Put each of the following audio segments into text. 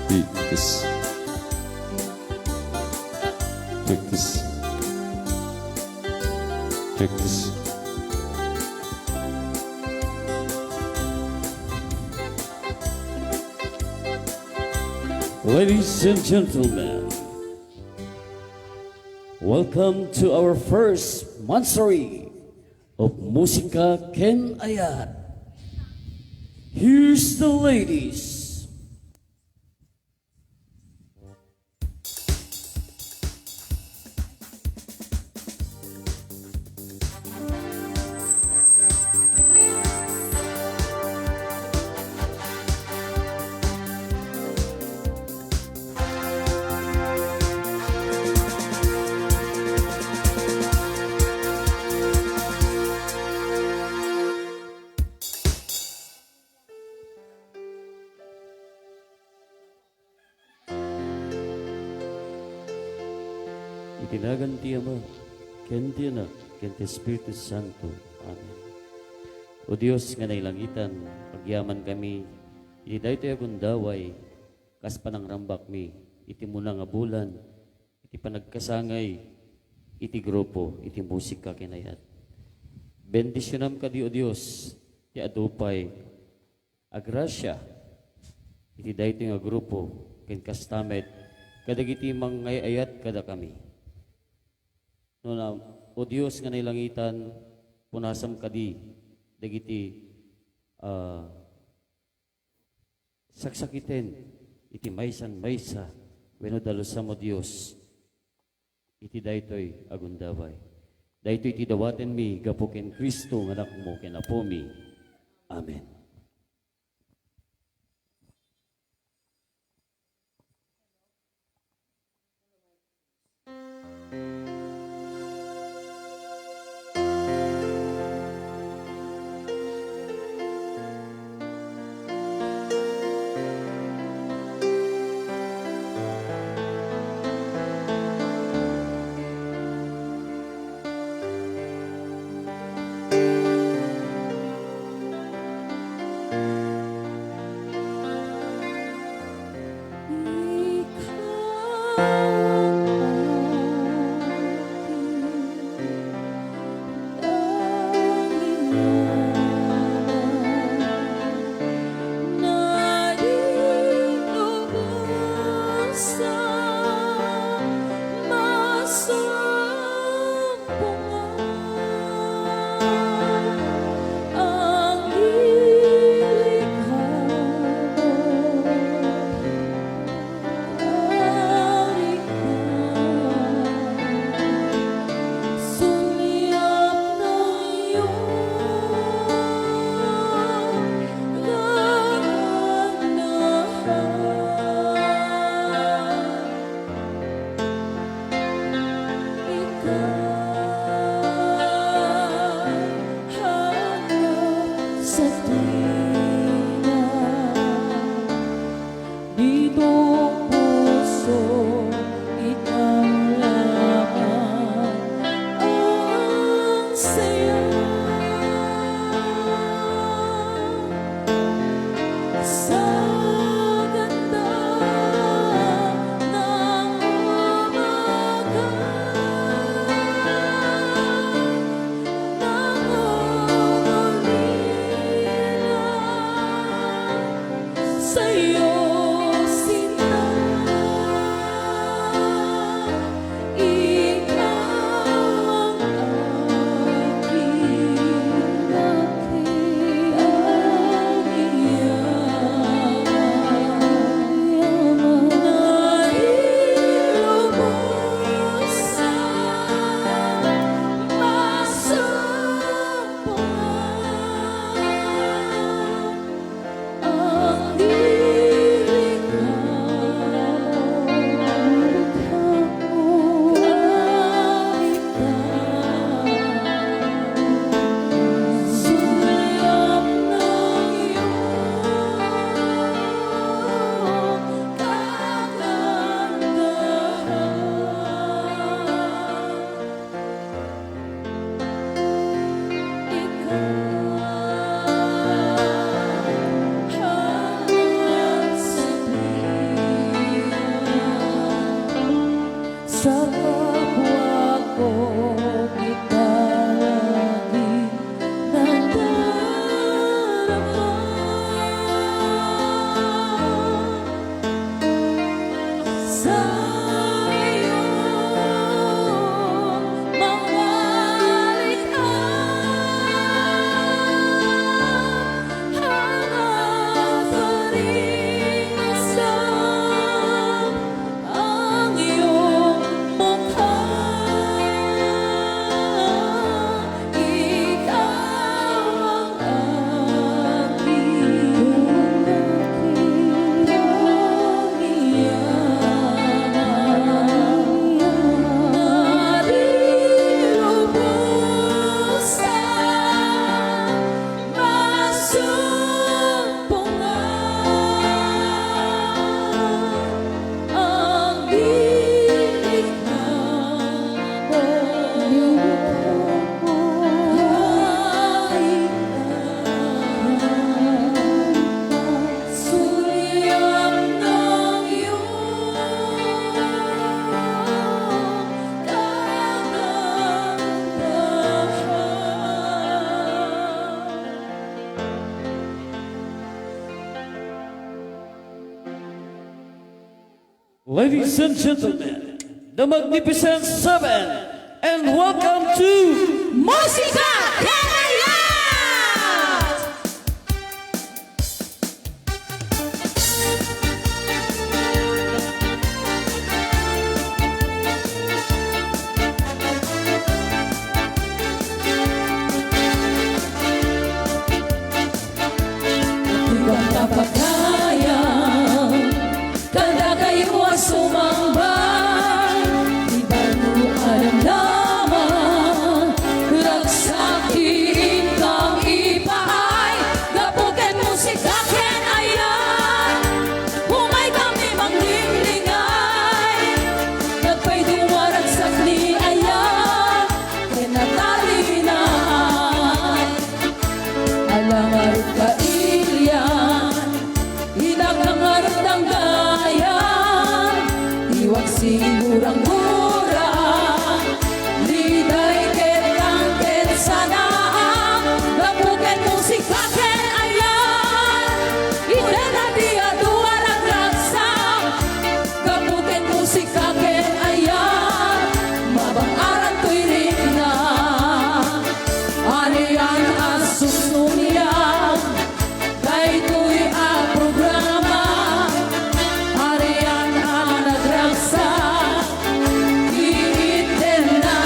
beat, this, take this, take this. Ladies and gentlemen, welcome to our first Mansari of Musika Ken Ayat. Here's the ladies. Itinaganti Ama, kenti Anak, kenti Espiritu Santo. Amen. O Dios nga nailangitan, pagyaman kami, iti daytoy agundaway, kas panang rambak mi, iti muna nga bulan, iti panagkasangay, iti grupo, iti musika kinayat. Bendisyonam ka di o Dios, ti adupay, agrasya, iti daytoy nga grupo, ken kastamet, kadagiti mangayayat kada kami. No na, o Diyos nga nailangitan, punasam kadi, dagiti saksakiten, iti maysan-maysa, wenno dalusam o Diyos, iti daytoy agundaway. Daytoy iti dawaten mi, gapuken Kristo, nga anak mo, ken apo mi. Amen. Ladies and gentlemen, the Magnificent Seven, and welcome to Musika Kanaya! Ibang kapagaya, kada kayo sumambay, di ba mo alam naman, nagsakiin kang ipahay, gapukin mo si kaken ayan, humay kami manglinglingan, nagpay dumarag sa ni ayan, kinatali na alang arot ka ilian, inakangarot ng gayan, iwag sigurang mura, liday ketang ket sana, gapuken mo si kaken ayan, ina na di aduar ang raksa, gapuken mo si kaken ayan, mabang aran ko'y rin na, ariyan asusumiyang, kay ko'y a programa, ariyan ang nagraksa, iiten na.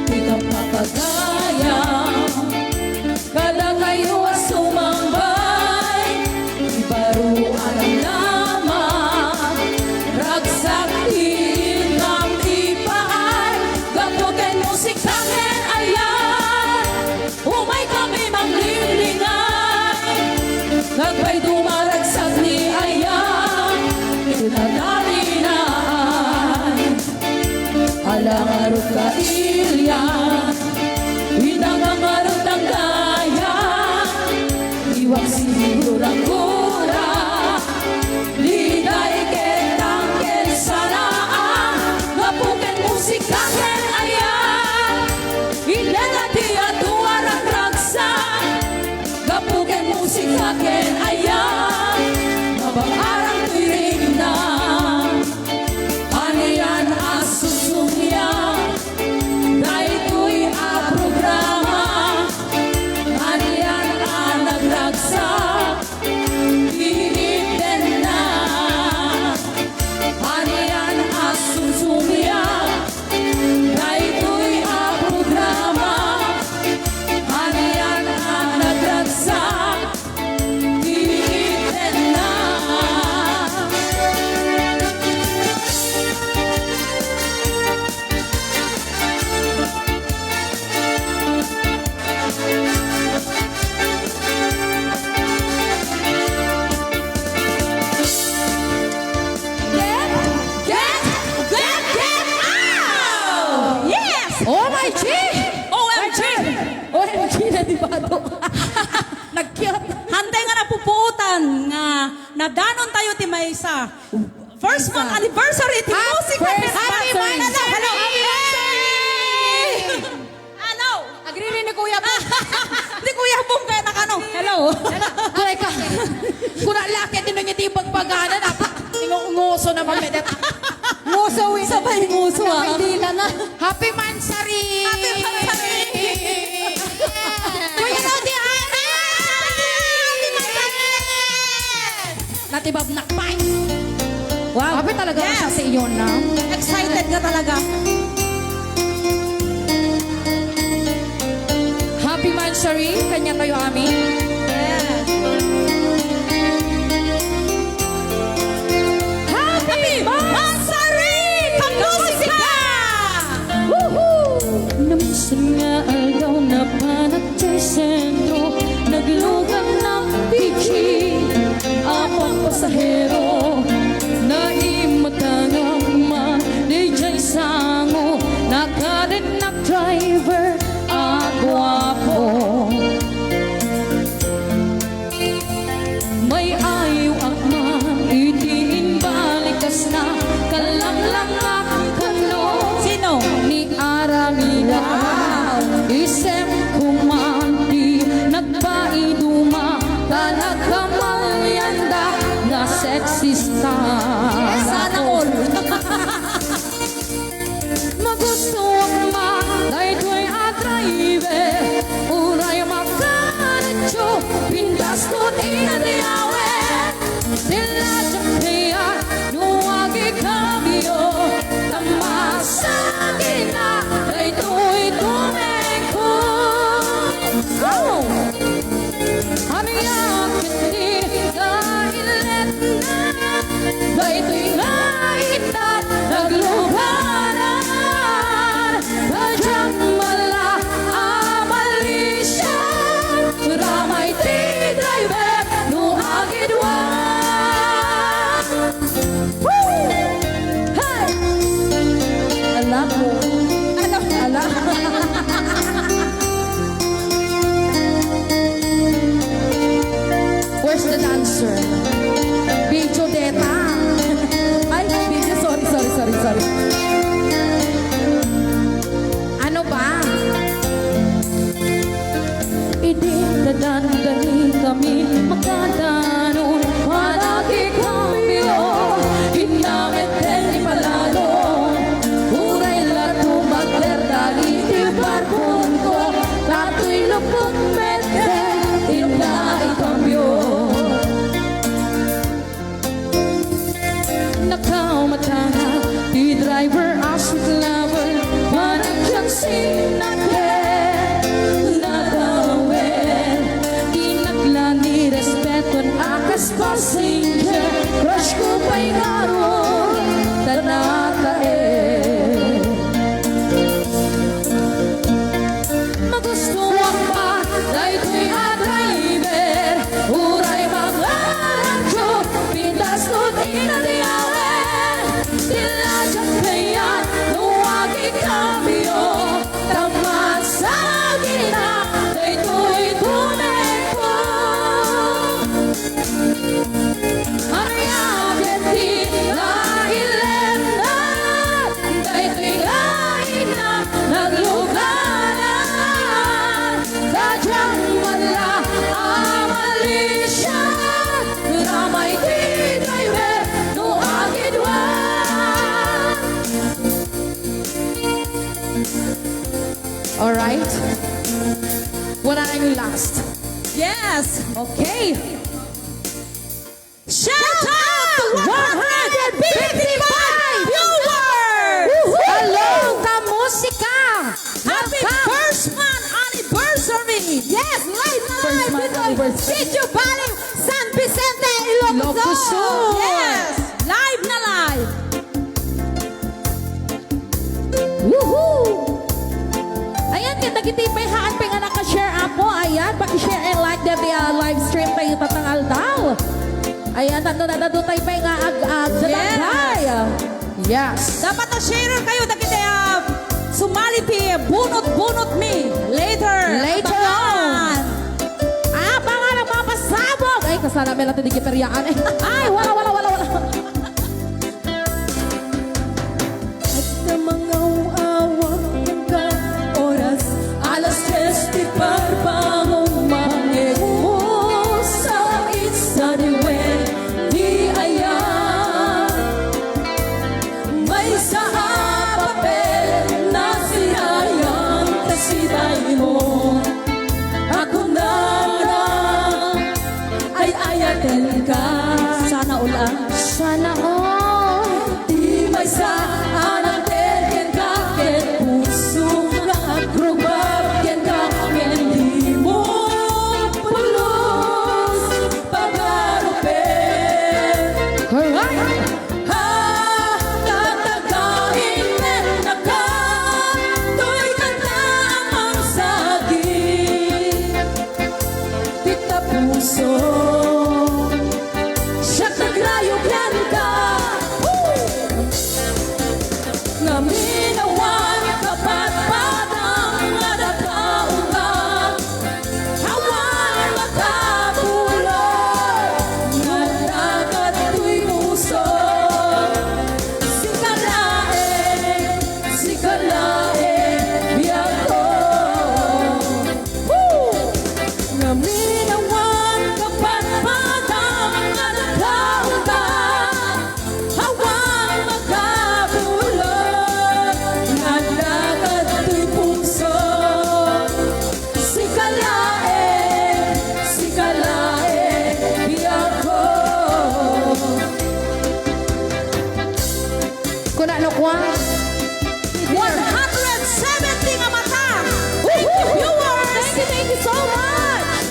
Di ka papagaya, kada kayo sumambay, di baruan ang laman, ragsak ilam ipaay, gapuken mo si kaken ayan, umay kami manglinglingan, nagpay dumaragsak ni ayan, kinadalinaan, alang arot ka ilian, inangangarot ang gaya, iwag sigurang kura, liday ketang ket sana, gapuken mo si kaken ayan, inanati atuar ang raksa, gapuken mo si kaken ayan, mabang arang tuiring na, aniyan asusumya, dahil ko'y a programa, aniyan ang nagragsa, iiten na, aniyan asusumya, dahil ko'y a programa, aniyan ang nagragsa, iiten na. Get out! Yes! Oh my G! OMG! OMG na di ba ito? Nag-cute. Hantay nga napuputan nga nadanon tayo ti Maysa. First month anniversary ti Music Happy Festival. Monday! Hello, Yay! Hello. Agree ni Kuya Bong. Di Kuya Bong kaya nakano. Hello. Kuray ka. Kuna laki din niya di pagpagana na. Nguso naman may dat. Nguso win. Sabay nguso, ah. Sabay dila na. Happy Mansari! Happy Mansari! Kuya Rodi Ana! Natibab nakpay. Wow. Happy talaga Yes. siya sa iyo na. Excited ka talaga. Happy Mansari, kanya tayo amin. Yes. Happy Mansari! Pagmusika! Woohoo! Naminsan nga agaw na panat sa sentro, naglugang ng pichi, apang pasahero, na imatanga Dito'y langit at naglugaran. Kadyang mala amalisya, ramay ti driver no agidwan. Woo! Hey! Alam mo. Alam. Where's the dancer? Video Deta. Ay, video. Sorry. Ano ba? Idinadandani kami magkadanon. Malaki kambyo, hinamit din ipalalo. Uray lato magderdali di barkon ko. Tato'y lupot mete, tinda ikambyo. Nakamatana, di driver asit lover. Managyan sinakit, nadawin. Di naglani respeton akas passenger. Crush ko pa'y ngaron, tanatae. Magustuhan pa, dahito'y driver. Uray mga radyo, pintas ko't inadiyawen. Sila dyan kayan, nuwagi kambyo. Tama sa gina, dahito'y tunay po. Arayagin di nailendan, dahito'y lain na naglugaran. Kadyang mala amalisya, ramay di driver no agidwan. Alright. Wala na yung last. Yes! Okay. Shout out to 155 viewers! Hello, kamusika! Happy first month anniversary! Yes, live na First live month dito. anniversary. Sitio Baling, San Vicente, Ilocos. Ilocos. Yes! Live na live! Woohoo! Ayan, kitagitipay haan pa nga naka-share ako. Ayan, paki-share and like them the live stream pa yung tatangal daw. Ayan, nadutay pa nga ag-ag sa Yes. tangkay. Yes. Dapat na-share kayo na kita sumali ti bunot-bunot me later. Later on. Ah, baka nagpapasabog. Ay, kasana may natin di kiperyaan. Ay, wala. At na mga uawang ka oras, alas 3 di parpangong mangego sa isa diwen di ayan. May sa papel na sinayang tasibay mo. Ako na ay ayatin ka. Sana ulan. Sana all. Di may sa anak ken ka ken puso nga grubab ken ka ken di mo pulos pagarupen. Alright. Ha, tatagain men na ka, to'y kanta ang saging. Tita puso, siya tagrayo yan ka. Naminawan kapat patang nadakaungan, hawan matapulot, madagat tuy puso. Sikalae, biyak ko. Naminawan kapat patang nadakaungan, hawan matapulot, madagat tuy puso. Sikalae, biyak ko. Kuna ano kwa? 170 nga mata! Viewers! Thank you so much!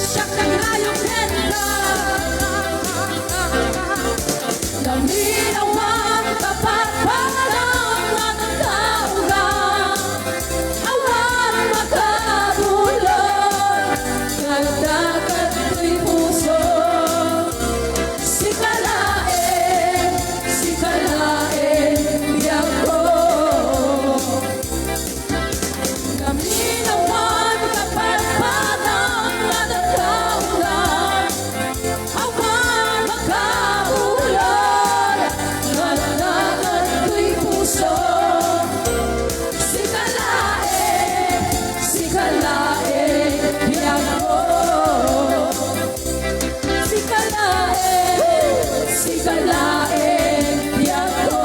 siya nagrayong henda. Naminawan tapat pangalang ng kaugang, awan makabulon, kaldagat ko'y puso. Sikalain, biyak ko. Naminawan kapag panang nadagaulan, awan makaulan, kaldagat ko'y puso. Sikalain, biyak ko. Sikalain, biyak ko.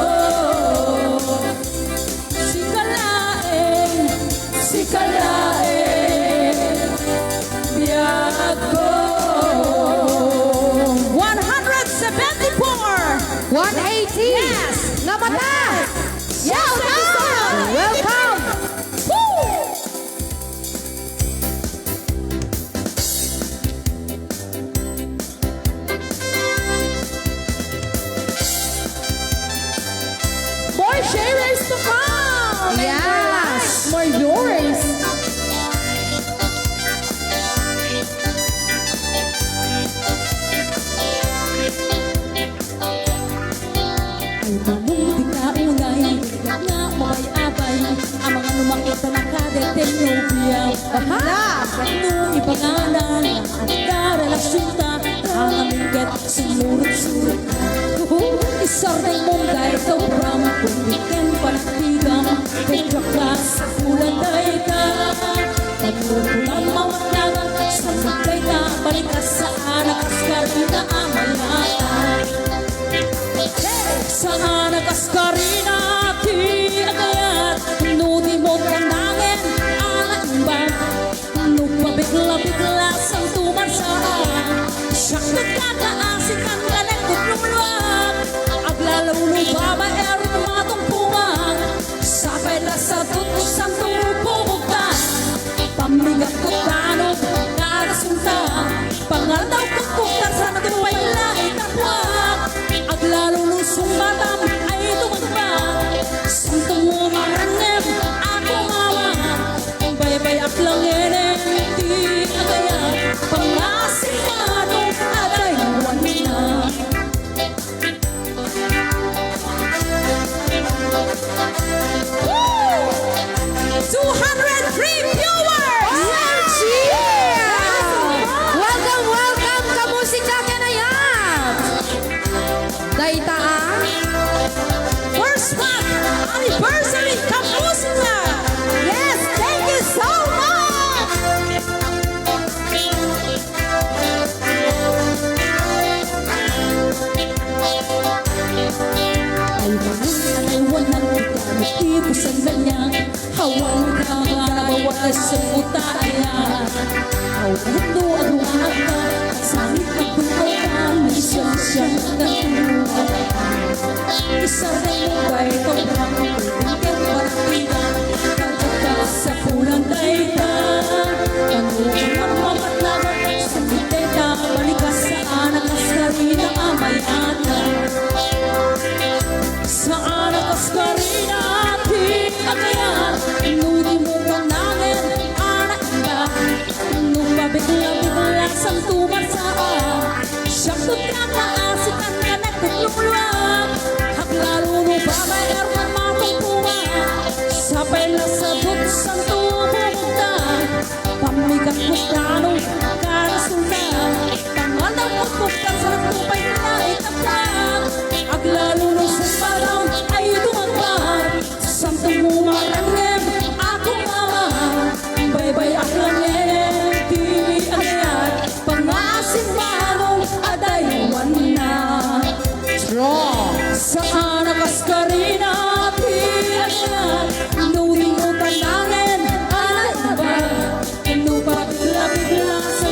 Sikalain, biyak ko. 174! 180. Yes! Nga mata. Shout out! Welcome. More sharers to come! Yes. More viewers! Ay mamuti ka unay, bigla nga mabay-abay, ang mga lumakita na kadetenobia. Bahala! Nung ipangalan, at karelasyon ka, ang amingget, sumurot-surot ka. Isarnay mong dahil sobrang pumbikin panagtigam, pedra ka sa kulanday ka. Pagpupulang mga nagang, sa magay ka, balik ka sa anak, askarina amalata. Sa anak askarina, tinagayat, nudi mo tanangin, alaibag. Nupabigla-bigla sa tumansaan, siyak nagkakaasikan ka ng kuplumluwag. Aglalaulo ba erin matungpungan, sabay na sa tutusang tumupugtan. Pamigat ko tanong, karasunta, pangaldaw pagpuktan sa nagpapay lahi kapwag. Aglalaulo sumbatam ay tumagpag, santong umarangem ako mawa. Baybayak lang hindi agaya, pangasimano aday iwan na. 203 viewers! Welcome, welcome. Kamusika ka na yan. Daitaan. First month anniversary Kamusika! Yes, thank you so much! Ay manunalawan ng ikaw, sa kanya, hawan ka mga sa putaya. Hawan do aduan ka, sangit na punaw ka, misyon siya natuwa. Isa rin mo kay sobrang pagkakit parapitan, pagkaka sa pulang daita. Panulang mamatlagan, sa miteta, balik ka sa anak, askarina amayata. Sa anak askarina, tinagayan, nudi mo kang namin, anak iba. Nung mabigla-bigla sa tumasaan, siyang nagkakaasikan ka nagkukluluwag. Haglaro mo ba may arman matungpungan, sabay na sa dutsang tumumugta. Pamigat mo tanong, karasundan, pangalang magpuktan sa nagtupay na itapag. Aglaluro sa paraw ay tumagpag, santong umarangem akong mama. Baybay aklangem, tili agayat, pangasin manong adaywan na. Sa anak askarina, tili agayat, nuri mo panangin, alay ba? Ano ba bigla-bigla sa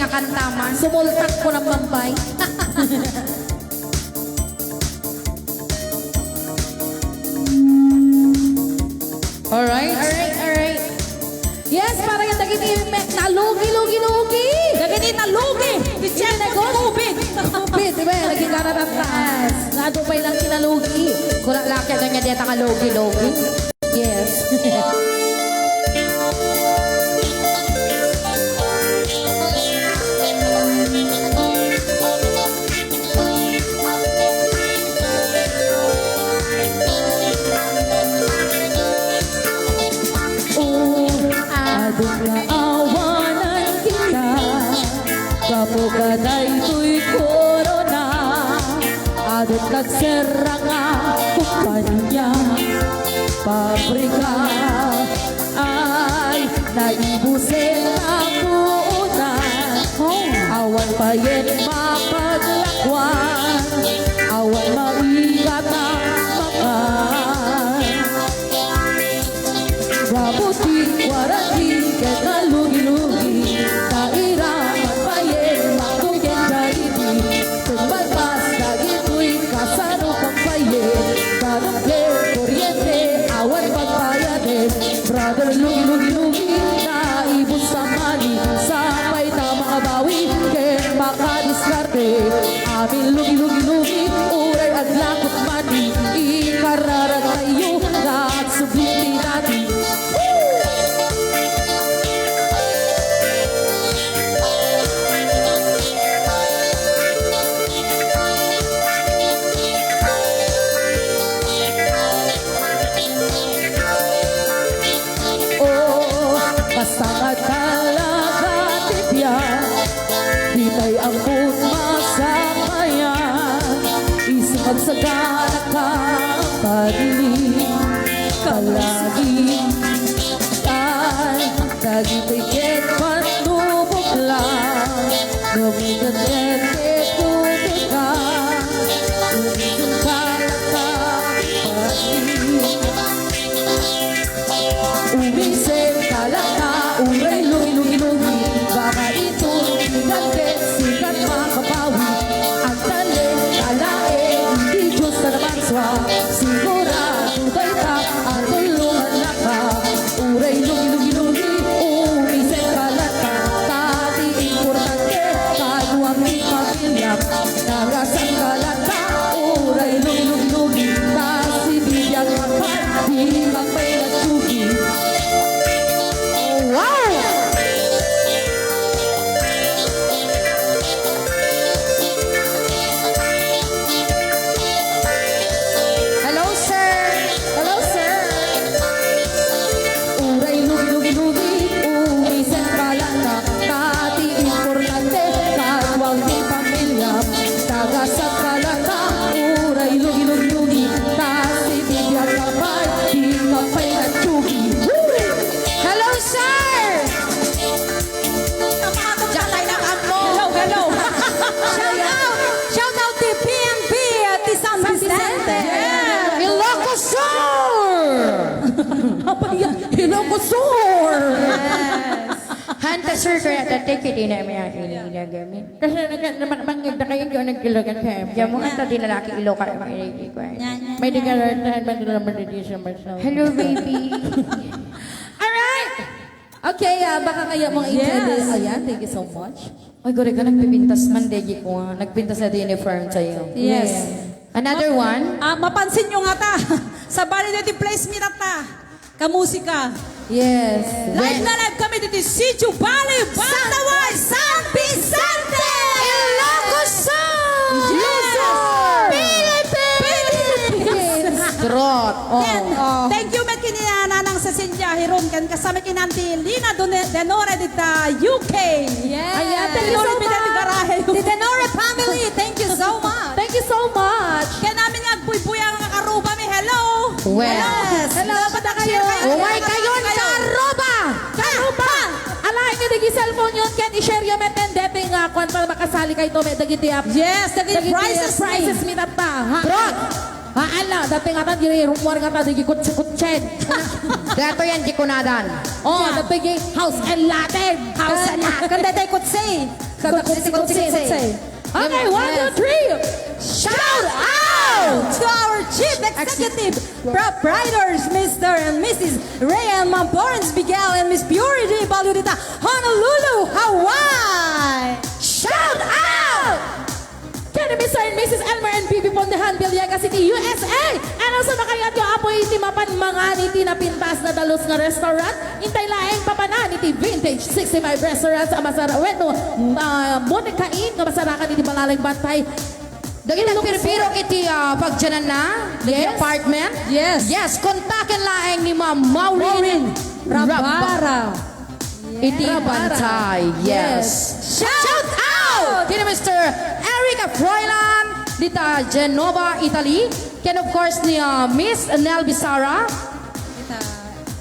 kakantaman. Sumultak ko ng mambay. Alright. Yes, para yung dagiti na lugi. Dagiti na lugi. Di Diyan na ko. tubig. Tubig, di ba? Lagi ka na taas. Nadupay lang kinalugi. Kung laki ang ganyan dito ka lugi. Yes. Adong naawanan kita, kapugaday to'y korona. Adong nagseranga kumpanya, pabrika ay naibusin ang puunan. Awan pa yan mapaglakwan, awan maigat ang mga. Rabuti, warati, kaya lugi-lugi, kairaman pa yan, makugen dariti. Tumalpas, nagito'y kasanukang payen, karangke, kuryente, awan pagpayanin. Brother, lugi-lugi-lugi, naibos sa mali, sabay na mga bawi, kaya makadiskarte. Amin lugi-lugi-lugi, uray at lakot mani, ikararag tayo, lahat subuti natin. Basta nagkalakatipyan, di may angkot masamayan. Isipag sa ganak ka, padilim, kalaging tan, nagipikit patubok lang, gumigat-get tutut ka, umisong ganak ka, padilim. Umisip ka lang na uray lugi-lugi-lugi, baka ito sigat sigat makabawi. Ang tali, kalae, hindi Diyos na naman swa, sigurado ba'y ta ang tulungan na ka. Uray lugi-lugi-lugi, umisip ka lang na, tati importante, kanuang may pamilyak, nagasang ka lang na. Uray lugi-lugi-lugi, kasi bigyan kapal, di kang may nagsugi. Wow! Hello, sir. Hello, sir. Uray lugi-lugi-lugi, umisip ka lang na, tati importante, kanuang may pamilya, nagasang ka lang na. Uray lugi-lugi-lugi, kasi bigyan kapal, di kang may nagsugi. Hello, sir. Hello. Shout out to PNP at San Vicente. Ilocos Sur. Hanta sir kaya tatake din na may ilagamit. Kasi naman na kayo yung nagkilogan kayo. Diyan mo nga tadi lalaki iloka may may digalan man nila madidisya myself. Hello baby. Alright. Okay, baka kaya mong introduce. Ayan, thank you so much. Ay, gore ka nagpipintas man, Deji ko nga. Nagpintas na uniform sa'yo. Yes. Another one? Mapansin nyo nga ta, sa Validity Place Meet ta, kamusika. Yes. Live na live kami dito, Sitio Valley, Bantaway, San Vicente! Ilocos Sur! Yes! Philippines! Trot. Then, thank you met kini nanang sa Sinja Hiron kan kasama kinanti Lina Denore dita UK. Yes. Ayan, thank you so much. The Denore family, thank you so much. Thank you so much. Kaya namin nga buy-buy ang karuba mi. Hello. Well. Hello, pata kayo. Umay kayo sa Aruba! Karuba. Alain nga dagi cellphone yun, kan i-share yung metendete nga kwan para makasali kayo to, may dagiti up. Yes, dagi prizes Prizes mi tata. Ha? Bro! Ala, dati nga tan giri rumor nga ta dagi kutsen. Dato yan, di kunadan. Oh, dati gi house and Latin. House na. Kanda tayo kutsi. Kutsi. Okay, 1, 2, 3. Shout out to our Chief Executive Proprietors, Mr. and Mrs. Ray and Ma'am Florence Miguel and Miss Purity Baludita, Honolulu, Hawaii. Shout out! Kaya Mr. and Mrs. Elmer and Bibi Pondehan, Villegas City, USA. And also makayat yung apoy iti mapan mga niti na pintas na dalos nga restaurant. Intay laeng papanan iti Vintage 65 Restaurants sa Masaraweto. Monikain nga masarakan iti Balalang Bantay. Dagi nagpirpiro iti pagdyanan na, the apartment. Yes. Yes, kontakin laeng ni Ma'am Maureen Rabara. Iti Bantay. Yes. Shout out! Kini Mr. Erica Froilan, dita Genova, Italy. Ken of course ni Miss Nel Bisara.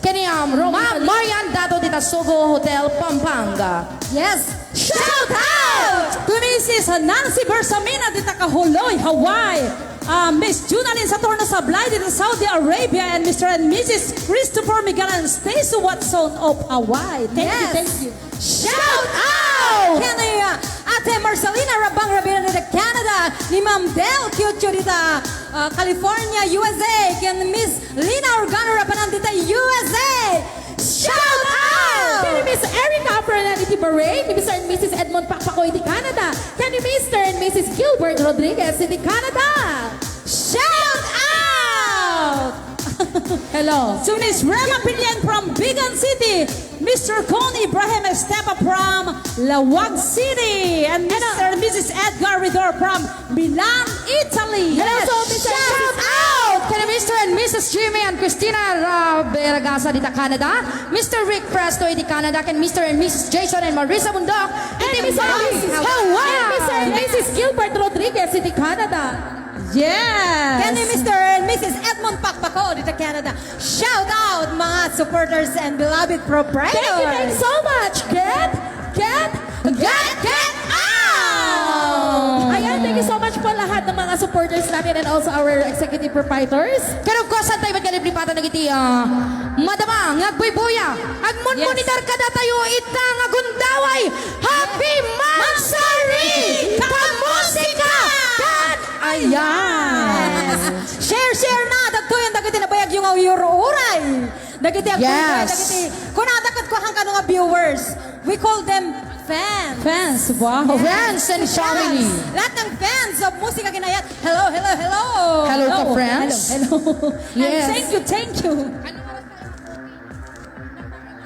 Kini Ma'am Marian Dato dita Sogo Hotel, Pampanga. Yes. Shout out to Mrs. Nancy Bersamina dita Kahuloy, Hawaii. Miss Junalyn Saturno Sablay dita Saudi Arabia and Mr. and Mrs. Christopher Miguel and Stacey Watson of Hawaii. Thank you. Shout out! Kani Ate Marcelina Rabang Rabira dita Canada, ni Ma'am Del Kyocho dita California, USA, and Miss Lina Organo Rabanan dita USA. Shout out! Kani Miss Erica Fernandity Baray, ni Mr. and Mrs. Edmond Pakpakoy di Canada. Kani Mr. and Mrs. Gilbert Rodriguez di Canada. Shout out! Hello. To Miss Rema Pilian from Bigan City, Mr. Con Ibrahim Estepa from Lawag City, and Mr. and Mrs. Edgar Ridor from Milan, Italy. Hello, Yes. so Mr. Shout out! Kani Mr. and Mrs. Jimmy and Christina Beragasa dita Canada. Mr. Rick Presto di Canada. Ken Mr. and Mrs. Jason and Marisa Bundok. And iti Mr. and Mrs. Hawaii. And Mr. and Mrs. Gilbert Rodriguez di Canada. Yes! Kani Mr. and Mrs. Edmond Pakpako dito Canada. Shout out mga supporters and beloved proprietors. Thank you so much. Get out! Ayan, thank you so much po lahat ng mga supporters natin and also our executive proprietors. Kaya of course, tayo magkanipipata ng iti madama, ngagboy-boya. Agmon-monitor kada tayo ita nga gundaway. Happy Mansari! Kamusika! Kan ayan! Share na dagto yung dagiti nabayag yung uray. Dagiti Yes. dagiti. Kung nadakat ko hang nga viewers, we call them fans. Fans, wow. Friends and family. Lahat ng fans of Musika Ginayat. Hello. Hello ka, friends. Hello. Yes. And thank you.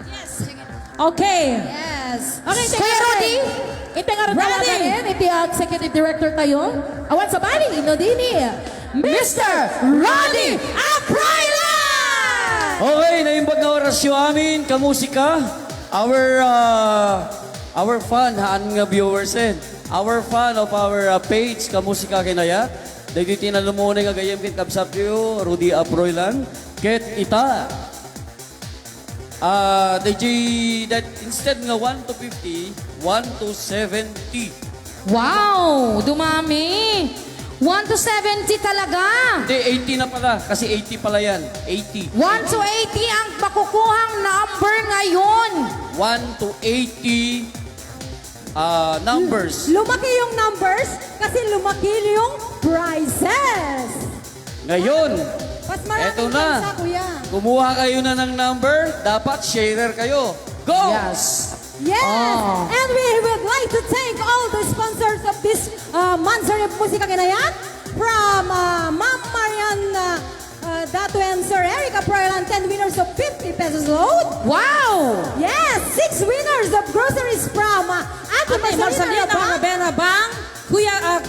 Yes. Okay. Yes. Okay, Kuya Rudy? Ito nga rin Rudy! talaga iti executive director tayo. Awan sa bali, inodini. Mr. Roddy Aprilan! Okay, naimbag na orasyon amin, kamusika. Our fan, haan nga viewers our fan of our page, kamusika kinayat. Dahil tinalumunan nga gayam kin kapsapyo, Rudy Aproylan. Ket ita. That instead nga 1 to 50, 1 to 70. Wow! Dumami! 1 to 70 talaga! Hindi, 80 na pala. Kasi 80 pala yan. 80. 1 to 80 ang makukuhang number ngayon. 1 to 80 numbers. Lumaki yung numbers kasi lumaki yung prizes. Ngayon, Mas maraming eto na. pizza, kuya. Kumuha kayo na ng number, dapat sharer kayo. Go! Yes. Yes! Oh. And we would like to thank all the sponsors of this Mansari Musika Ginayat from Ma'am Marian Dato and Sir Erica Proylan, 10 winners of 50 pesos load. Wow! Yes! 6 winners of groceries from Ate Marcelina Rabang,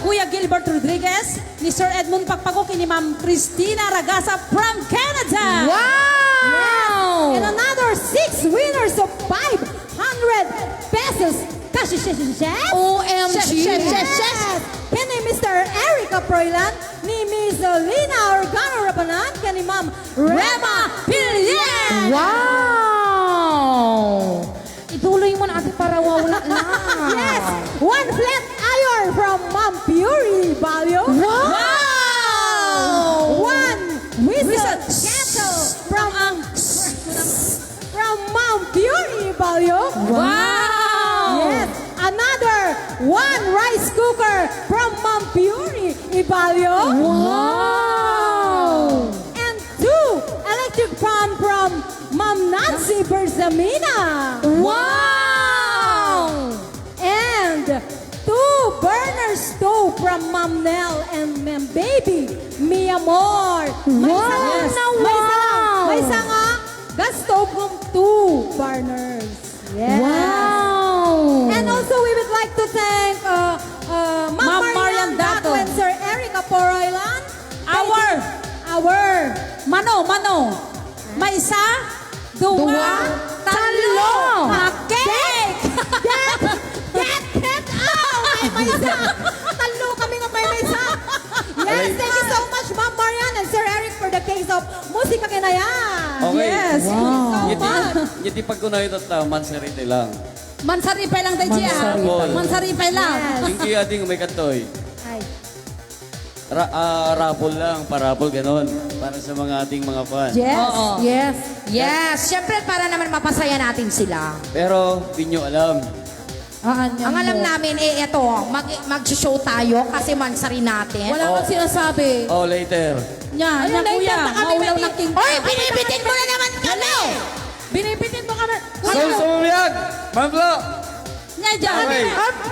Kuya Gilbert Rodriguez, ni Sir Edmond Pakpako, ni Ma'am Christina Ragasa from Canada. Wow! And another 6 winners of 500 pesos. OMG! Yes! Kani Mr. Erica Proylan, ni Miss Lina Organo Rabanan, kani Ma'am Rema Pilian. Wow! Ituloy mo na ate para wawala na. Yes! 1 flat iron from Ma'am Puri Balyo. Wow! 1 whistle kettle from Ma'am Puri Balyo. Wow! Yes! Another 1 rice cooker from Ma'am Fury Ibalio. Wow! And 2 electric fan from Ma'am Nancy Berzamina. Wow! And 2 burner stove from Ma'am Nell and Ma'am Baby Mia Moore. Wow! Wow! May sanga gas stove from 2 burners. Yes. Wow! And also we would like to thank Ma'am Marian Dato and Sir Eric Aporoylan. Our Mano. May isa, dua, Talo! cake! Get out! May isa! Talo kami nga may isa! Yes, thank you so much, Ma'am Marian and Sir Eric for the case of Musika Kinayan. Okay. Yes, thank you so much. Hindi pagkunayo at mansarite lang. Mansaripay lang tayo siya. Mansaripay. Mansaripay lang. Yes. Hindi ating may kantoy. Ay. Rapol lang, parapol, ganon. Para sa mga ating mga fan. Yes. Oo. Yes. Yes. Siyempre, para naman mapasaya natin sila. Pero, di nyo alam. Ang alam namin, eto, mag-show tayo kasi mansari natin. Wala kang sinasabi. Oh, later. Nya, kuya. Maulaw ng king. Oy, binibitin mo na naman kami! Binipitin mo kami. Sumiyag! Mamblo! Nya, dyan. Okay.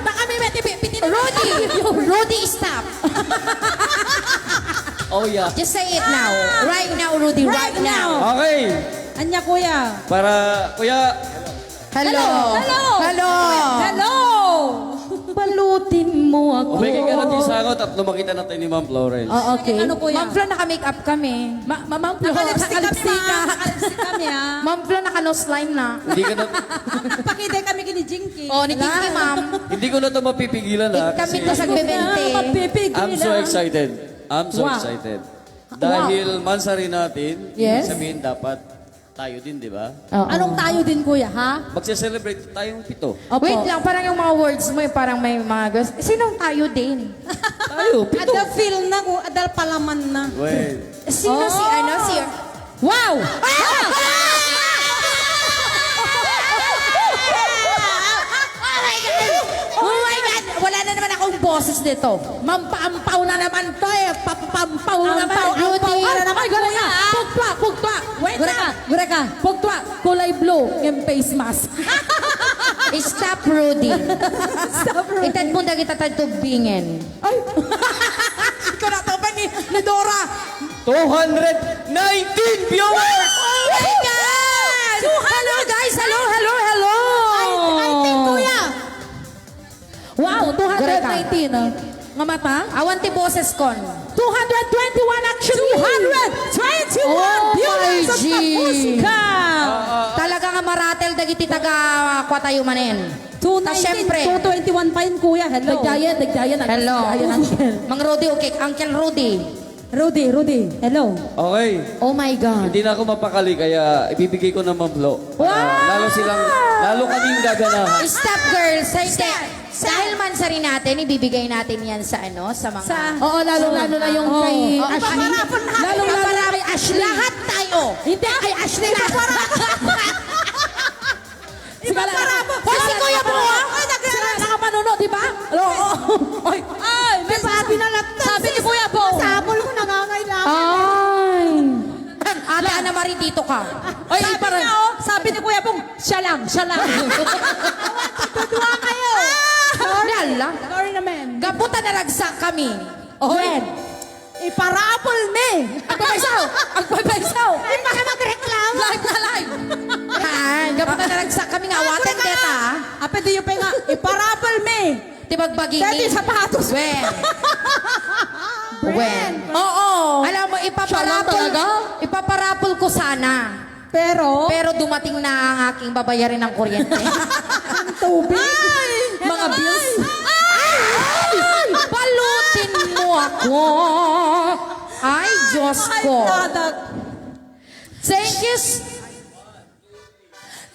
Baka may bitin. Rudy, stop. Oh, yeah. Just say it now. Right now, Rudy, right now. Okay. Anya, kuya. Para, kuya, Hello. Hello. Balutin mo ako. umigay ka natin sagot at lumakita natin ni Ma'am Florence. Okay. Ano, kuya? Ma'am Flo, naka-makeup kami. Ma'am Flo, Nakalipstick kami, nakalipstick ka. Nakalipstick kami, ha. Ma'am Flo, naka-nose line na. Hindi ka na, Pakitay kami kini Jinky. Oh, ni Tinky, ma'am. hindi ko na ito mapipigilan ha. Kami Kasi to sa bebente. I'm so excited. I'm so Wow. excited. Dahil mansari natin, Yes. sabihin dapat tayo din, di ba? Anong tayo din, kuya, ha? Magse-celebrate tayong 7. Wait lang, parang yung mga words mo, parang may mga gusto. Sinong tayo din? Tayo, 7. Ada feel na, adal palaman na. Well, Sino si ano? Si... Wow! Oh my God! Wala na naman akong boses dito. Mampaampaw na naman to eh. Pampampaw na naman. Rudy. Ano naman, kuya? Pugtwa. Wait Gura ka. Pugtwa. Kulay blue. Yung face mask. Stop, Rudy. Itad mo na kita tagtubingin. Ay. Ikaw na to ba ni Dora? 219 viewers! Oh my God! Hello, guys! Hello! I think, kuya. Wow, Gura ka. 219. Nga mata? Awan ti boses kon. 221 actually. 221 Oh viewers my of G. Musika. Talaga nga maratel dagiti taga kwatayo manen. 219, Siyempre. 221 pa yun, kuya. Hello. Dagdayan. Hello. Uncle. Mang Rudy, okay. Uncle Rudy. Rudy. Hello. Okay. Oh my God. Hindi na ako mapakali, kaya ibibigay ko na Ma'am Flo. Lalo kaming gaganahan. Stop, girls. Dahil mansari natin, ibibigay natin yan sa ano, sa mga... Oo, lalo na yung kay Oh, Ashley. Lalo kay Ashley. Lahat tayo. Hindi, kay Ashley na. Si Kuya Bro. Nakapanood, di ba? Oo. Ay, Ay, sabi na lang. Sabi ni Kuya Bo. Sabol ko nangangailangan. Ay. Ate Ana Marie, dito ka. Ay, parang, sabi ni Kuya Bong, siya lang. Tutuwa kayo. Lala. Sorry naman. Gaputa na ragsak kami. Jen, iparapol me. Agpapaisaw. Ay, baka magreklamo. Live na live. Ha, gaputa na ragsak kami nga. Awaten keta. Ape di yung penga, iparapol me. Tibagbaging Dati sapatos. When? Oo. Alam mo, ipaparapol ko sana. Pero, Pero dumating na ang aking babayarin ng kuryente. Tubig. Mga bills. Balutin mo ako. Ay, Diyos ko. Thank you.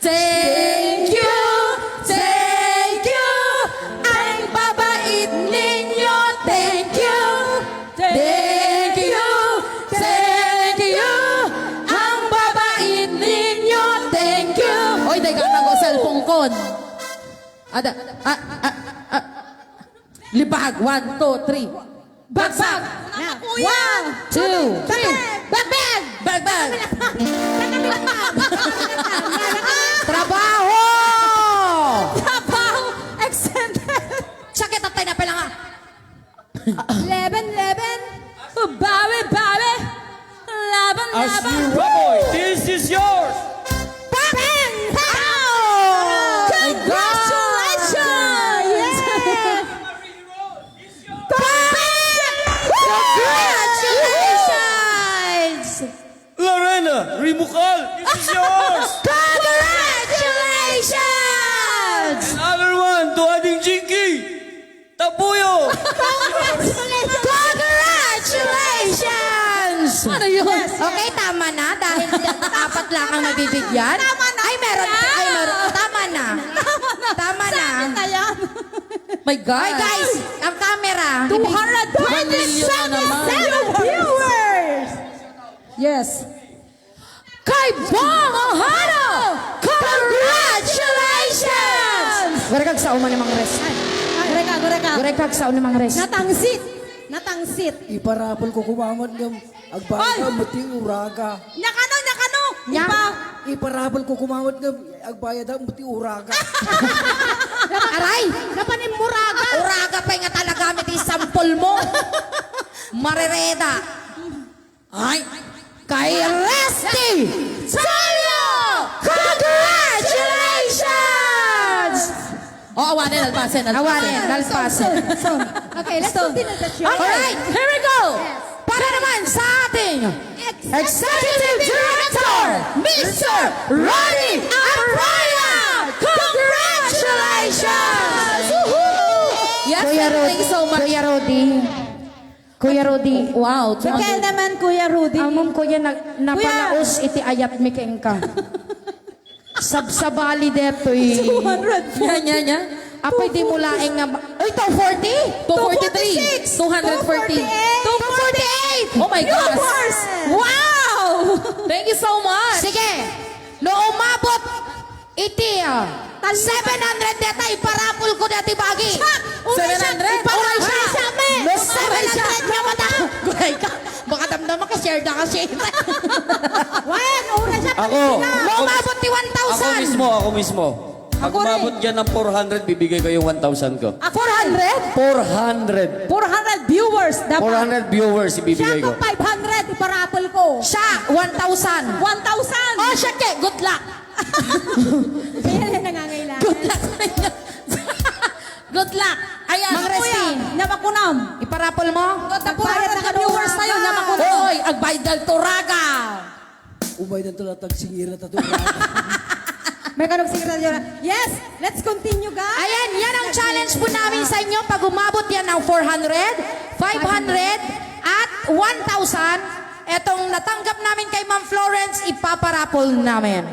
Thank you. Thank you. Ang babait ninyo. Thank you. Thank you. Thank you. Ang babait ninyo. Thank you. Oy, day ka tago cellphone kon. Libag. 1, 2, 3. Bagsag. Now, kuya! 1, 2, 3. Bagbag! Bagbag. Trabaho! Trabaho! Extended! Sakit at tayo na pala nga. Leben! Bawi! Laban! As you boy, this is yours. Bang! Congratulations! Yes! Congratulations! Lorena Rimukal, this is yours. Congratulations! Another one to Ading Jinky. Tapuyo. Congratulations! Ano yun? Okay, tama na. Dahil apat lang ang mabibigyan. Tama na. Ay, meron. Ay, meron. Tama na. Tama na. Na yan. My God. Ay, guys, ang camera. 227 viewers! Yes. Kay Bong Ohano! Congratulations! Gurekag sa umang namang res. Gureka. Gurekag sa umang res. Natangsit. Iparapol ko kumamot ng agbayad ng muting uraga. Nyakano! Nya. Iparapol ko kumamot ng agbayad ng muting uraga. Aray! Napanimuraga! Uraga pa nga talaga gamit yung sampol mo. Marereda. Ay! Kay Resty Salio! Congratulations! Awanin, dalpasin. Okay, let's continue the show. Alright, here we go! Para naman sa ating Executive Director, Mr. Ronnie Araya! Congratulations! Yes, Kuya thank you so much. Kuya Rodi, wow. Kaya naman, Kuya Rudy. Amom kuya napalaos iti ayat mi ka. Sabsabali detoy. 200 Nya. Apay di mo laeng nga. Ay, 240? 243. 248. 248! Oh my gosh. Wow! Thank you so much. Sige, no umabot iti 700 deta iparapol ko dati bagi. 700? Oray siya. No, 700 nga mata. Guray ka. Baka damdaman ka, share na ka share. Wen, oras siya. Ako. No umabot ti 1,000. Ako mismo. Pag umabot yan ng 400, bibigay ko yung 1,000 ko. 400? 400. 400 viewers. 400 viewers ibibigay ko. 500 iparapol ko. Siya, 1,000. 1,000. Oh, siya ke, good luck. Kaya na nangangailangan. Good luck. Good luck. Ayan, Mang kuya, Resty. nabakunam. Iparapol mo? Nagbayad na ka viewers na yun, nabakunam. Hoy, agbayad dal turaga. Umay ng talatag singira tato uraga. May kanong sekretaryo na. Yes, let's continue, guys. Ayan, yan ang challenge po namin sa inyo. Pag umabot yan ng 400, 500, at 1,000, etong natanggap namin kay Ma'am Florence, ipaparapol namin.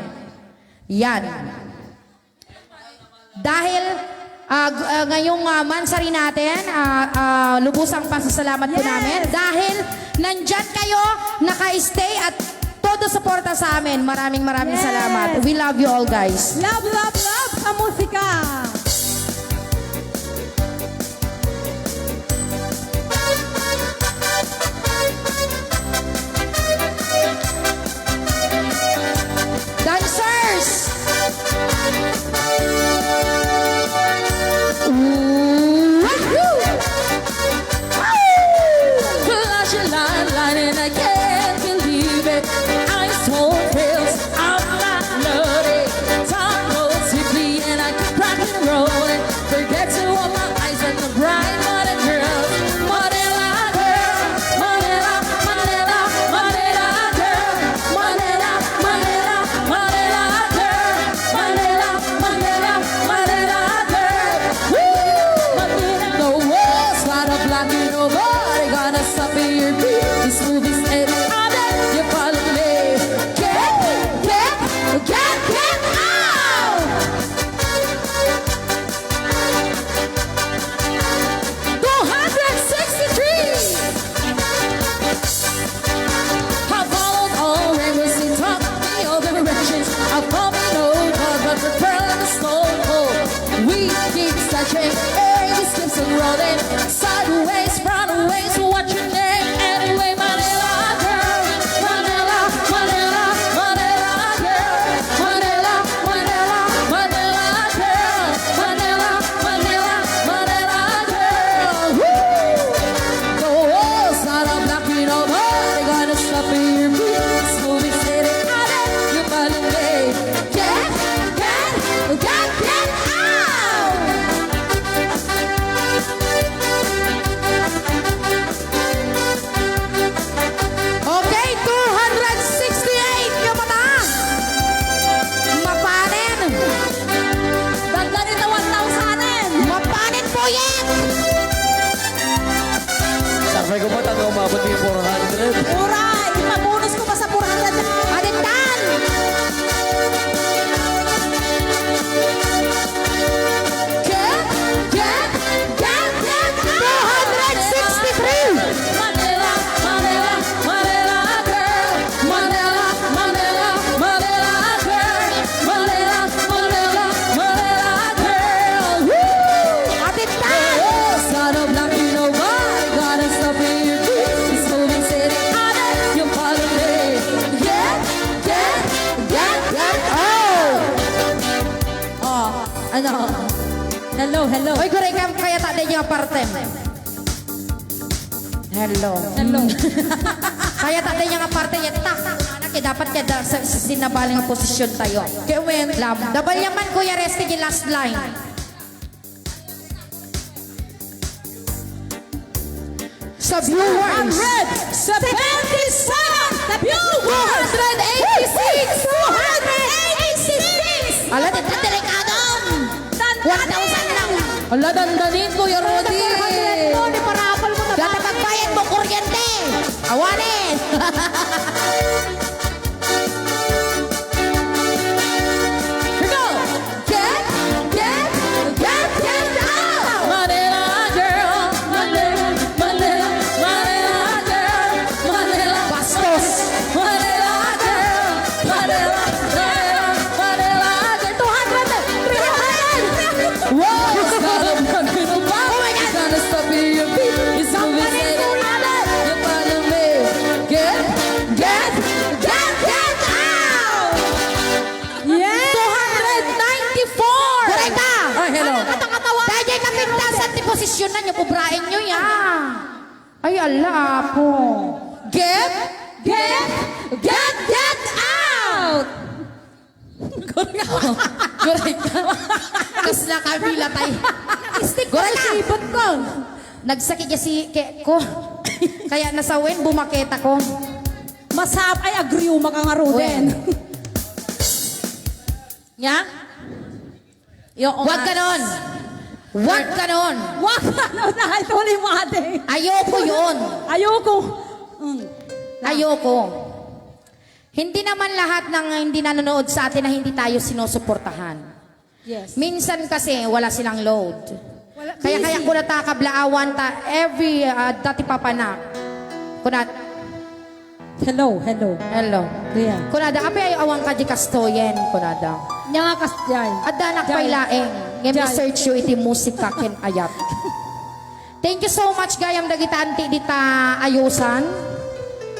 Yan. Dahil ngayong mansari natin, lubusang pasasalamat po namin. Dahil nandyan kayo, naka-stay at todo suporta sa amin. Maraming salamat. We love you all, guys. Love sa musika. Dancers! Flash a line and I can't believe it. I saw pills, I'm not nerdy. Time goes quickly and I keep rocking and rolling. rolling sideways, runaways. What's your name anyway, Manila girl? Manila, Manila, Manila girl. Manila, Manila, Manila girl. Manila, Manila, Manila girl. Woo! Oh, it's not a black, you know, nobody gonna stop in your feet. Smoothie city, I let you find a way. Get out! Okay, 268 yung mata. Mapanin. Dagdanin na 1,000. Mapanin po yan. Sakay ko ba tayo umabot yung 400? Uray! Ipabonus ko pa sa 400. Adiktan. Get 263. Manila, Manila, Manila girl. Manila, Manila, Manila girl. Manila, Manila, Manila girl. Woo! Adiktan. Oh, son of black, you know why? Gotta stop in your feet. It's moving city, I let you follow me. Get out! Oh, ano? Hello. Oy, kuray ka kaya tadi niya parte. Hello. Kaya tadi niya nga parte niya tak. Anak dapat kaya sa sinabaling nga posisyon tayo. Kaya when? Lam. Dabal yaman Kuya Resty yung last line. Sa viewers. 177! The viewers! 286! 286! Ala, delikado. 1,000 lang. Ala, dandanin Kuya Rodi! Di parapal mo na. Gata pagbayad mo kuryente. Awanin. Here go! Get out! Manila girl! Manila, Manila, Manila girl! Manila, Bastos. Manila girl! Manila, Manila, Manila girl! 200! 300! Wow! It's gonna be a wow! Oh my God! It's gonna stop in your feet. It's moving city. You follow me. Get out! Yeah. 294! Koreka. Ay, hello. Dahil ka pintasan ni posisyon na niyo, pubrain niyo yan. Ay, ala po. Get out! Kas na kabila tayo. Stick ko Goreka. sa ibot ko. Nagsakit niya si ko. Kaya nasawin, bumaketa ko. Masap ay agriw makangaroden. Nya? Huwag ganon. Huwag ganon. Wag ano na ito ni mate. Ayoko yun. Ayoko. Ayoko. Hindi naman lahat ng hindi nanonood sa atin na hindi tayo sinusuportahan. Yes. Minsan kasi wala silang load. Kaya busy. ko natakablaawan ta every dati papanak. Kunat Hello. hello. Kuya. Kunada api ay awang ka di kastoyen kunada. Nya nga kasyan. Adanak pay laeng. Ngem Jai. search you iti musika ken ayat. Thank you so much gayam dagita anti dita ayusan.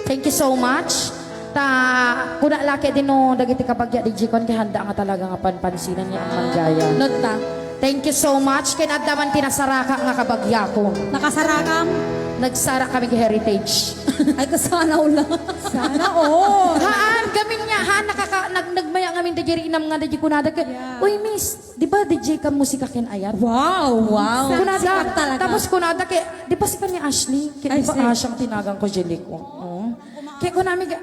Thank you so much. Ta kuna laki din no dagiti kabagya di jikon kay handa nga talaga nga panpansinan niya ang manggaya. Not ta. Thank you so much kay addaman tinasaraka nga kabagya ko. Nakasarakam. Nagsara kami kay Heritage. Ay kasana ula. Sana all. Haan, gamin niya, haan, nagmaya ngamin da jiri inam nga da kunada ka. Uy, miss, di ba DJ ka musika ken ayat? Wow. Kunada, Sikat talaga. tapos kunada kay, di ba si kanya Ashley? Kaya di Ay, ba Asyang tinagang ko jili ko? Oh. Kaya ko namin,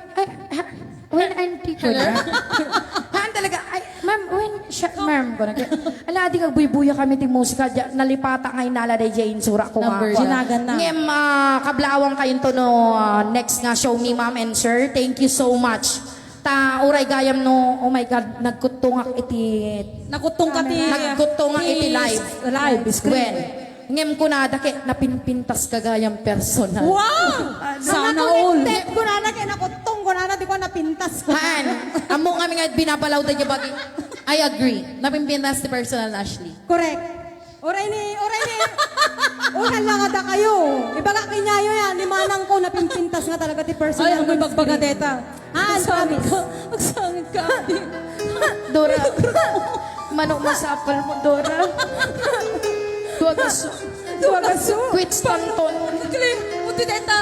when auntie ko na. Haan talaga, ay, ma'am, when, ma'am ko na. Ala, di kagbuy-buya kami ti musika, nalipata ngay nala da jay insura ko nga. Number, ginagan na. Ngem, kablawang kayo to no, next nga show me, ma'am and sir. Thank you so much. Ta, uray gayam no, oh my God, nagkutungak iti, Nakutong ka ti. nagkutungak iti live. Live. Gwen. Ngem ko na, daki, napinpintas kagayang personal. Wow! Sana all. Ko na kay nakutong ko na di ko napintas ko. Han, amo kami nga binabalaw da niya bagi. I agree. Napimpintas ti personal Ashley. Correct. Oray ni. Oray lang ada kayo. Ibaga kinyayo yan. Ni manang ko napimpintas nga talaga ti person. Ay, ang may bagbagadeta. Promise. Magsangit ka. Dora, manok masapal mo, Dora. Duwagaso. Quit stanton. Kili, buti deta.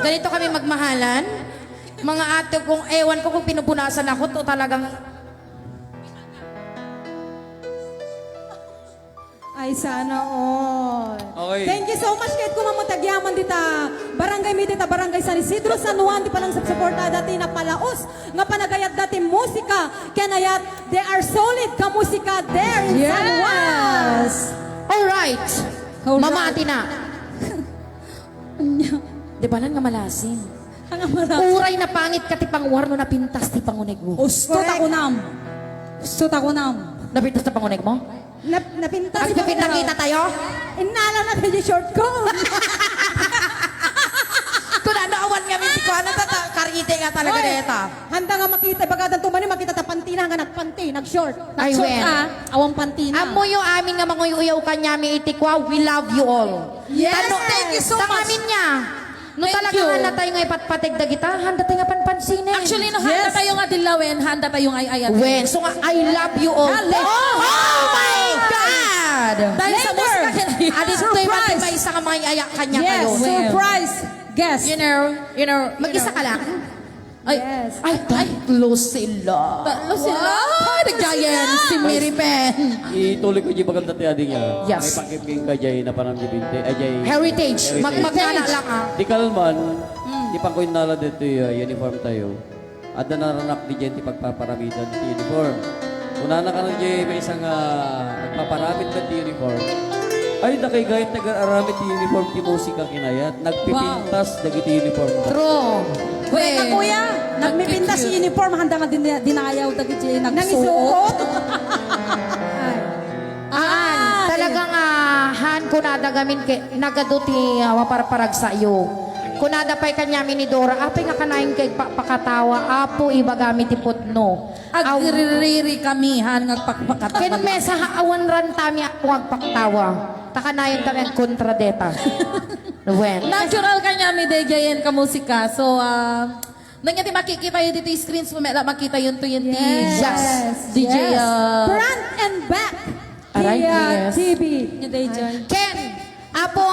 Ganito kami magmahalan. Mga ate kung ewan ko kung pinupunasan ako to talagang Ay, sana all. Okay. Thank you so much kahit kumamutagyaman dita. Barangay mi dita, Barangay San Isidro, San Juan, di palang subsuporta dati na palaos. Nga panagayat dati musika. Kanayat, they are solid ka musika there in San Juan. alright. Mamati na. Di ba lang nga malasin? Uray na pangit ka ti pangwarno na pintas ti pangunig mo. Ustot ako nam. Napintas na pangunig mo? Napintas. Nakita tayo? Inala na tayo yung short ko. Kung ano-awan nga minti ko, ano karite nga talaga neta. Handa nga makita, bagadan tumani, makita ta pantina nga nagpanti, nag-short. Ay, Nag-short wen. awang pantina. Amo yung amin nga manguyaw ka niya, may itikwa, we love you all. Yes, thank you so much. Amin niya. No Thank talaga you. handa tayo nga ipatpatig da kita, handa tayo nga panpansinin. Actually, no, handa tayo nga dilawin, handa tayong ay-ayat. Wen, so nga, I love you all. Hello! Oh my God! Dahil sa musika kinayon. Adis to'y mati ba isa nga mga iaya kanya kayo? surprise guest. You know. Mag-isa ka lang? Ay, Yes. Ay, tatlo sila. talo sila. Ay, nag-giant si Mary Pen. Ituloy ko yung bagal dati ading niya. Yes. May pakipking ka jay na parang jibinte. Ay jay. Heritage. Magmagana lang ah. Di kalman. Di pa ko inala dito yung uniform tayo. At na naranak di dyan ti pagpaparamidan ti uniform. Una na ka na dyan may isang nagpaparamid ba ti uniform. Ay, nakigayat nag-aramid ti uniform ti musika kinayat. Nagpipintas dagi ti uniform. True. Wait, kuya, nagmipintas si uniform, handa nga dinayaw dagi nagsuot. Talagang han kunada gamin ke nagaduti maparparag sa iyo. Kunada pa'y kanyami ni Dora, apay nga kanain kay pakatawa, apo iba gamit iputno. Agririri kami, han, ngagpakpakatawa. Ken mesa haawan ran tami ako agpaktawa. Takanayon kami ang kontradeta. Wen. Natural kanya mi giant ka musika. So, nangyati makikita yun dito yung screens mo, makita yun to yun. Yes. DJ, Front and back. Aray, yes. TV. yung DJ. Ken, apo,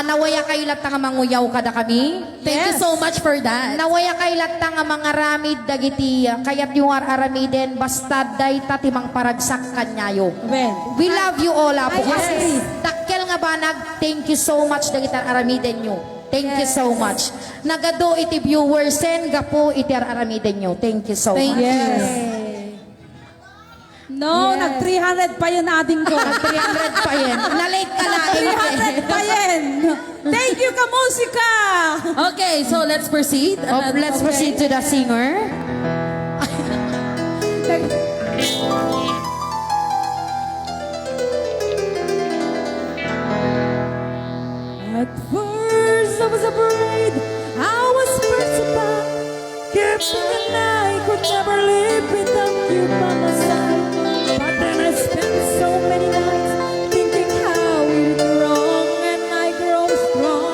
nawaya kayo lahat nga manguyaw kada kami. Thank you so much for that. Nawaya kay latta nga mga ramid dagiti kayat yung aramiden basta day tatimang paragsak kanyayo. When? We love you all apo. Yes. Kasi dakkel nga banag, thank you so much dagiti aramiden nyo. Thank you so much. Nagado iti viewers sen gapo iti aramiden nyo. Thank you so Thank much. you. No, nag-300 pa yun ading ko. 300 pa yan. Na-late ka na. 300 pa yan. Thank you, kamusika. Okay, so let's proceed. Let's proceed to the singer. At first I was afraid, I was petrified, kept thinking I could never live without you by my side. But then I spent so many nights thinking how we were wrong, and I grow strong.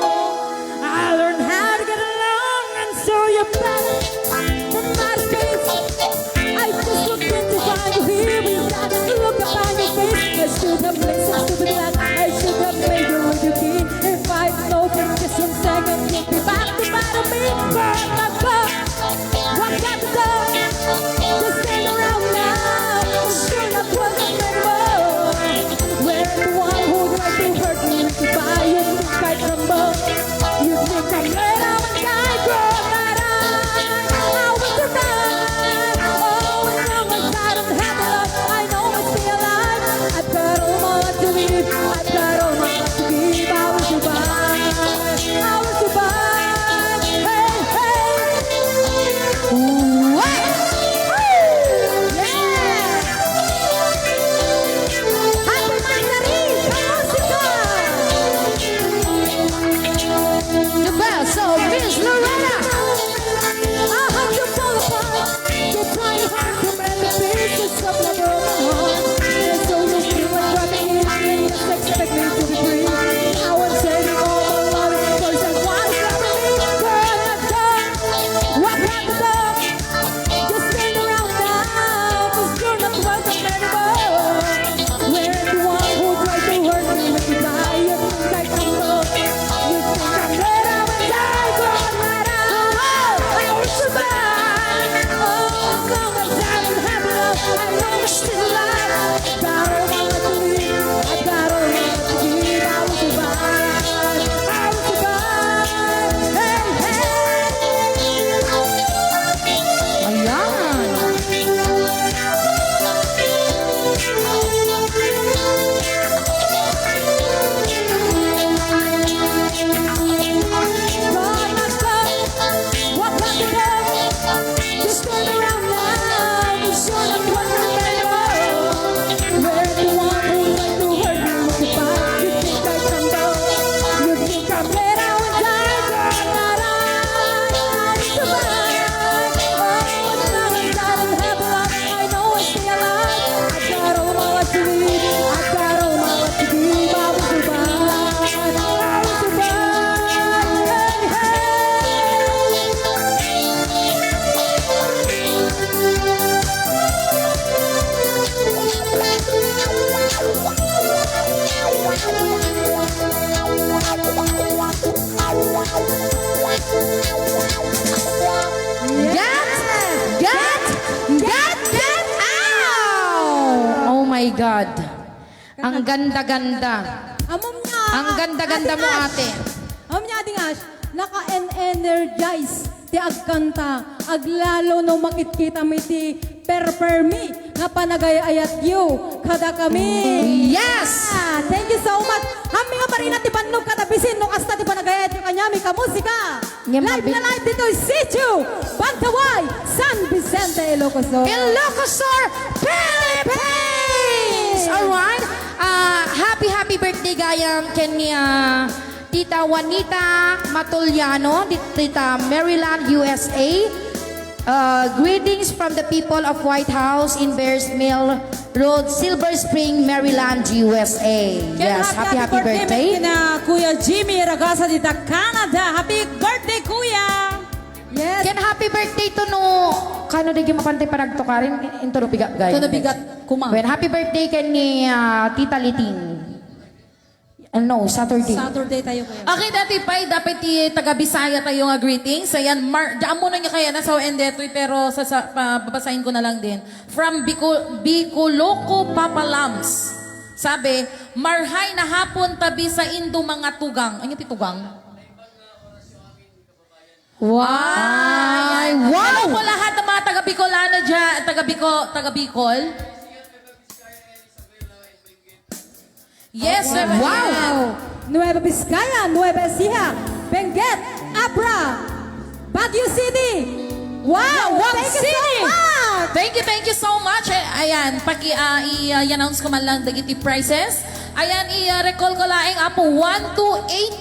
I learned how to get along, and so you're back from my face. I just looked in to find you here, but you got to look upon your face. I should have listened to the black, I should have made you what you did. If I'd known just 1 second, you'd be back to bother me. But my God, what got to go? Just stand around now. Sure not welcome anymore. We're the one who tried to hurt me, to buy you, to fight from both. You think I'm made of a guy, girl, that I God. Ang ganda-ganda. Amom niya. Ang ganda-ganda mo, ate. Amom niya, Ading Ash. Naka-energize. Ti agkanta. Aglalo no makikita mi ti perpermi. Nga panagayayat yu. Kada kami. Yes! Thank you so much. Hami nga pa rin natin panog katabisin nung asta ti panagayayat yu kanyami ka musika. Nga, Live na live dito Situ, Bantaway, San Vicente, Ilocos. Ilocosur, Philippines! Alright. Happy birthday gayam kanya Tita Juanita Matuliano, Tita Maryland, USA. Greetings from the people of White House in Bears Mill Road, Silver Spring, Maryland, USA. Yes, happy birthday. Na Kuya Jimmy Ragasa dita Canada. Happy birthday, Kuya! Yes. Ken happy birthday to no. Kano di mapantay paragtukarin into no bigat guys. Ito na bigat kumang. Well, happy birthday ken ni Tita Liting. No, Saturday. Saturday tayo, Kuya. Okay, dati pa'y dapat taga-Bisaya tayo nga greetings. Ayan, daan muna niya kaya nasa endetoy pero babasahin ko na lang din. From Bicoloko Papalams. Sabi, marhay na hapon tabi sa Indo mga tugang. Ano yung titugang? Wow! Wow! Hello po lahat ng mga taga-Bicolano dyan, taga-Bicol. Yes, Wow! Nueva Vizcaya, Nueva Ecija, Benguet, Abra, Baguio City. Wow! Thank you so much! Thank you so much. Ayan, i-announce ko man lang dagiti prices. Ayan, i-recall ko laing apo 1 to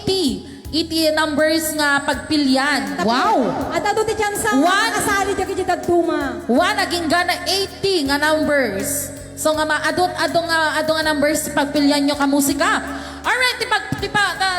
80. Iti numbers nga pagpilyan. Wow! At ato ti dyan sa One. kasali dyan kiti tagtuma. 1 naging gana 80 nga numbers. So nga ado nga numbers pagpilyan nyo ka musika. Alright,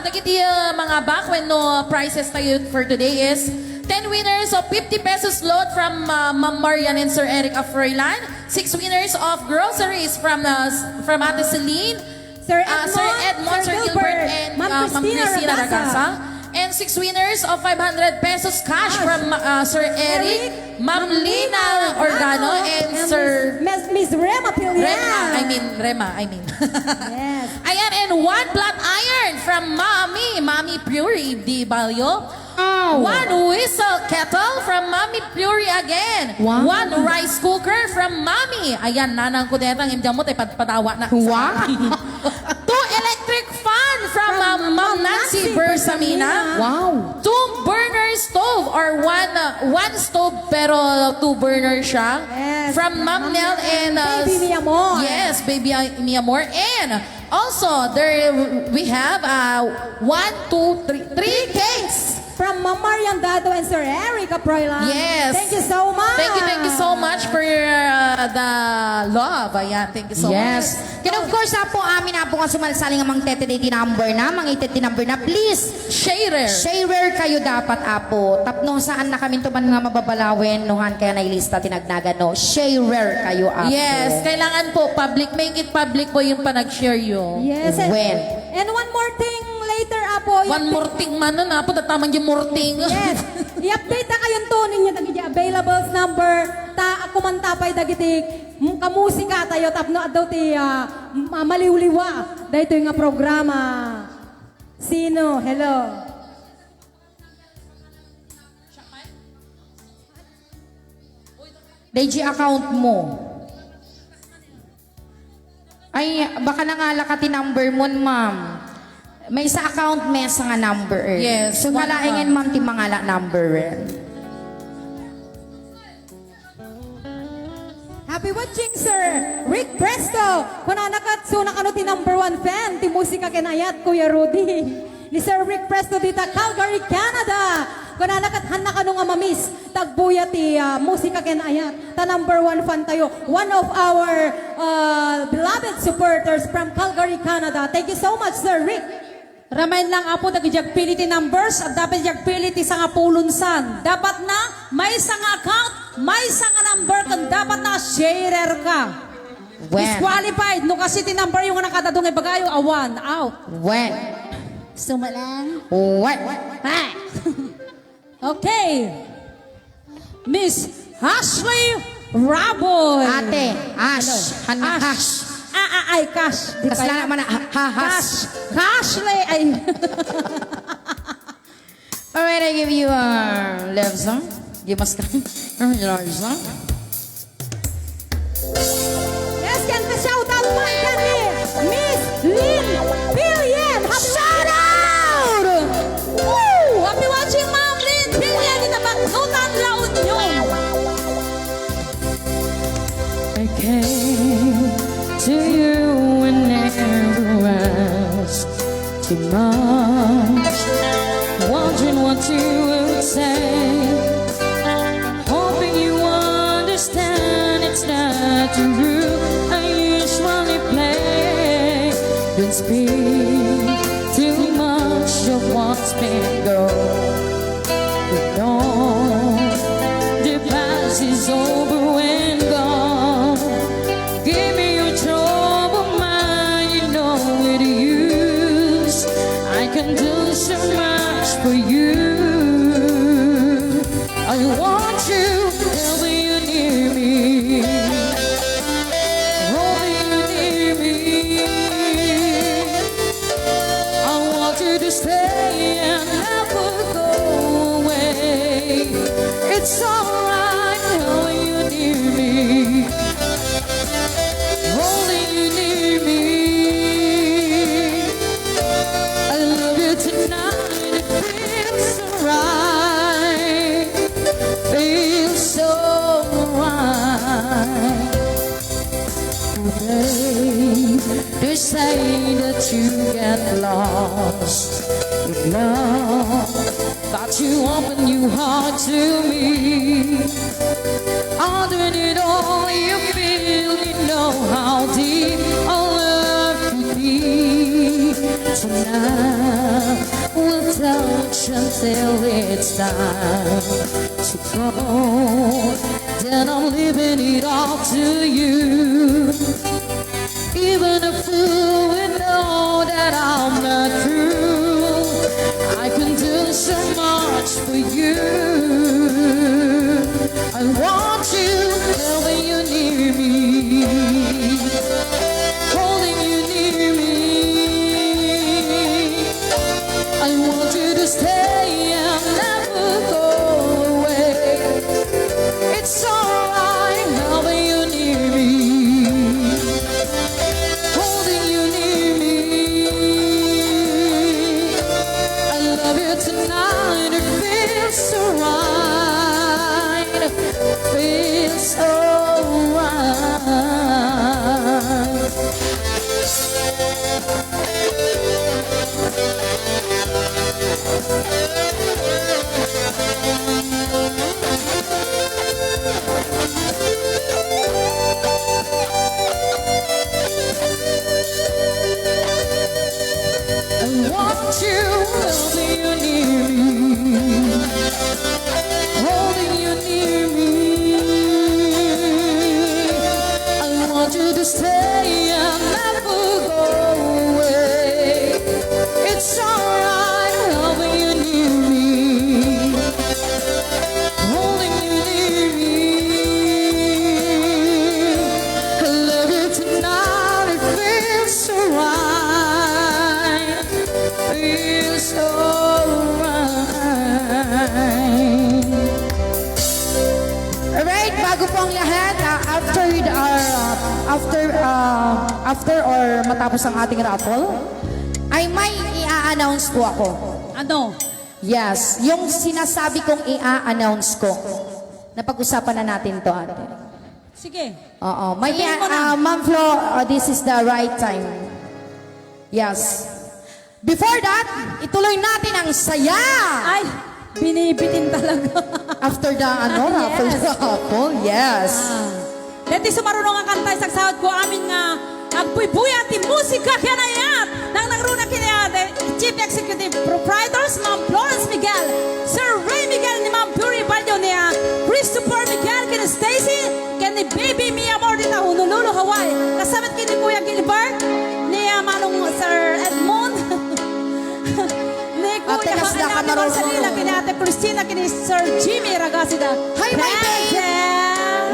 dagiti mga back when no prizes tayo for today is 10 winners of 50 pesos load from Ma'am Marian and Sir Eric of Froilan. 6 winners of groceries from Ate Celine, Sir Sir Edmond, Sir Gilbert, and Ma'am Cristina Ragasa. And 6 winners of 500 pesos cash from Sir Eric, Ma'am Lina Organo, and Sir Miss Rema Pilian. Rema, I mean. Yes. Ayan, and 1 flat iron from Mami Puri Di Balyo. Oh. 1 whistle kettle from Mami Puri again. Wow. 1 rice cooker from Mami. Ayan, nanang ko detang imdang mo, patawa na. Wow! 2 electric fan from Ma'am Nancy Bersamina. Wow! 2 burner stove or one stove pero 2 burner siya. Yes. From Ma'am Nel and Baby Mia Moore. Yes, Baby Mia Moore. And also there we have 1, 2, 3 cakes. From Ma'am Marian Dado and Sir Eric Aproylan. Yes. Thank you so much. Thank you so much for the love. Ayan, thank you so Yes. much. Kaya of course, po amin na po nga sumalsaling ang mga tete number na, mga itete number na, please, Sharer. share kayo dapat, apo. Tapno saan na kami tuman nga mababalawin, nuhan kaya nailista tinagnaga, no? Share kayo, apo. Yes, kailangan po public. Make it public po yung panag-share yun. Yes. When? And one more thing later, Apo. One more thing man na po, tataman yung morting. Yes. I-update na kayong tuning niya dagiti available number ako man tapay dagiti kamusika tayo tapno daw ti maliwliwa dahito yung programa. Sino? Hello. DG account mo. Ay, baka nangala ka ti number mo, ma'am. May sa account mesa nga number. Yes, So, one malaingin, ma'am, ti mangala number. Happy watching, Sir Rick Presto. Kuna nakatso na kano ti number 1 fan ti musika kenayat Kuya Rudy. Ni Sir Rick Presto dita Calgary, Canada. Kuna nakathan na kano nga mamis tagbuya ti musika kenayat. Ta number 1 fan tayo. One of our beloved supporters from Calgary, Canada. Thank you so much, Sir Rick. Ramain lang apo nagijagpili ti numbers at dapat jagpili ti sanga pulunsan. Dapat na may sanga account, may sanga number kan dapat na sharer ka. When? Disqualified no kasi ti number yung nakatadong ibagayo awan out. When? Sumalang. When? Ha. Okay. Miss Ashley Raboy. Ate, Ash. Hana, Ash. ay cash. Di Kas kaya? na naman Cash. Cashley ay. Alright, I give you a love song. Give us a love song. Yes, can pa shout out man kani. Miss Lynn Billion. Shout out! Woo! Happy watching Ma'am Lynn Billion. Ito ba? Nutan laon yun. I came to you and never asked too much, wondering what you would say, hoping you understand it's not true. I usually play, don't speak too much of what's been gone. But no, the past is over and gone. Give me your trouble, man, you know it use. I can do so much for you. I want you, whenever you near me. Holding you near me. I want you to stay and never go away. It's alright knowing you near me. Holding you near me. I love you tonight. It feels so right. Feels so right. They say that you get lost in love, but you open your heart to me. Under it all you feel, you know how deep our love can be. Tonight we'll touch until it's time to go. Then I'm leaving it all to you. Even a fool will know that I'm not true. I can do so much for you. I want you, when you near me, holding you near me. I want you to stay and never go away. It's alright now when you near me. Holding you near me. I love you tonight. It feels so right. Feels so right. I want you, holding you near me, holding you near me. I want you to stay and never go away. It's alright, holding you near me, holding you near me. I love you tonight, it feels so right. Feels so right. Alright, bago po ang lahat, after or matapos ang ating raffle, ay may i-announce po ako. Ano? Yes, yung sinasabi kong i-announce ko. Napag-usapan na natin to, ate. Sige. Oo, may Sabihin mo na. Ma'am Flo, this is the right time. Yes. Before that, ituloy natin ang saya. Ay, binibitin talaga. After the raffle, Yes. raffle, yes. Dati sumarunong ang kanta sa sahod ko amin nga agbuy-buya ti musika kinayat nang nagruna kinayat Chief Executive Proprietors Ma'am Florence Miguel, Sir Ray Miguel ni Ma'am Puri Baldo niya, Christopher Miguel kini Stacy kini Baby Mia Mordita Honolulu Hawaii kasabat kini Kuya Gilbert niya manong Sir Edmond ni Ate, Kuya kasla ka Ate marunong. Marcelina kini Ate Christina kini Sir Jimmy Ragasida. Hi, my babe.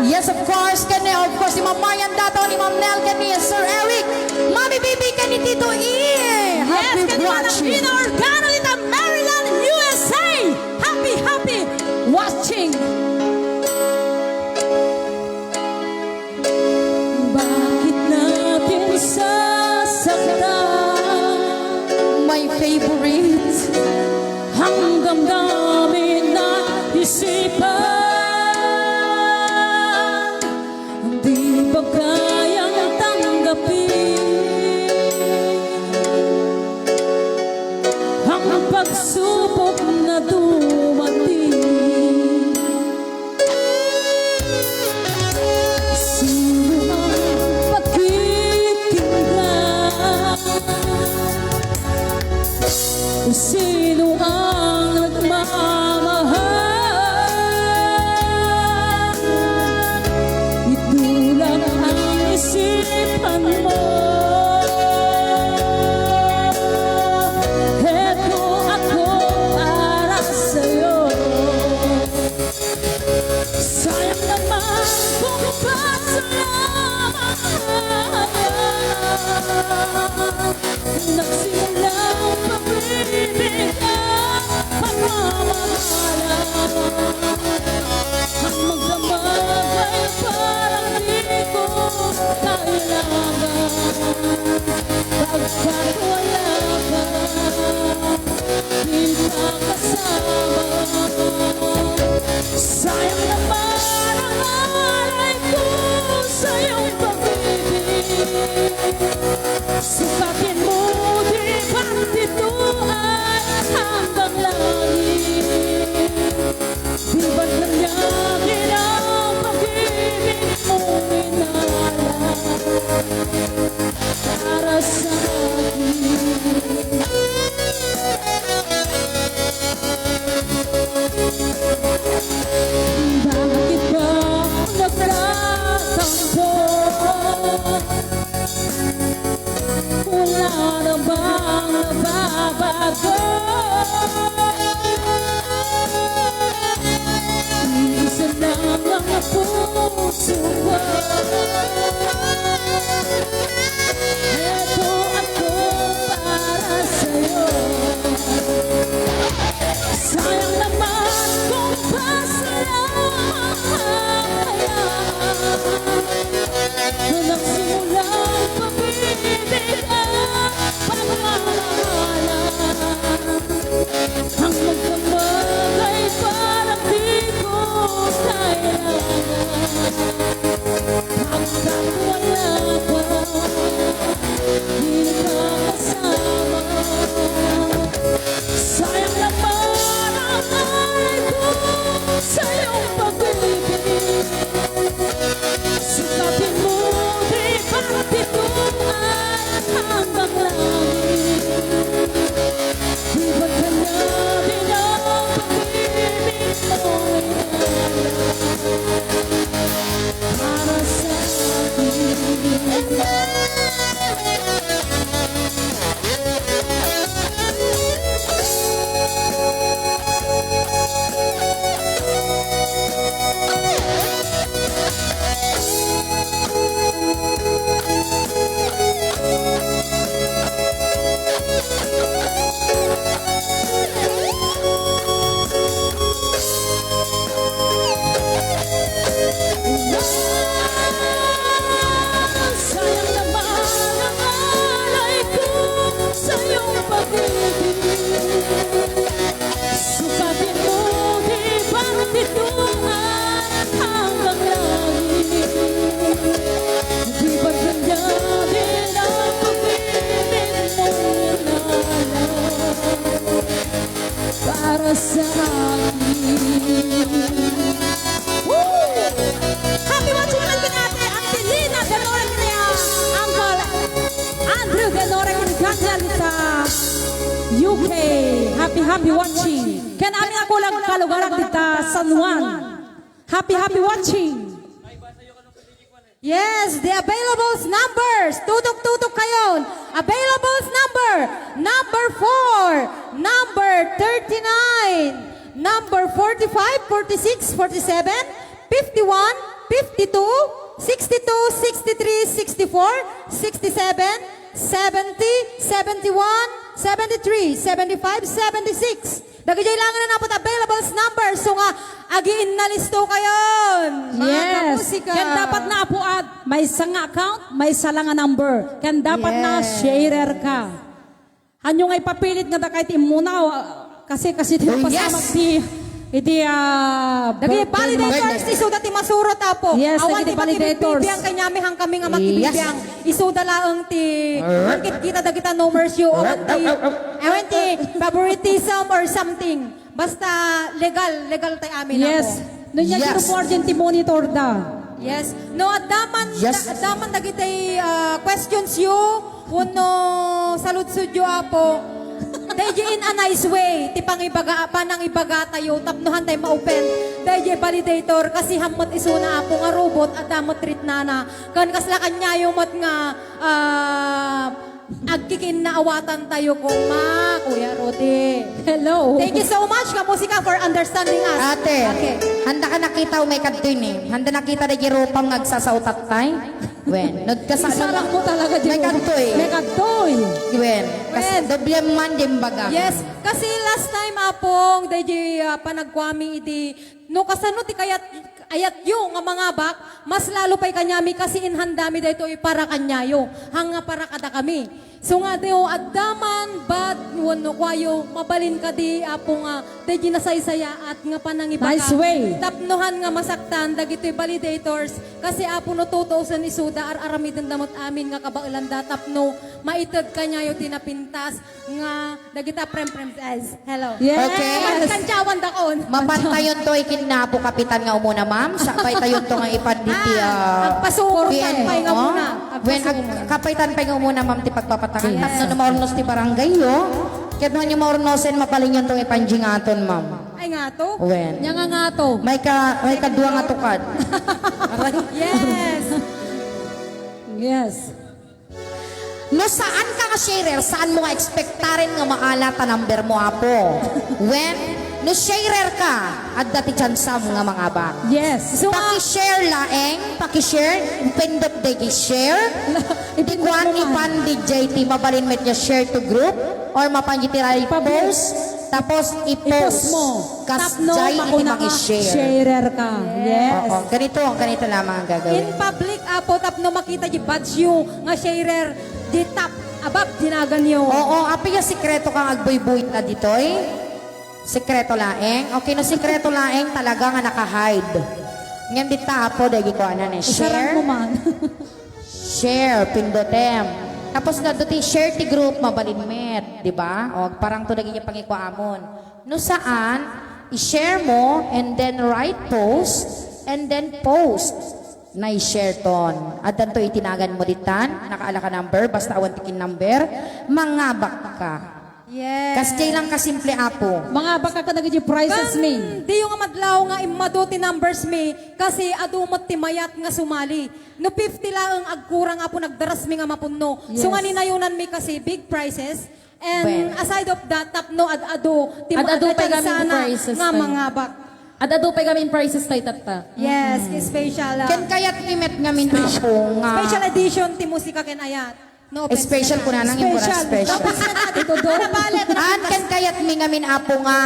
Yes, of course, ni Ma'am Marian Dato, ni Ma'am Nel, ni Sir Eric, Mami Bibi, ni Tito E. Happy watching. Pina Organo dito, Maryland, USA. Happy watching. Bakit natin sasaktan My favorite. hanggang namin na isipan? Di ba kayang tanggapin ang pagsubok na dumating? Sino ang pagkikinggan? Sino ang nagmamahal? Itulak ang isipan mo. Heto ako para sa'yo. Sayang naman kung pasalamat nagsimulang pag-ibig at pagmamahalan. Ang magdamag ay parang di ko kailangan. Pagkat wala ka, di ka kasama. Sayang naman ang alay ko sa iyong pag-ibig. Sukatin mo, di ba't ito ay hanggang langit? Di ba't nangyagin ang pag-ibig mo minala para sa akin? Bakit ba nagtatampo? Wala na bang nababago? Isa lang ang puso ko. Eto ako para sa'yo. Sayang naman kung pasalamat nagsimulang pag-ibig at pagmamahalan. Ang magdamag ay parang di ko kailangan. Hanggang wala ka, di ka kasama. Sayang naman ang alay ko sa iyong pag-ibig. Sukatin mo, di ba't ito ay hanggang langit? Di ba't kanyagin ang pag-ibig mo para sa sayang naman ang alay ko sa iyong pag-ibig. Sukatin mo, di ba't ito ay hanggang langit? Di ba't ganyan ang pag-ibig mo minala para sa akin? Happy watching naman pinate ang Tilina Ganora niya, Uncle Andrew Ganora Gangan sa UK. Happy watching. Ken amin ako lang kalugaran dita San Juan. Happy watching. Yes, the available numbers. Tutok kayo. Available number 4, number 39, number 45, 46, 47, 51, 52, 62, 63, 64, 67, 70, 71, 73, 75, 76. Dagijay lang na napot available numbers. So nga, agiin na listo kayon. Yes. Musika. Kan dapat na apuad, may isang account, may isa lang nga number. Kan dapat na sharer ka. Hanyo nga ipapilit nga da kahit imuna, kasi di pasama iti Dagi validators isuda ti masurot apo. Yes, Awan dagi ti validators. makibibiyang kanyami hang kami nga makibibiyang. Isuda laeng ti angkit kita dagita numbers yo awan ti favoritism or something. Basta legal tay amin Yes. ako. Nun yan Yes. report din ti monitor da. Yes. No adaman Yes. adaman dagitay questions yo uno saludsud yo apo. Dahil in a nice way, ti panang ibaga tayo, tapnuhan tayo ma-open. Dahil validator, kasi hamot isuna ako nga robot at damot treat na. Kan kasla kanya yung mat nga, agkikin na awatan tayo kung Kuya Rodi. Hello. Thank you so much, Kamusika, for understanding us. Ate, Okay. handa ka nakita o may kadtoy ni. Handa nakita na girupang nagsasautat tay. Wen, Isarang mo talaga May kadtoy. May kadtoy. Wen, kasi doble man din baga. Yes, kasi last time apong dahil panagkwami iti no kasano ti ayat yung nga mga bak mas lalo pa'y kanyami kasi inhandami dito para kanyayo hanga para kada kami. So nga deo addaman bad no kwayo mabalin ka di apo nga dahil nasaysaya at nga panangibaka. Nice way. Tapnuhan nga masaktan dagitoy validators kasi apo no 2,000 isuda aramidin damot amin nga kabailan datapno maited kanyayo tinapintas nga dagita prem guys. Hello. Yes. Okay. Kantsawan dakon. Mapantayon to ikinapo kapitan nga umuna ma'am. Sakay tayon to nga ipanditi. Agpasukan pa'y nga muna. When kapitan pa nga umuna ma'am ti pagpapatangan. Tapos na maurnos ti barangay yo. Kaya nung yung maurnosen mapalinyon tong ipanjingaton ma'am. Ay nga to. Wen. Nya nga to. May kadua nga tukad. Yes. Yes. No saan ka nga sharer, saan mo nga expectarin nga maala ta number mo apo? When no sharer ka, at dati chansam nga mga bak. Yes. So, paki-share laeng, paki-share, pindot de share. Hindi kuan ipan di JT mabalin met niya share to group or mapanjitiray post, tapos I-post i-post mo. Kas Tapno, jay iti makuna ka. maki-share. Sharer ka. Yes. Oo, ganito lamang ang gagawin. In public apo tapno makita di badge yung nga sharer di tap abab dinagan yo. Oo, api yung sikreto kang agboy-boy na ditoy. Sikreto laeng. Okay, no sikreto laeng talaga nga naka-hide. Ngayon di tapo, dagi ko anan Isarang share. mo man. Share, pindotem. Tapos na doon share ti group, mabalinmet, di ba? O parang to naging yung pangikuamon. No saan, i-share mo, and then write post, and then post. Na i-share ton. At dan to itinagan mo ditan, nakaala ka number, basta awan tikin number, mangabak ka. Yes. Kasi lang kasimple apo. Mga baka ka naging prices me. Di yung nga madlaw nga imaduti numbers me kasi adumot ti mayat nga sumali. No 50 lang ang agkurang apo nagdaras mi nga mapunno. Yes. So nga ninayunan mi kasi big prizes. And Well. aside of that, tapno ad-ado. Ti Ad-ado mga pa gamit sana prizes nga tayo. mga bak. Adado pa kami prices tayo tata. Yes, special. Ken kaya't imet ngamin apo nga. Special edition ti musika ken ayat. No offense Special na. ko na nang yung special. Tapos na natin ito doon. An kan kayat mi ngamin apo nga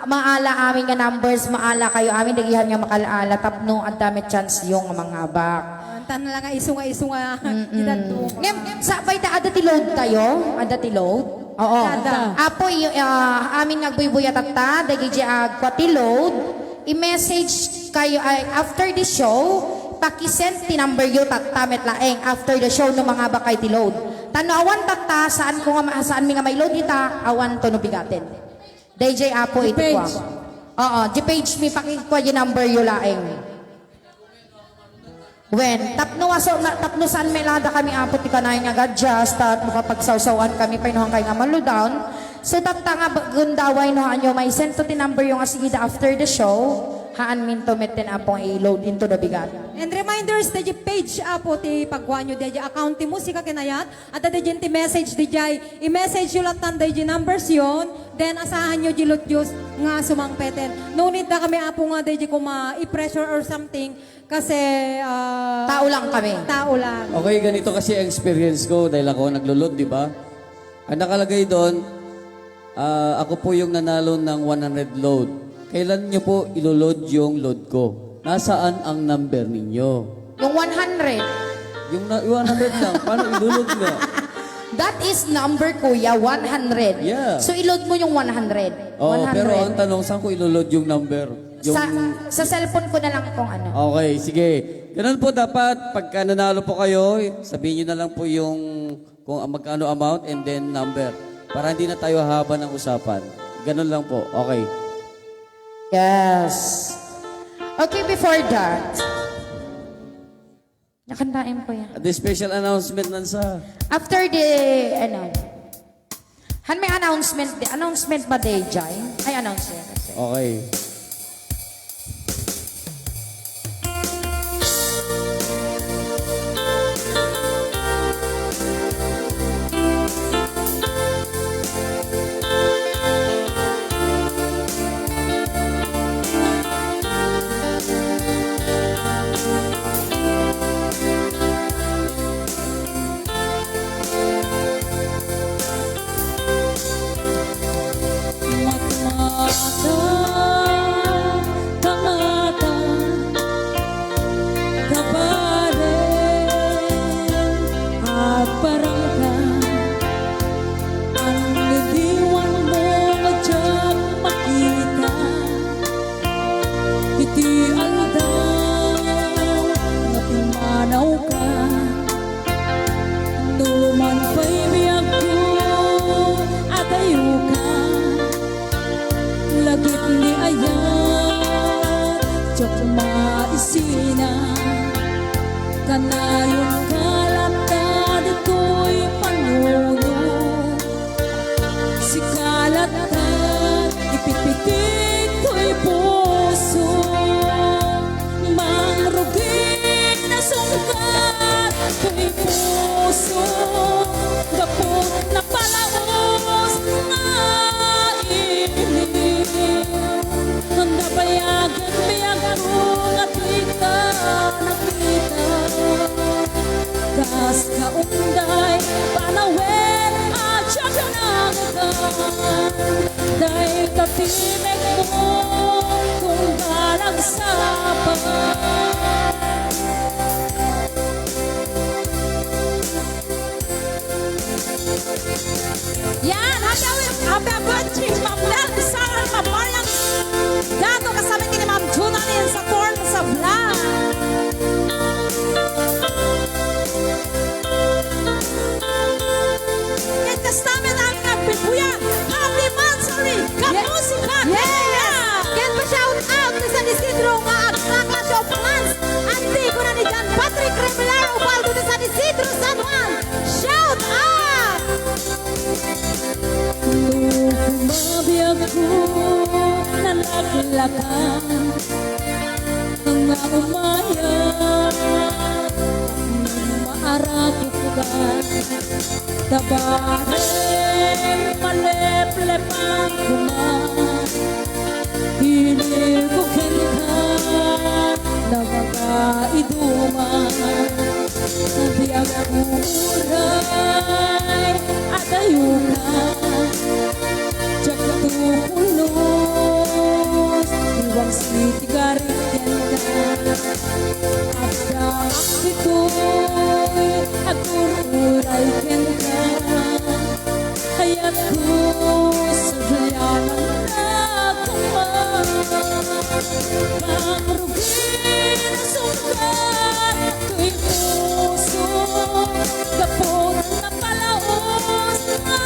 maala amin nga numbers, maala kayo amin dagihan nga makalaala tapno at dami chance yung mga bak. Tan na lang nga isu nga. Idan to. Ngem sa pay ta ada ti load tayo, ada ti load. Oo. Ada. Apo amin nagbuybuya tatta dagi di ti load. I-message kayo after the show. Pakisend ti number yo tattamet laeng after the show no mga bakay ti load. Tanawan tatta saan ko nga saan mi nga may load ita awan to no bigaten. DJ apo iti page. ko. Oo, di page mi pakikwa yung number yo laeng. When tapno saan may lada kami apo ti kanay nga gadjust at makapagsawsawan kami painuhan kay nga maludown. So tatta nga gundaway no anyo may send to ti number yung asigida after the show. haan minto meten apong i-load into the bigat. And reminders, DJ page po ti pagwan nyo, DJ account ti musika kinayat, at DJ ti message DJ, i-message yung latan DJ numbers yon, then asahan nyo jilot Diyos nga sumangpeten. No need na kami apo nga DJ kung i-pressure or something, kasi Tao lang kami. tao lang. Okay, ganito kasi ang experience ko dahil ako naglulod, di ba? Ang nakalagay doon, ako po yung nanalo ng 100 load. Kailan nyo po iloload yung load ko? Nasaan ang number ninyo? Yung 100. Yung 100 lang, paano iloload nga? That is number, kuya, 100. Yeah. So, i-load mo yung 100. Oo, 100. pero ang tanong, saan ko iloload yung number? Yung... Sa cellphone ko na lang kung ano. Okay, sige. Ganun po dapat, pagka nanalo po kayo, sabihin nyo na lang po yung kung magkano amount and then number. Para hindi na tayo haba ng usapan. Ganun lang po. Okay. Yes. Okay, before that, nakantain po yan. The special announcement sa After the, may announcement ba, Dejay? Ay, announcement. Okay. Kanayon kalata dito'y panuno, si kalata ipipitik ko'y puso, mangrugin na sungkat ko'y puso, gapot na palaos nga ilim, handa bayagan bayagan at kita nakita. Das kaunday panawen at siyakanangan, dahil kapimek mo kung balagsapan. Yan, happy birthday, Ma'am Del Sara Mamayang. Dato kasama kini Ma'am Junalyn sa torn sa vlog. At kasama na ang kapibuyan, Happy Mansari, kamusika, Ken pa shout out ni San Isidro nga sa Clash of Clans. Andi ko na ni John Patrick Remelaro, Baldo ni San Isidro, San Juan. Shout out! Lumabiyag ko na naglakan, nga umayan, maarap ka. Tabarin maleplepang kuman, hinil ko kinkan na magkaiduman, nabiyag uray at ayunan, tsak tukulos, iwang sitigarin ka, abda ito'y agururay ka, hayat ko sa dayanan na kuman, pangrugin ang sungkat ko'y puso, gapon na palaos na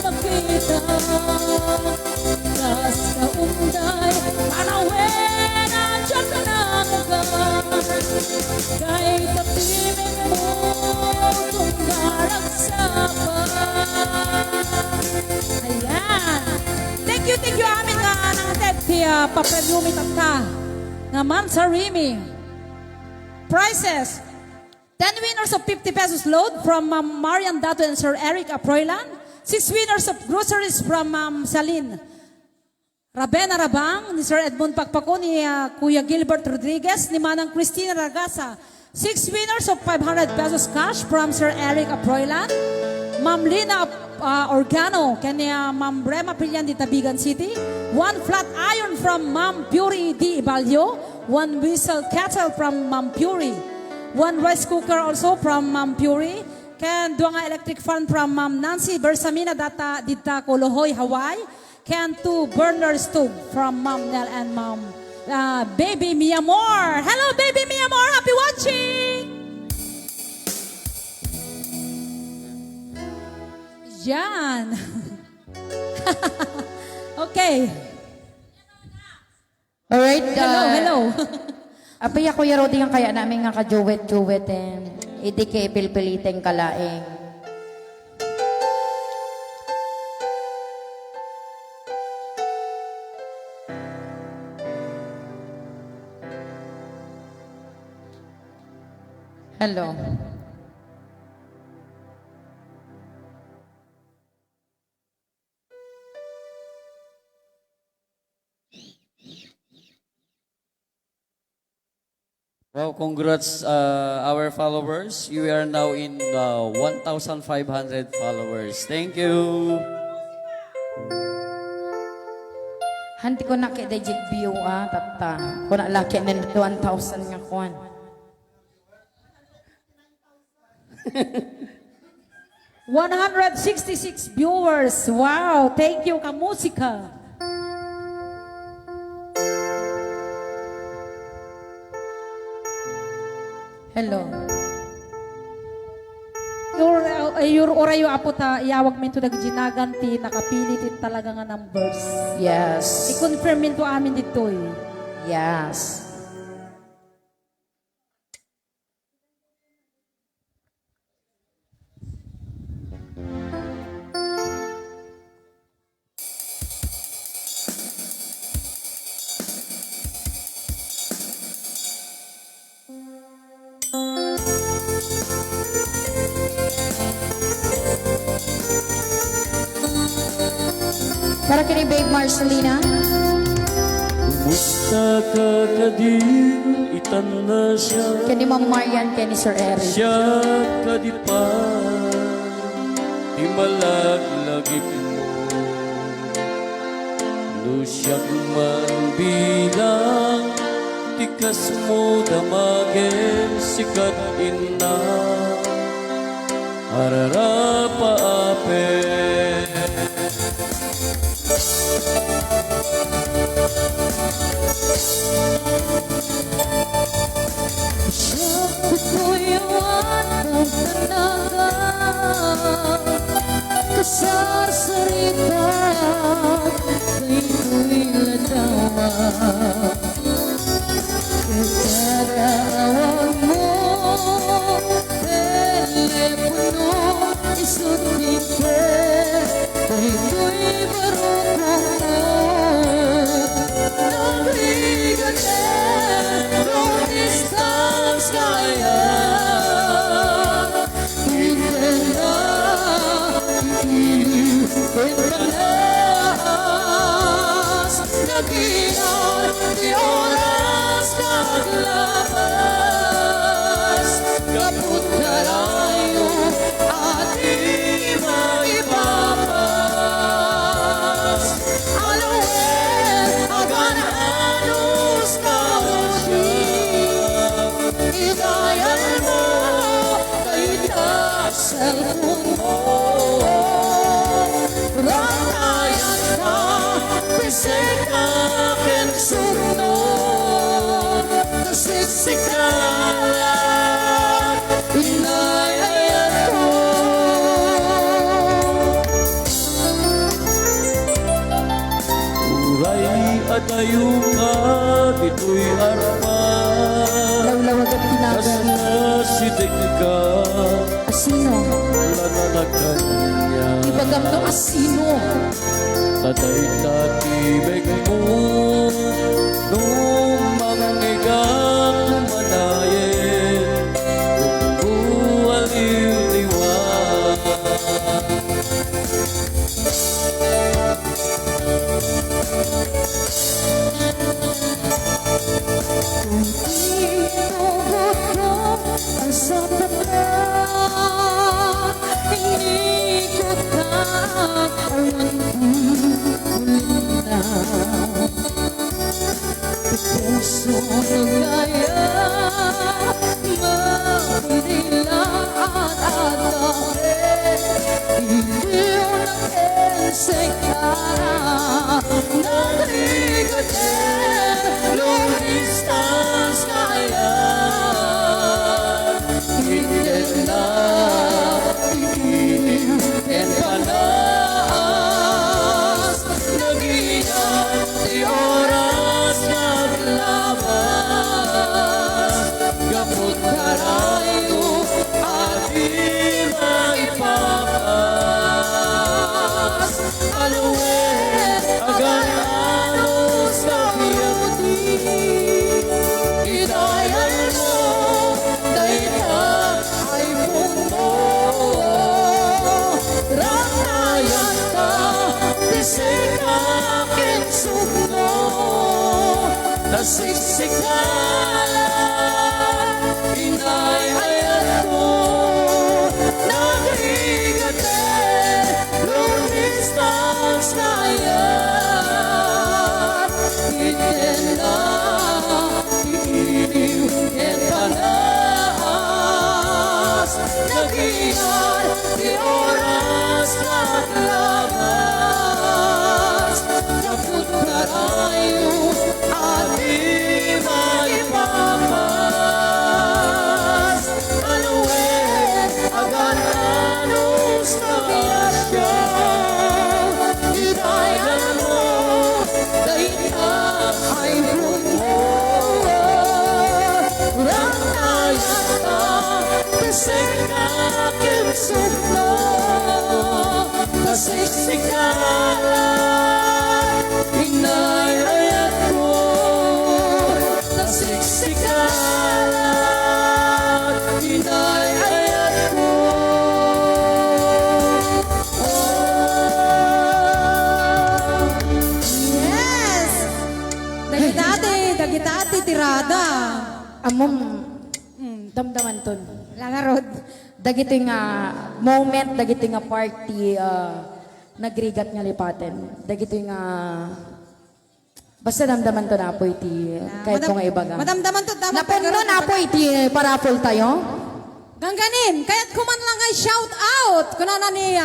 makita kas kaunday panawin at siya kanangan kay kapiling mo kung garagsapan. Ayan. Thank you amin nga ng tepti papremyumi tatta nga Ma'am Sarimi. Prices 10 winners of 50 pesos load from Ma'am Marian Dato and Sir Eric Aproylan. 6 winners of groceries from Ma'am Salin Rabena Rabang, ni Sir Edmund Pagpako, ni Kuya Gilbert Rodriguez, ni Manang Cristina Ragasa. 6 winners of 500 pesos cash from Sir Eric Aproylan. Ma'am Lina Organo, kanya Ma'am Brema Prillan di Tabigan City. 1 flat iron from Ma'am Puri di Ibalyo. 1 whistle kettle from Ma'am Puri. 1 rice cooker also from Ma'am Puri. Ken dua nga electric fan from Ma'am Nancy Bersamina data dita Kolohoy, Hawaii. Ken 2 burner stove from Ma'am Nel and Ma'am Baby Mia Moore. Hello Baby Mia Moore, happy watching! Yan. Okay. Alright, Hello. apay ako yaro din ang kaya namin nga ka-juwet-juwet hindi ka ipilpiliteng kalaing. Hello. Well, congrats our followers. You are now in 1,500 followers. Thank you. Hanti ko na kay digit view tata. Kung na laki na 1,000 nga kuan. 166 viewers. Wow, thank you kamusika. Hello. Your orayo apo ta iawag min to dagginaganti nakapilitin talaga nga numbers. Yes. I-confirm min to amin dito eh. Yes. Para kini Babe Marcelina. Kumusta ka kadin, itan na siya. Kini Ma'am Marian, kini Sir Eric. Siya kadipan, di malaglagip mo. Lusyak man bilang, tikas mo damagin, sikat ina. Hararapa ape. Kasar cerita itu'y ladawa Kedarawang mo telepono isutin ke itu'y barukong mo Nagrigate long distance kaya Naginan di oras naglabas Kaput kalayo at di maipapas Alawen agan anus kausip Idayan mo kay cellphone mo Rangayan ka Bisik akin sunod Nasiksikalan Inay Padayo ka, dito'y arman. Lawlawag at tinagal. Kasnasidig ka, Asino? lananagan niya. Ibagam no asino. Taday tatibig mo, nung manggigang manayin, kung buwaliw-liwan. Inugot ko ang sapat na. Inikot ka awan ulit na. Puso na gaya magdilaan at dahil hindi mo nag-enseka. Narigat long distance kaya hindi na ikinig and panas nag-iingat di oras naglabas gapot karayo at di maipapas aluin agan anos na piyati idayan mo dahil ay mundo ranayan ka tisig aking sugno nasiksikalan inayayat mo nagigate long distance na yan hindi na iiniw and panas nag-iingat di oras naglabas kaput karayo at di maipapas aluin agan anos na asya idayan mo dahil ay bumo ranayan ka kasing aking sukno nasiksikalan inayayat ko nasiksikalan inayayat ko Yes! Dagitati, tirada. Amom, damdaman ton. Langarod. Dagito nga moment, dagito nga party, nagrigat nga lipaten. Dagito nga, basta damdaman to na po iti, kahit kung iba ga. Madamdaman to, dapat Napuno na po iti parapol tayo. Gangganin, kaya't kuman lang ay shout out. Kunana ni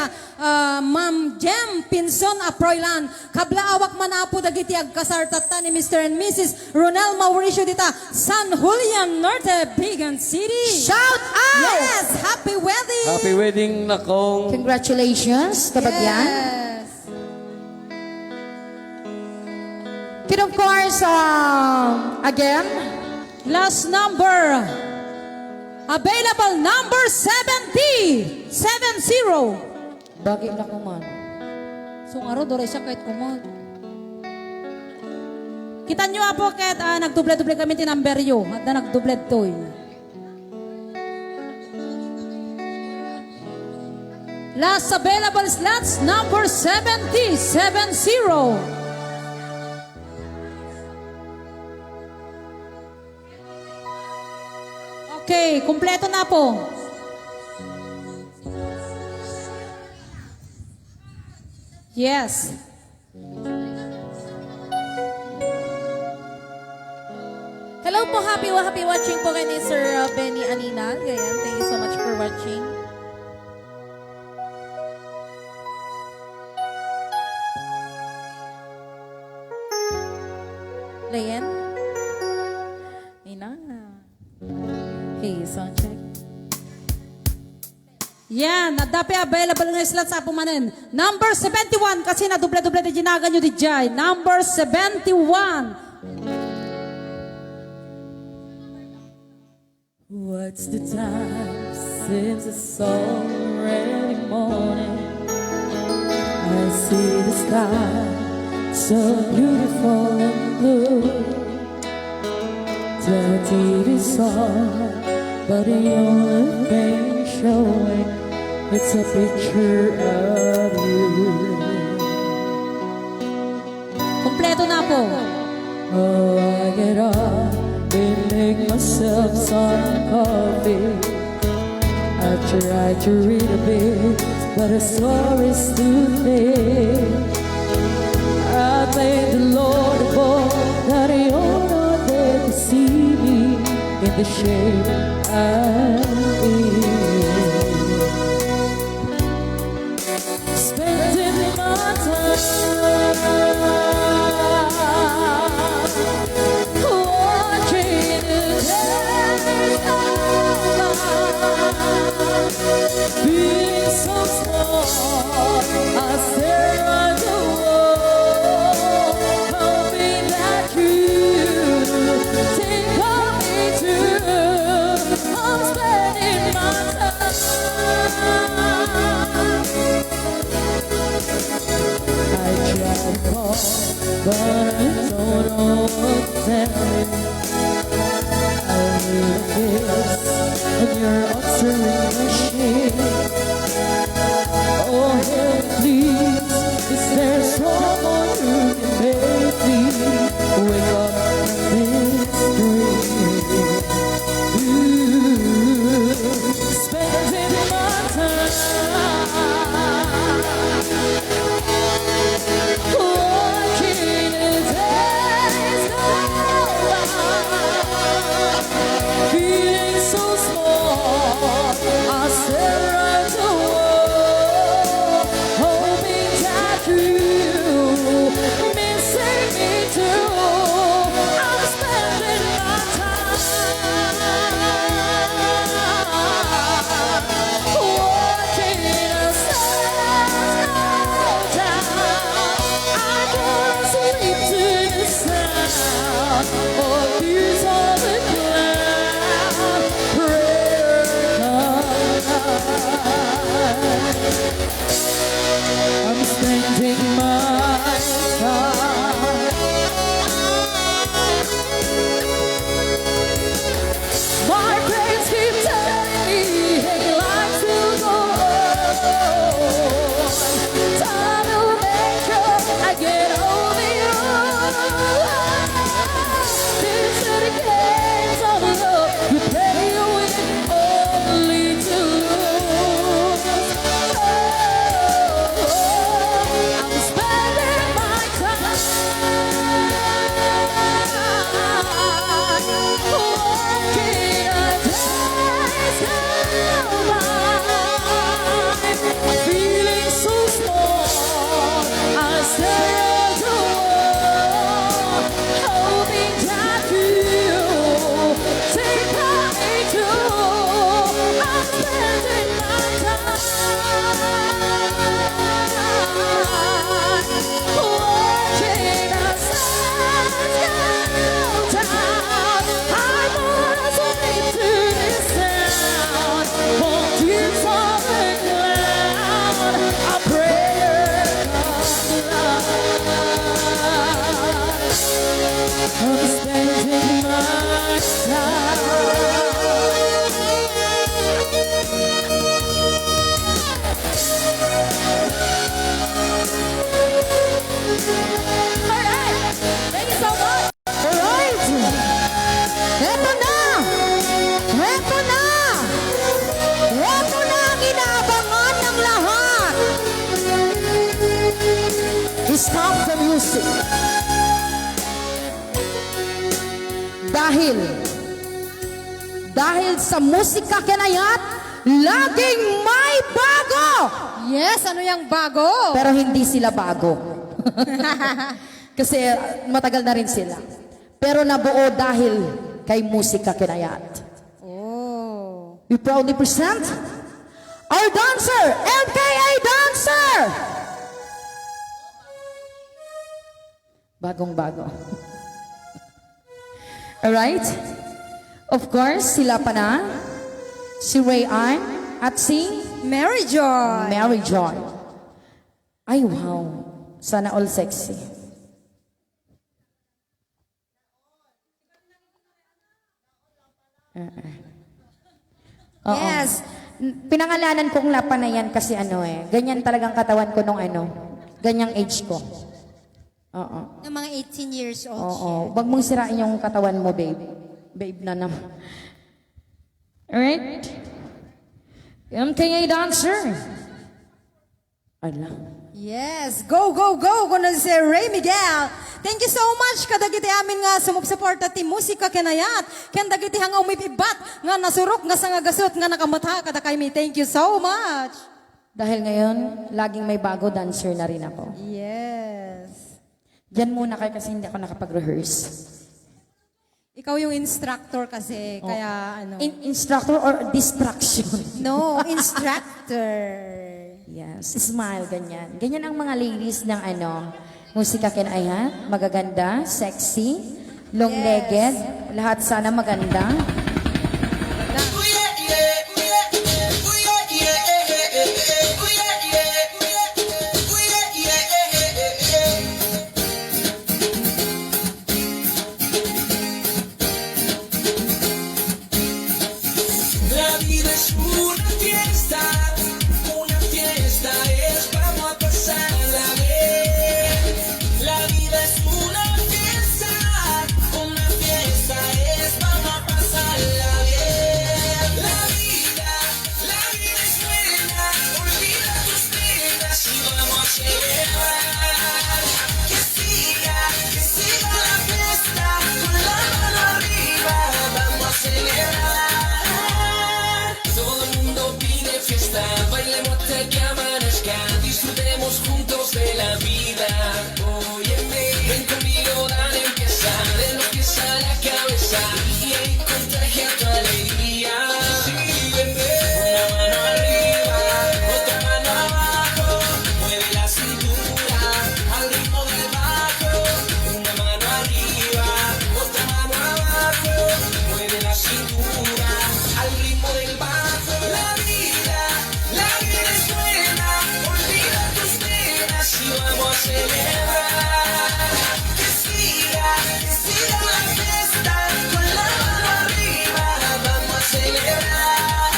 Ma'am Jem Pinson Aproylan. Kablaawak manapo dagiti agkasartata ni Mr. and Mrs. Ronel Mauricio dita San Julian Norte, Bigan City. Shout out! Yes! Happy wedding! Happy wedding na kong Congratulations, kabagyan. Yes! And of course, again, Last number. Available number 70. 70. bagay na kuman. So nga ro, doray siya kahit kumod. Kita nyo po kahit nagduble-duble kami tinamberyo. At na nagduble to eh. Last available slots number 70. 70. Okay, kumpleto na po. Yes. Hello po, happy watching po kay ni Sir Benny Aninal. Ganyan, thank you so much for watching. Layan? Nina. Hey, sound check. Yan, nadapi available nga slot sa pumanin. Number 71, kasi na duble-duble di ginaga nyo di jay. Number 71. What's the time since it's already morning? I see the sky so beautiful and blue. The TV's on, but the only thing showing it's a picture of you. Kompleto na po. Oh, I get up and make myself some coffee. I try to read a bit, but the story's too thick. I thank the Lord above that He all there to see me in the shape I'm in. Spending my time watching the days go by, feeling so small. I stare at the wall, hoping that you think of me too. I'm spending my time. I try to call, but I don't know what to tell you. I need a kiss when you're answering machine. Oh, help please, is there someone who can make me wake up from this dream? Ooh, spending my time watching the days go by, feeling so small. I stare at the wall, hoping that you missing me too. I'm spending my time watching the stars go down. I can't sleep to the sound of tears on the ground. Prayer come. I'm spending my time. My friends keep telling me hey, life will go on. Time to make sure I get over you. These are the games of love we play with only to lose. I'm spending my time watching the days go by. I'm feeling so small. I stare at the wall, hoping that you take me too. I'm spending my time watching the sun go down. I wanna swim to the sound of tears on the ground. A prayer comes alive. I'm spending my time. Alright! Thank you so much! Alright! Eto na! Eto na! Eto na ang inaabangan ng lahat! Stop the music! Dahil sa musika kinayat, laging may bago! Yes, ano yung bago? Pero hindi sila bago. Kasi matagal na rin sila. Pero nabuo dahil kay musika kinayat. Oh. We proudly present Our dancer, MKA dancer! Bagong-bago. Alright? Of course, sila pa na, si Ray Ann at si Mary Joy. Mary Joy. Ay, wow. Sana all sexy. Oo. Yes. Pinangalanan kong Lapa na yan kasi ganyan talagang katawan ko nung ganyang age ko. Oo. Ng mga 18 years old. Oo. Wag mong sirain yung katawan mo, babe. Babe na naman. Alright? MKA dancer. Ala. Yes, go, go, go! Kung si Ray Miguel. Thank you so much. Kadagiti amin nga sumupsupport at ti musika kinayat. Kadagiti hanga umipibat. Nga nasurok, nga sangagasot, nga nakamata. Kada kay me. Thank you so much. Dahil ngayon, laging may bago dancer na rin ako. Yes. Diyan muna kayo kasi hindi ako nakapag-rehearse. Ikaw yung instructor kasi, kaya ano. Instructor or distraction? No, instructor. Yes, smile, ganyan. Ganyan ang mga ladies ng musika kinayat. Magaganda, sexy, long-legged, lahat sana maganda. La vida es una fiesta es vamos a pasarla bien. La vida es una fiesta es vamos a pasarla bien. La vida es buena, olvida tus penas y vamos a celebrar. Que siga la fiesta, con la mano arriba, vamos a celebrar. Todo el mundo pide fiesta, bailemos hasta que amanezca, disfrutemos juntos de la vida. Óyeme, ven conmigo, dale empieza, de los pies a la cabeza, y contagia tu alegría. Sígueme, una mano arriba, otra mano abajo, mueve la cintura al ritmo del bajo. Una mano arriba, otra mano abajo, mueve la cintura al ritmo del bajo. La vida es buena, olvida tus penas y vamos a celebrar. Que siga la fiesta, con la mano arriba, vamos a celebrar.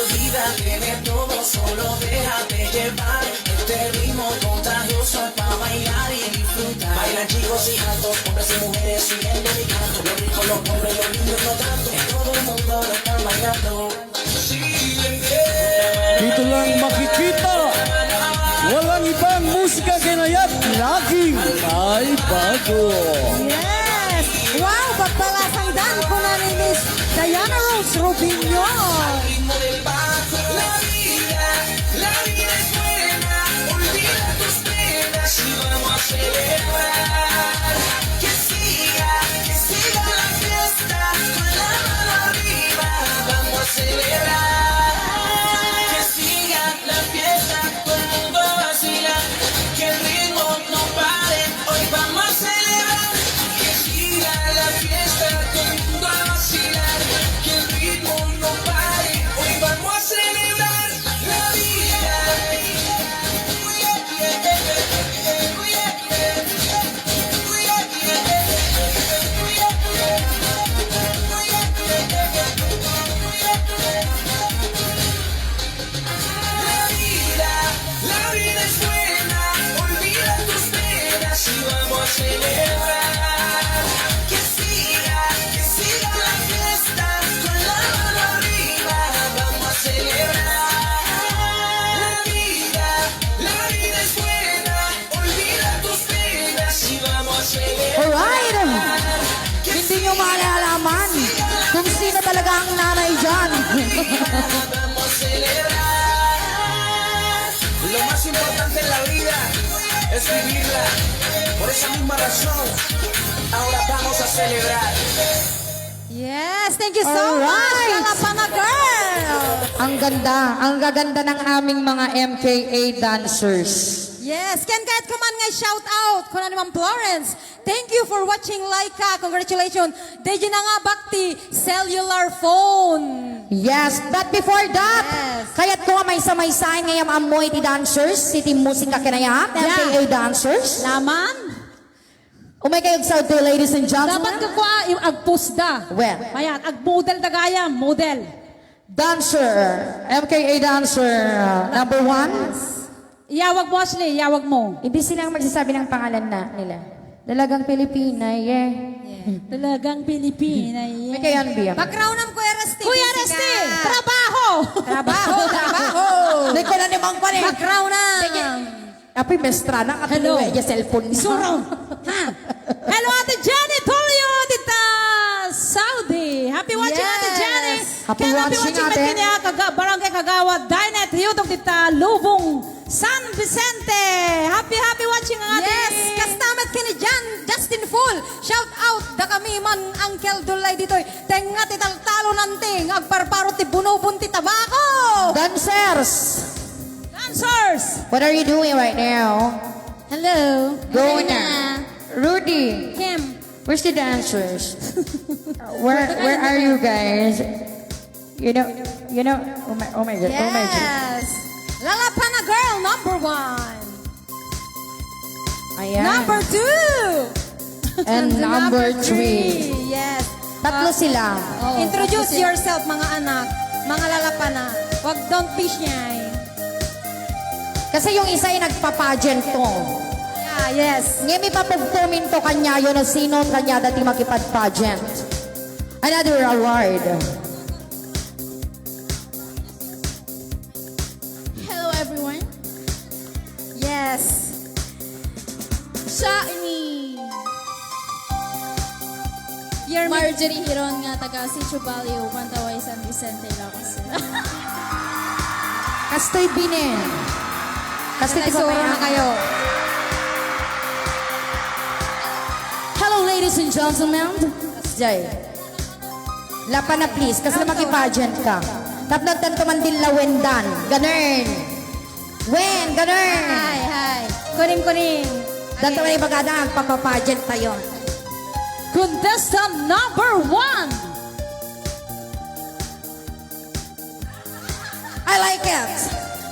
Olvídate de todo, solo déjate llevar. Este ritmo contagioso es para bailar y disfrutar. Bailan chicos y altos, hombres y mujeres siguiendo mi canto. Los ricos, los pobres, los niños no tanto. Todo el mundo lo está bailando. Dito lang makikita. Walang ibang musika kinayat. Laging may bago. Yes! Wow, pagpalasang dan ko na ni Miss Diana Rose Rubinho. Ritmo del bajo. La vida es buena, olvida tus penas y vamos a celebrar. Que siga la fiesta, con la mano arriba, vamos a celebrar. Que siga la fiesta, todo el mundo vacila, que el ritmo no pare, hoy vamos a celebrar. Que siga la fiesta, todo el mundo a vacilar, que el ritmo no pare, hoy vamos a celebrar la vida. La vida es buena, olvida tus penas y vamos a celebrar. Que siga la fiesta, con la mano arriba, vamos a celebrar. La vida es buena, olvida tus penas y vamos a celebrar. Alright! Hindi nyo malalaman kung sino talaga ang nanay dyan. Vamos a celebrar. Lo más importante en la vida es vivirla. Por esa misma razón, ahora vamos a celebrar. Yes, thank you so Alright. much, Kalapana Girl. Ang gaganda ng aming mga MKA dancers. Yes, Ken kahit kuman nga shout out ko na naman Florence. Thank you for watching Laika. Congratulations. Deji na nga bakti cellular phone. Yes, but before that, Yes. kaya't ko may samay-sain ngayong amoy ti dancers, city musika kinayat, MKA dancers. Laman. Umay kayong South Day, ladies and Dapat gentlemen. ka kwa yung agpusda. Well, Mayat, ag-model dagayam, model. dancer, MKA dancer, number 1. Iyawag mo, Ashley, iyawag mo. Hindi silang magsasabi ng pangalan nila. Dalagang Pilipina, Talagang Pilipina. May kayan biya. Background ng Kuya Resti. Kuya Resti, trabaho. Trabaho. Hindi ko na nimang pa rin. Background na. Apoy, mestra na. Hello. Yung cellphone. Suro. Ha? Hello, Ate Jenny Tulio, Tita Saudi. Happy watching, Yes. Ate Jenny. Happy watching, Ate. Metkinia, Barangay Kagawad, Dinette, Yutong Tita Lubong, San Vicente. Happy watching, Ate. Yes, kastamat kini Jan, Justin Full. Shout out, da kami man, Uncle Dulay ditoy. Tenga tital-talo nanting, agparparo ti bunubun ti tabako. Dancers, Dancers. what are you doing right now? Hello. Go na. Rudy, Kim. where's the dancers? Where are you guys? You know, oh my God, oh my God. Yes. Lalapana Girl, number 1. Ayan. Number 2. And number 3. Yes. Tatlo sila. Introduce yourself, mga anak. Mga lalapana. Wag don't fish niya. Kasi yung isa ay nagpa-pageant to. Yeah, yes. Ngayon may papagpumin to kanya yun o sino kanya dati makipag-pageant. Another award. Hello everyone. Yes. Siya ni Your Marjorie Hiron nga taga Sitio Balio, Pantaway, San Vicente, Ilocos. Kastoy binin. Kastoy Suro na kayo. Hello ladies and gentlemen. Jay. Lapa na please, kasi makipagent ka. Tapos tantuman din la wendan. Ganun. Wen, ganun. Hi. Kuning. Tantuman yung bagada, magpapagent tayo. Contestant number 1. I like it.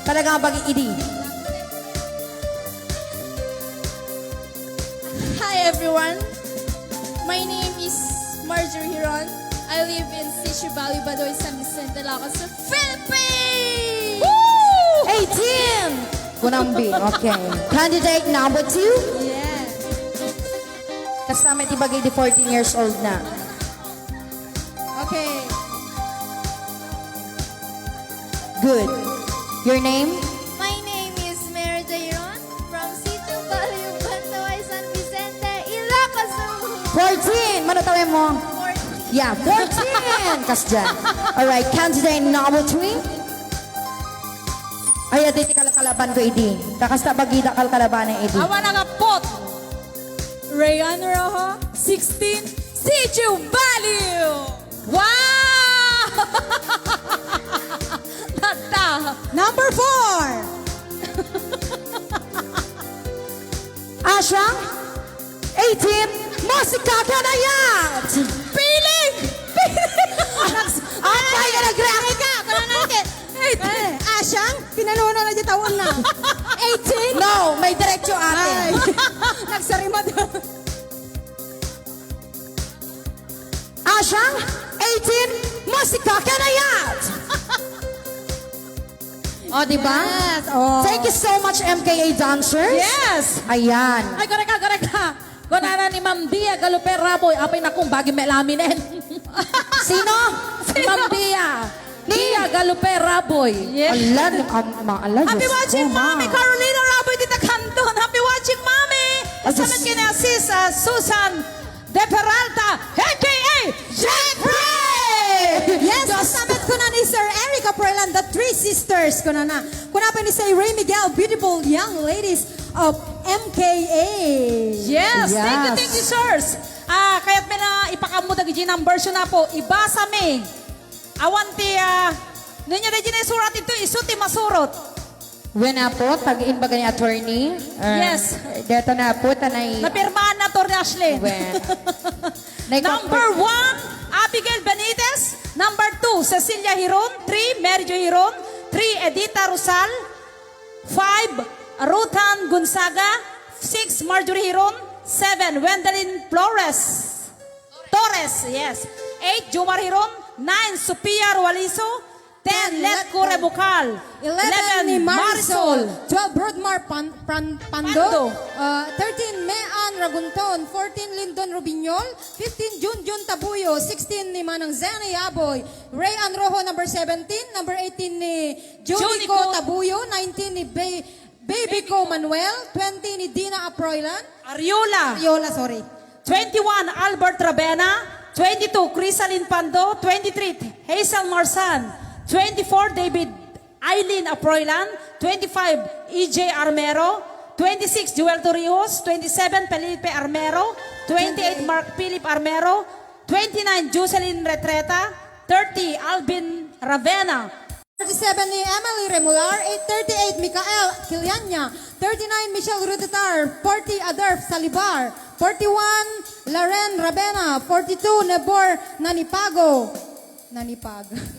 Talagang bagi-idi. Hi everyone. My name is Marjorie Hiron. I live in Sitio Balio, Badoy, San Vicente, Ilocos, Philippines. 18! Kunambi, okay. Candidate number 2. Yes. Kasama itibagay di 14 years old na. Okay. Good. Your name? My name is Mary Jairon from Sitio Balio, Pantaway, San Vicente, Ilocos. 14! Manatawin mo? Yeah, 14! Kasdyan. Alright, candidate number 3. Ay, adi kalaban ko, Idi. Kakasta bagida kalaban ng Idi. Awa na nga pot. Rayan Rojo, 16, Sitio Balio. Wow! Nata. Number 4. Asha, 18, Musika Kanayat! Piling! Apay ka nag-react ka! Asyang, pinanuno na di tawon na. 18? No, may diretso ate. Nagsarimad. Asha, 18, Musika Kanayat! O, diba? Yes. Oh. Thank you so much, MKA dancers. Yes. Ayan. Ay, correct ka. Kunana ni Ma'am Dia Galuper Raboy, apay na kung bagi may laminen. Sino? Si Ma'am Dia. Dia Galuper Raboy. Yes. Ala, Happy Diyos watching, ko, ma. Mami Carolina Raboy Tita Canton. Happy watching, Mami. Kasama Diyos. kina sis Susan De Peralta, a.k.a. Jeffrey! Yes, kasama ko na ni Sir Erica Perlan, the three sisters ko na. Kuna pa ni Sir Ray Miguel, beautiful young ladies of MKA. Yes, Yes. thank you, sirs. Kaya't may na ipakamudag ng version na po. Ibasa mi. Awanti, nunya na dyan surat ito, isuti masurot. When na po, tag-in ba ni attorney? Yes. Dito na po, tanay... Napirmahan na to ni Ashley. When? Number 1, Abigail Benitez. Number 2, Cecilia Hiron. 3, Mary Jo Hiron. 3, Edita Rosal. 5, Ruthan Gonzaga. 6, Marjorie Hiron. 7, Wendelin Torres, yes. 8, Jomar Hiron. 9, Sophia Rualizo. 10, Letco Rebucal. 11 ni Marisol. 12 Broadmar Pando. Pando. 13 Mean Ragunton. 14 Lindon Rubiñol. 15 Junjun Tabuyo. 16 ni Manang Zene Aboy. Ray Ann Rojo number 17. Number 18 ni Junico Tabuyo. 19 ni Baby Ko Manuel. 20 ni Dina Aproylan. Ariola, sorry. 21, Albert Rabena. 22, Crisalin Pando. 23, Hazel Marsan. 24, David Eileen Aproylan. 25, EJ Armero. 26, Joel Torrijos. 27, Felipe Armero. 28, Mark Philip Armero. 29, Jocelyn Retreta. 30, Alvin Ravena. 37 ni Emily Remular. 38 Mikael Kilianya. 39 Michelle Rudetar. 40 Adarf Salibar. 41 Laren Rabena. 42 Nebor Nanipag.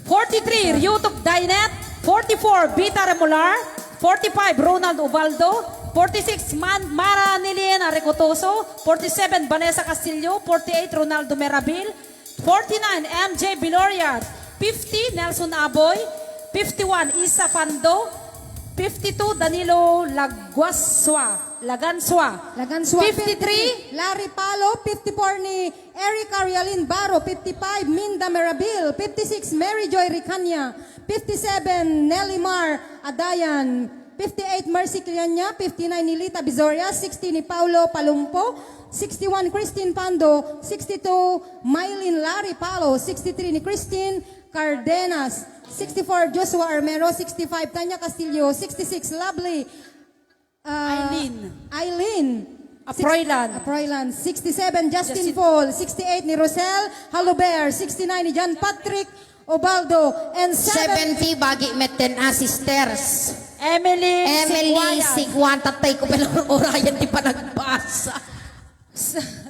43, Ryutok Dainet. 44, Bita Remular. 45, Ronald Ubaldo. 46, Mara Nilien Arecotoso. 47, Vanessa Castillo. 48, Ronaldo Merabil. 49, MJ Biloria. 50, Nelson Aboy. 51, Isa Pando. 52, Danilo Laganswa. 53, Larry Palo. 54 ni Eric Arialin Baro. 55 Minda Merabil. 56 Mary Joy Ricania. 57 Nelimar Adayan. 58 Mercy Clianya. 59 ni Lita Bizoria. 60 ni Paulo Palumpo. 61 Christine Pando. 62 Mylene Larry Palo. 63 ni Christine Cardenas. 64 Joshua Armero. 65 Tanya Castillo. 66 Lovely Eileen Aproylan. 67 Justin Paul. 68 ni Rosel Haluber. 69 ni John Patrick Obaldo. And 70 bagi meten sisters. Emily Sigwan, tatay ko pala orayan di pa nagbasa.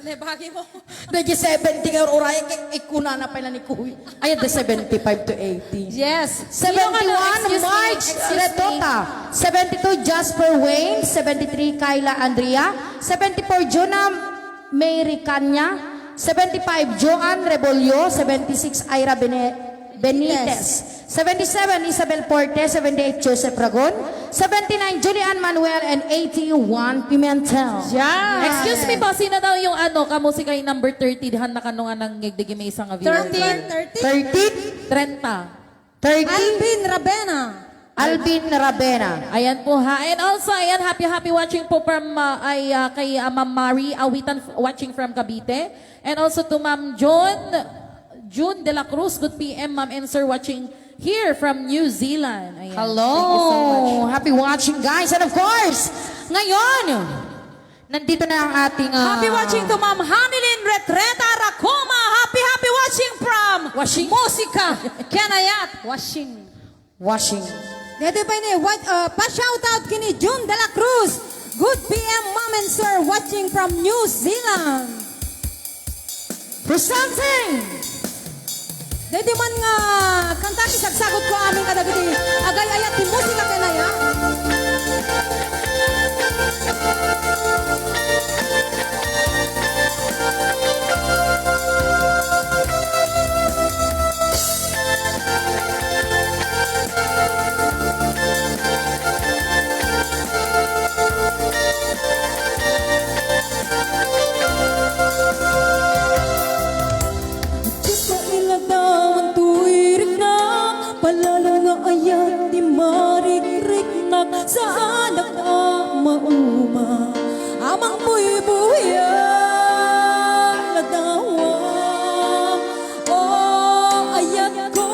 Nebagi mo. Nagi 70 nga orayan, ikuna na pala ni Kuy. Ayan, the 75 to 80. Yes. 71, March Retota. 72, Jasper Wayne. 73, Kyla Andrea. 74, Jonah Mary Kanya. 75, Joan Rebolio. 76, Ira Benitez. 77, Isabel Porte. 78, Joseph Ragon. 79, Julian Manuel. And 81, Pimentel. Yeah. Excuse me po, sino daw yung kamusika yung number 30, dihan na kanungan ng ngigdigi may isang viewer. 30 30. Alvin Rabena. Ayan po ha. And also, ayan, happy watching po from kay Ma'am Marie Awitan watching from Cavite. And also to Ma'am June De La Cruz. Good PM, Ma'am and Sir watching here from New Zealand. Ayan. Hello. Thank you so much. Happy watching, guys. And of course, ngayon, nandito na ang ating... Happy watching to Ma'am Hanilin Retreta Racoma. Happy watching from Musika Kenayat. Washing. Dito pa ni pa-shoutout kini June De La Cruz. Good PM, Ma'am and Sir, watching from New Zealand. Presenting! Dito man nga kanta kisagsagot ko aming kadagiti. Agay ayat ti musika kanaya. Saan mauma amang buya ladawam ayat ko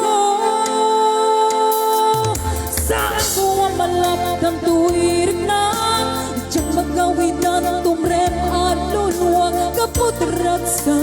saan ko malap ng tuwirig na diyang magawin na tumrem alunwa kaputrat sa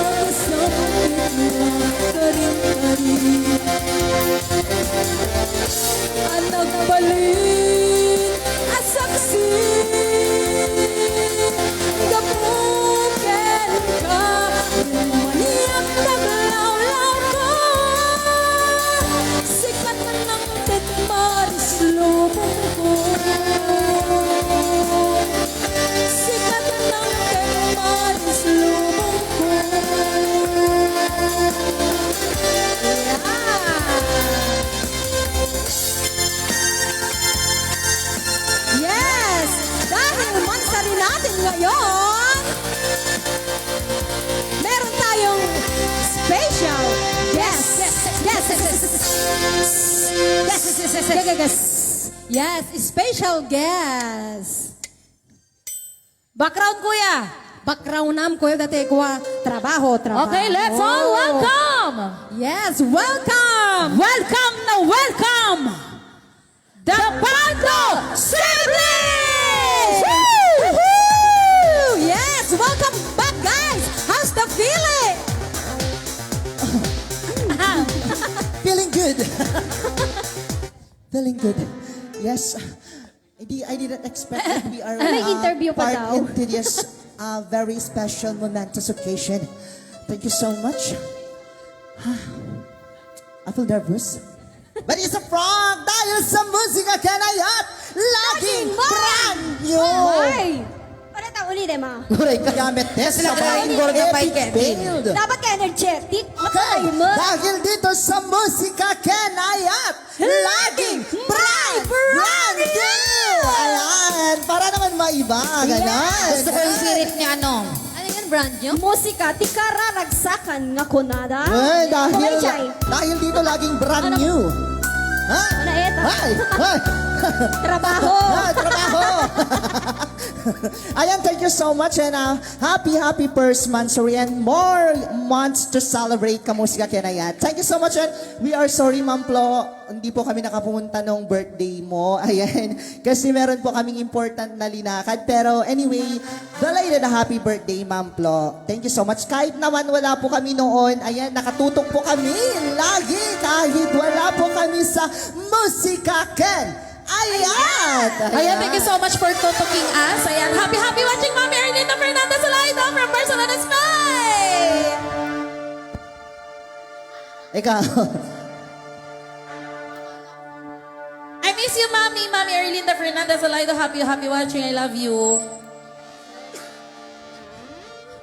kasama ka rin. Ang nagpalit at saksi, gapukin ka, maniyak naglawlaw ka. Sikat ng tetmaris lumong ko, sikat ng tetmaris lumong ko. Yes! Dahil mansa rin natin ngayon, meron tayong special guest. Yes, special guest. Background kuya. Background nam kuya dati kuya trabaho. Okay, let's all welcome! Yes, welcome. Welcome na welcome! The Bando Siblings! Woo! Yes, welcome back guys. How's the feeling? Feeling good. Feeling good. Yes. I didn't expect that we are interview pa part daw. into this very special momentous occasion. Thank you so much. I feel nervous. But it's a prank dahil sa musika kanayat laging brand new. Ay! Para tayo ulit ma. Huray ka gamit test sa Talaga, bahay gordo pa epic build. Dapat ka energetic. Okay, Matay mo. dahil dito sa musika kanayat, laging brand new! Ayan, para naman maiba, ganon. Gusto ko yung sirit niya, ano? Ano yan, brand nyo? Musika, ti kararagsakan nga kunada. Ay, Okay, Chay. dahil dito laging brand new. Ha? Ano eta? Ay, ay. Trabaho. Ah, trabaho. Ayan, thank you so much and happy first monthsary and more months to celebrate Kamusika Kenayat. Thank you so much and we are sorry Ma'am Flo, hindi po kami nakapunta nung birthday mo. Ayan, kasi meron po kaming important na linakad. Pero anyway, belated na happy birthday Ma'am Flo. Thank you so much. Kahit naman wala po kami noon, ayan, nakatutok po kami lagi kahit wala po kami sa Musika Ken. Ayan! Ayan, thank you so much for tutuking us. Ayan, happy watching Mami Erlinda Fernandez Olaido from Barcelona, Spain! Ikaw. I miss you, Mami Erlinda Fernandez Olaido. Happy watching. I love you.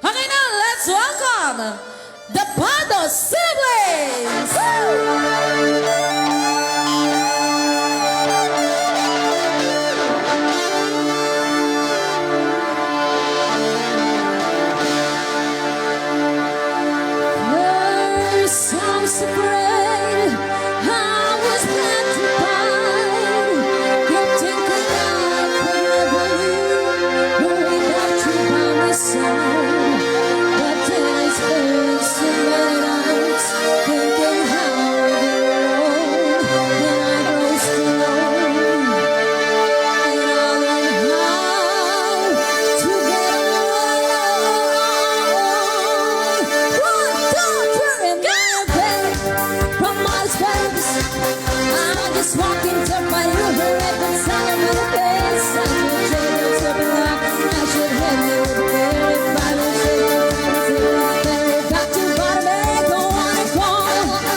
Okay, now let's welcome the Bando Siblings! First I was afraid, I was petrified. Kept thinking I could never leave without you by my side. But then I spent so many nights thinking how I'd be alone. Then I grow strong, and I learned how to get along. One, two, three, and from my space, I just walk into my room and inside of my face. I should change something like I should have you there if I was there. Back to bottom egg, don't wanna fall.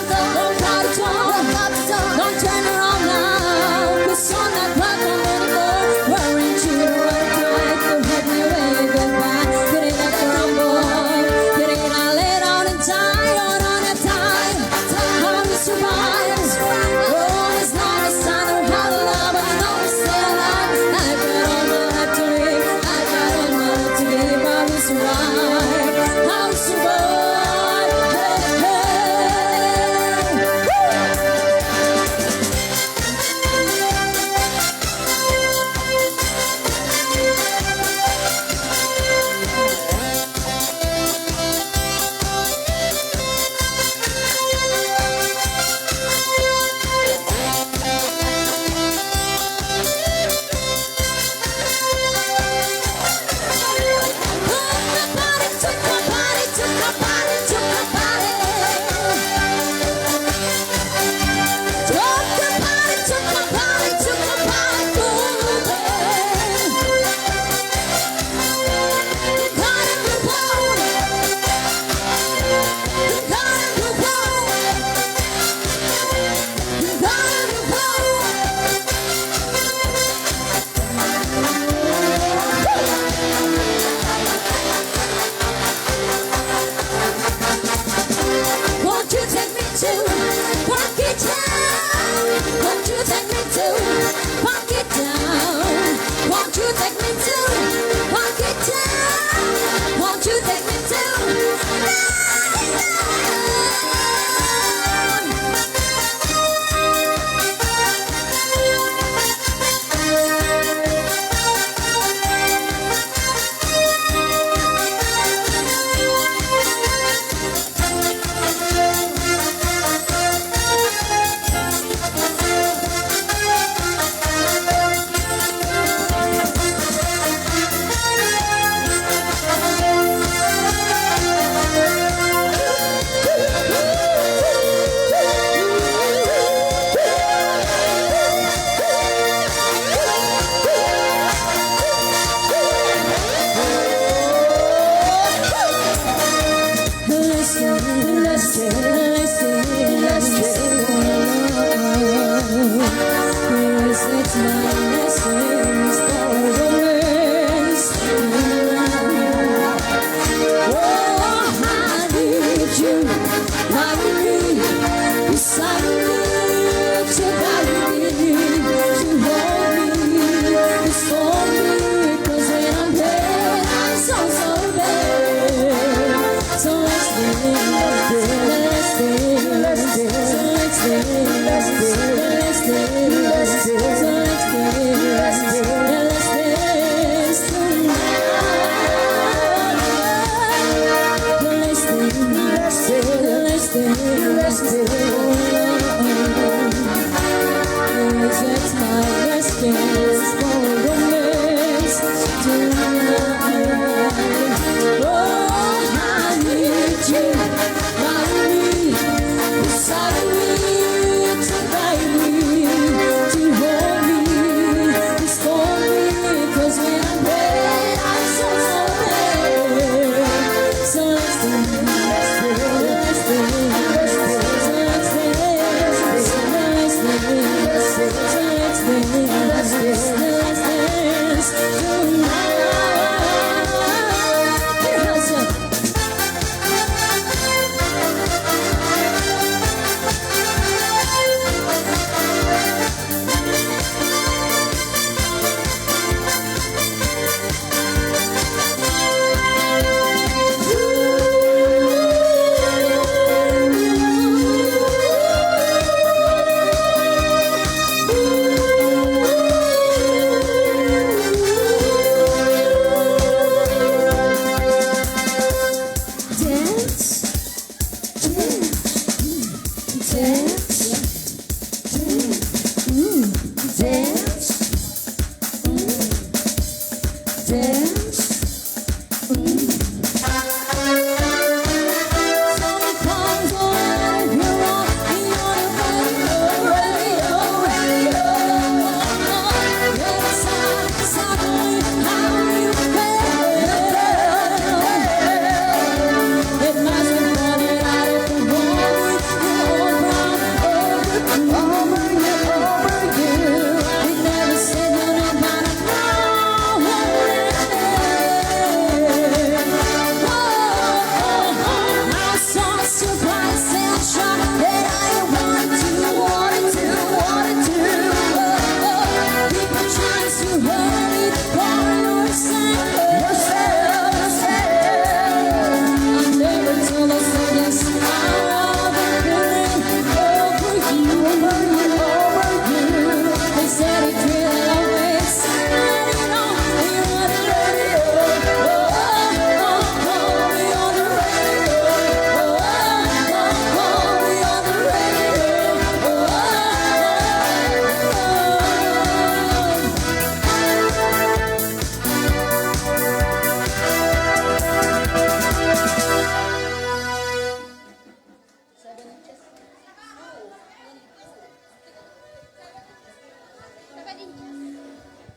Don't try to talk, don't turn around now. 'Cause you're not welcome anymore. Weren't you the right kind to help me when goodbye? Didn't I crumble? Didn't I lay down and die on a time? How to survive? Oh, it's not a sign.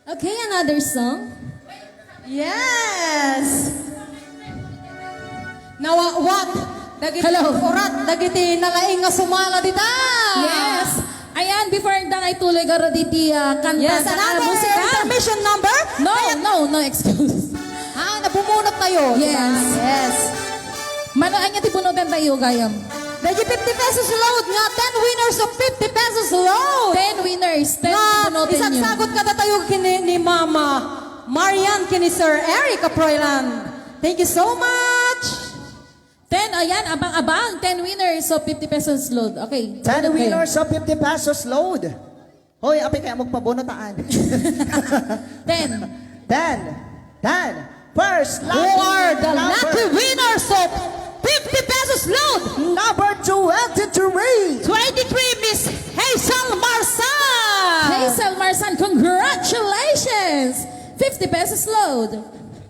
Okay, another song. Yes! Nawawat! Dagiti Hello. urat, dagiti nalaing nga sumala dita! Yes. Ayan, before na ay tuloy garo diti kanta Yes, sa another musika. intermission number? No excuse. Nabumunot tayo. Yes. Diba? Yes. Manoan niya tibunutan tayo, gayam. Dagi 50 pesos load nga, 10 winners of 50 pesos load! 10 winners, 10 Nga, tibunutan isang niyo. sagot ka tayo kini ni Mama Marian kini Sir Eric Aproylan. Thank you so much! 10, ayan, abang-abang. 10 winners of 50 pesos load. Okay. 10 okay. winners of 50 pesos load. Hoy, apay kaya magpabonotaan. 10. 10. First, Who are the number, lucky winners of 50 pesos load? number 23. 23, Miss Hazel Marsan! Hazel Marsan, congratulations! 50 pesos load.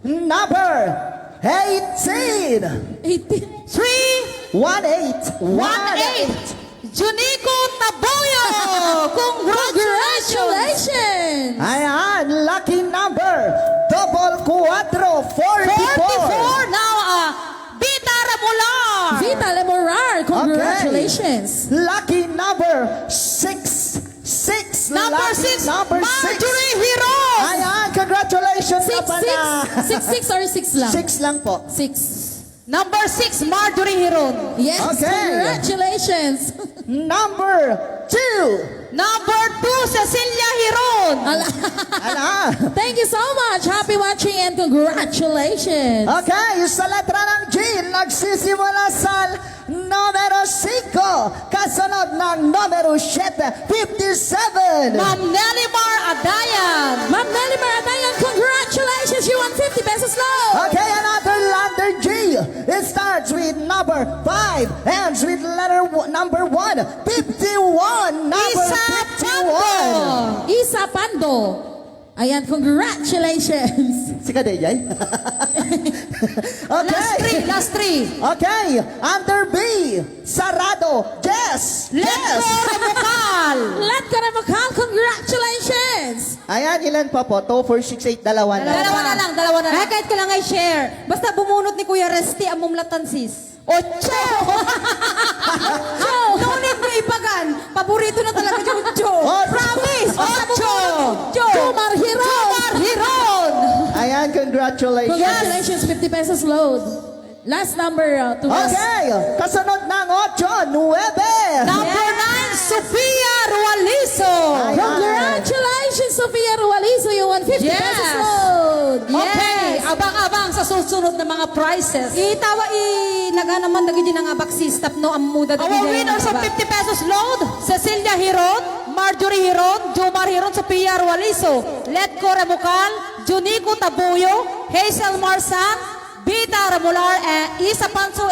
Number 18. 18. 18. Junico Taboyo! Congratulations! Ayan, lucky number. Double 4, 44. 44 now, Vita Remolar! Vita Lemora. RR. Congratulations. Lucky number 6. Number Lucky 6, number 6. Marjorie Hiron. Ayan, congratulations na pala. 6 or 6 lang? 6 lang po. 6. Number 6, Marjorie Hiron. Yes, Okay. congratulations. Number 2. Number 2, Cecilia Hiron. Ala. Thank you so much. Happy watching and congratulations. Okay, sa letra ng G, nagsisimula sa numero 5. Kasunod ng numero 7, 57. Ma'am Nelimar Adayan. Ma'am Nelly Maranayan, congratulations. You won 50 pesos low. Okay, another letter G. It starts with number 5, ends with number 1, 51. Number Isa 51. Isa Pando. Ayan, congratulations. Si Kadeyay. Okay. Last 3. Okay, under B, Sarado, Jess. Let's go, Ramukal. Let ka na makal, congratulations. Ayan, ilan pa po? 2, 4, 6, 8, dalawa na. Dalawa na lang. Ay, kahit ka lang ay share. Basta bumunot ni Kuya Resti ang mumlatan sis. Ocho. No need mo ipagan. Paborito na talaga yung Ocho. Promise. Ocho. Jomar Hiron. Jomar Hiron. Ayan, congratulations. Congratulations, 50 pesos load. Last number to us. Okay, kasunod ng 8, 9. Number 9, Sofia Rualizo. Ayan. Congratulations, Sofia Rualizo. You won 50 Yes. pesos load. Okay, abang-abang sa susunod na mga prizes. Naganaman lagi din ang abaksis tapno ang muda Our winners of 50 pesos load, Cecilia Hiron, Marjorie Hiron, Jomar Hiron, Sofia Rualizo, Letco Ramukal, Junico Tabuyo, Hazel Marsan, Bita Ramular, Isa Pando,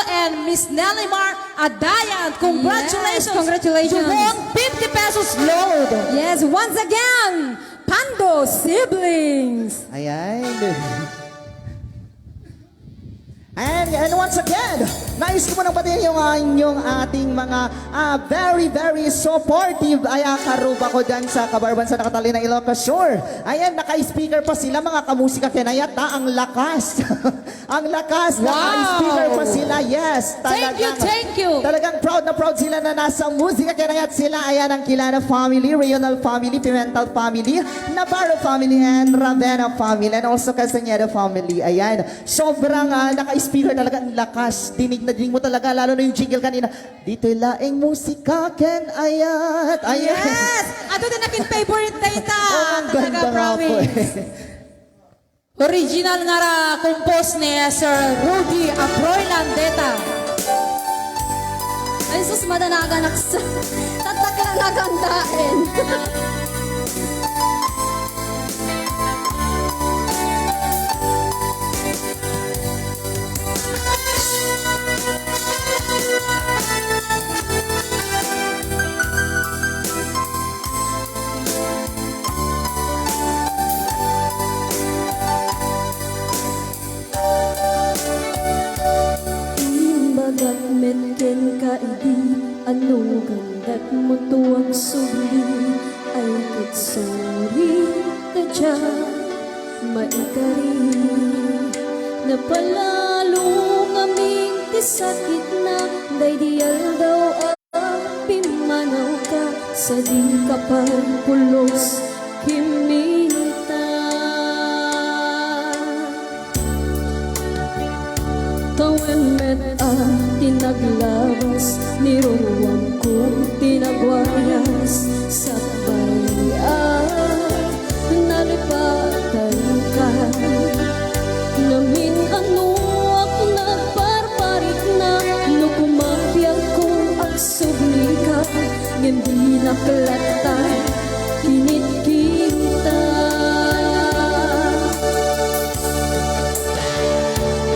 and Miss Nelimar Adayan. Congratulations! Yes, congratulations. You won 50 pesos load. Yes, once again, Pando siblings. Ayan. And once again, nais ko munang batiin yung ating mga very, very supportive karuba ko dyan sa Kabarban sa Catalina, Ilocos Sur. Ayan, naka-speaker pa sila, mga kamusika kinayat, ang lakas. Ang lakas, naka-speaker pa sila, yes. Thank you. Talagang proud na proud sila na nasa musika kinayat sila. Ayan ang Kilana family, Regional family, Pimental family, Navarro family, and Ravenna family, and also Castañeda family. Ayan, sobrang naka-speaker talaga, ang lakas. Dinig na dinig mo talaga, lalo na yung jingle kanina. Dito'y laing musika ken ayat. Ayan. Yes! Ato din aking favorite data. Ang ganda nga po Original nga ra compose ni Sir Rudy Aproy Landeta. Ay, sus, madanaga naksa. Tatak lang nagandain. Imbagat metken ka idi ano gandat mo tuwag subli ay katsori tadya maikari napalalo ngaming tisakit na daydial daw ang pimanaw ka sa di kaparpulos kimita. Kawemet tinaglabas, niruwang ko tinagwayas sa bayan, nalipatan ka. Namin ano ako nagparparik na, no kumabiyag ko ang subli ka, hindi naklata, kinit kita.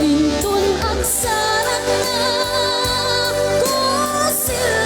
Intun ang sarang na ko sila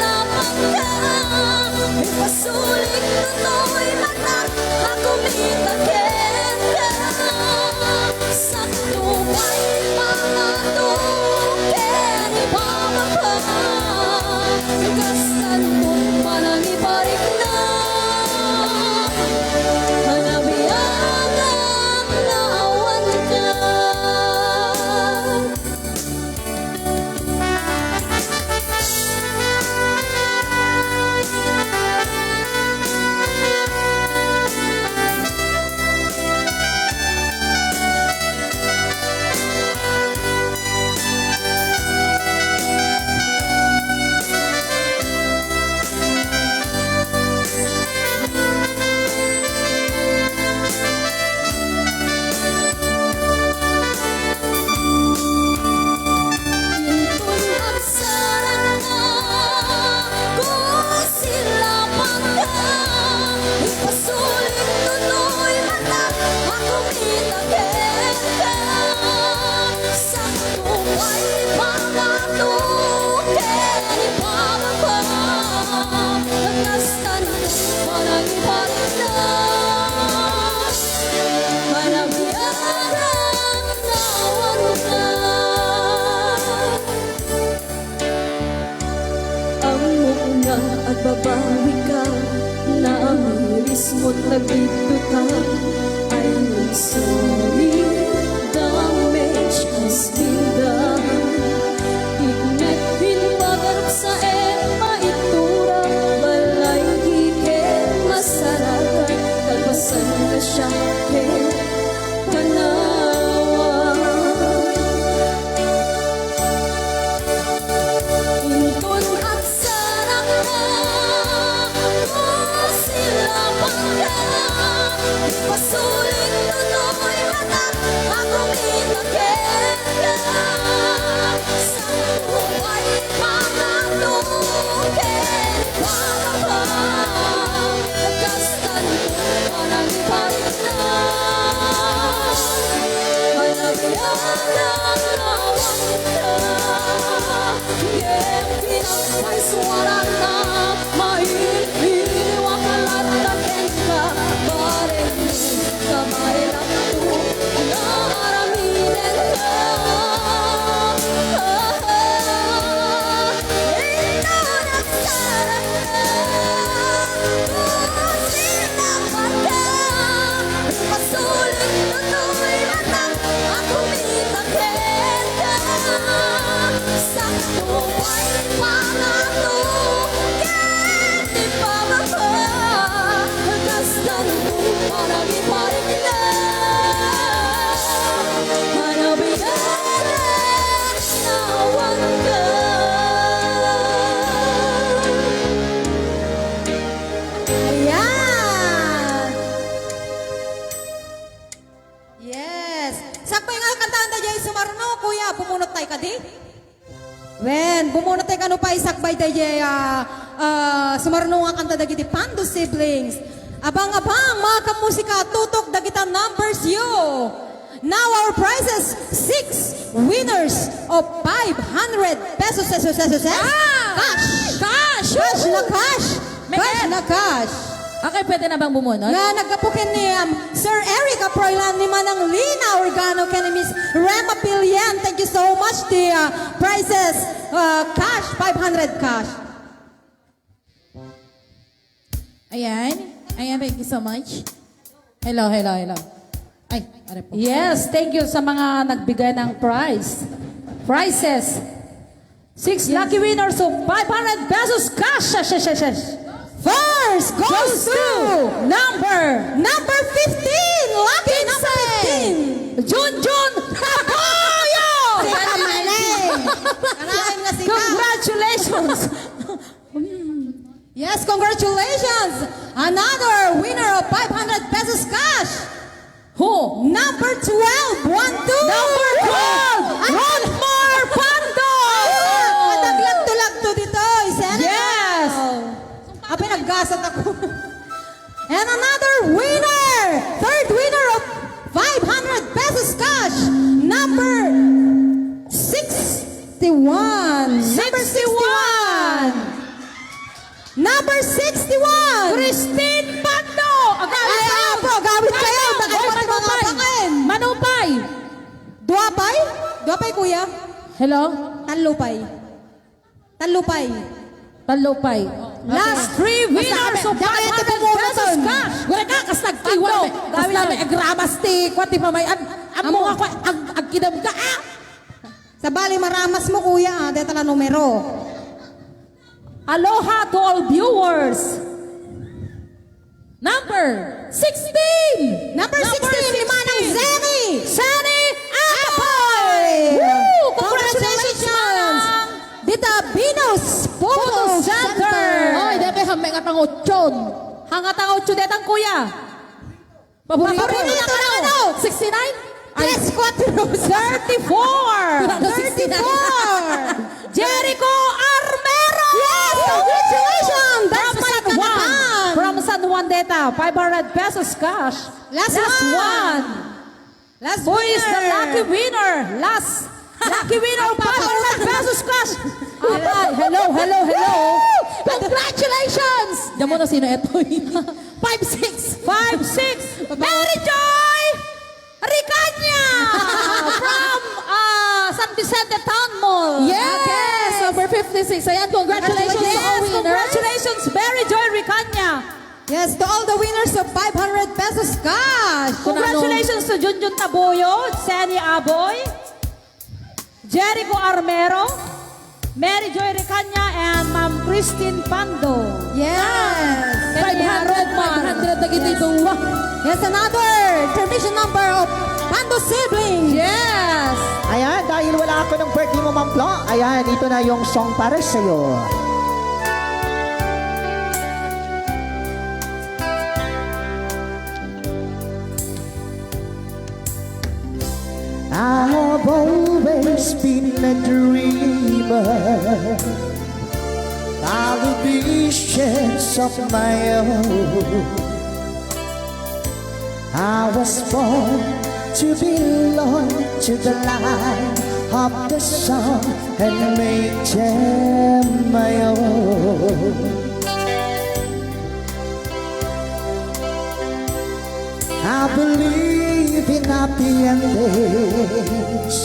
Magbabawi ka na amiris mo't nagdituta. I'm sorry, damage has been done. Ignetin magarap sa maitura, balay hiker masarakan, kalpasan na siya panawa. Inton at sarang na mo sila pangga, pasulit tuloy matat akong inagenda. Sa buhay pangalukin para ba kastan ko parang ibalik na. Hanabihan ang awang na, yeah, pinagpaisuaran na mahiliwa ka latakin ka, bareng kamay lang ito naraminin ka. Ito nagsarang na kung sinapat ka, pasulit tuloy matang akong itakit ka. Sa buhay pangalukin di pa mapa, kastan ko parang ibalik na. Hanabihan ang awang ka. Ayan! Yes! Sakto yung kantahan tayo yung sumarno, kuya. Bumunot tayo ka di? Wen, bumunot tayo kano pa isakbay tayo sumarno nga kanta dagi di Pando Siblings. Abang-abang mga kamusika, tutok dagita numbers you. Now our prizes, 6 winners of 500 pesos. Cash! Cash! Cash na cash! Cash na cash! Okay, pwede na bang bumunot? Nga nagkapukin ni Sir Eric Aproylan ni Manang Lina Organo kay ni Miss Rema Pillian. Thank you so much. The prizes, cash, 500 cash. Ayan. Ayan, thank you so much. Hello. Ay, are po. Yes, thank you sa mga nagbigay ng prizes. 6 lucky winners of 500 pesos cash. First goes to Number 15. Lucky number 15. Junjun Hagoyo! Kanahin na si Ka. Congratulations! Yes, congratulations. Another winner of 500 pesos cash. Who? Number 12. 1, 2. Number 12! Rodmar Pando! Madaglag-tulag-to dito. Yes! Abi, naggasat ako. And another winner. Third winner of 500 pesos cash. Number 61. Number 61. Christine Pando! Ay, bro, gawin kayo. Nakipati mga pangin. Manupay! Duapay? Duapay, kuya? Hello? Tanlupay. Talupay. Last 3 winners of 500 pesos cash! Wala ka, kas nagtiwan. Kas namin agramas ti, kwati mamay. Ang mga kwa, ang kinam ka, Sa bali, maramas mo, kuya. Dito na numero. Aloha to all viewers! Number 16! Number 16, ni Manang Zenny. Sunny Apoy! Woo! Congratulations! Dita Venus Photo Center. Ay, dami hamay nga tang otson. Hangat ang 8 detang kuya! Paborito na ano? 69? Tres, 4, 34! 34. Jericho Armero! Yes, congratulations! That's my kanahan. From San Juan Deta, 500 pesos cash. Last one. Last Who is the winner. lucky winner? Last lucky winner of 500 pesos cash. Hello. Congratulations! Diyan mo na sino ito. 5-6. 5-6. Mary Joy Ricanya from San Vicente Town Mall. Yes! Over 50 56. Ayan, congratulations to all winners. Congratulations, Mary Joy Ricanya. Yes, to all the winners of 500 pesos cash. Congratulations to Junjun Taboyo, Sani Aboy, Jericho Armero, Mary Joy Ricanya, and Ma'am Christine Pando. Yes. 500 na gito. Yes, another transmission number of Pando siblings. Yes. Ayan, dahil wala ako ng birthday mo, Ma'am Flo, ayan, ito na yung song para sa'yo. I have always been a dreamer of the visions of my own. I was born to belong to the light of the sun and make them my own. I believe in happy endings,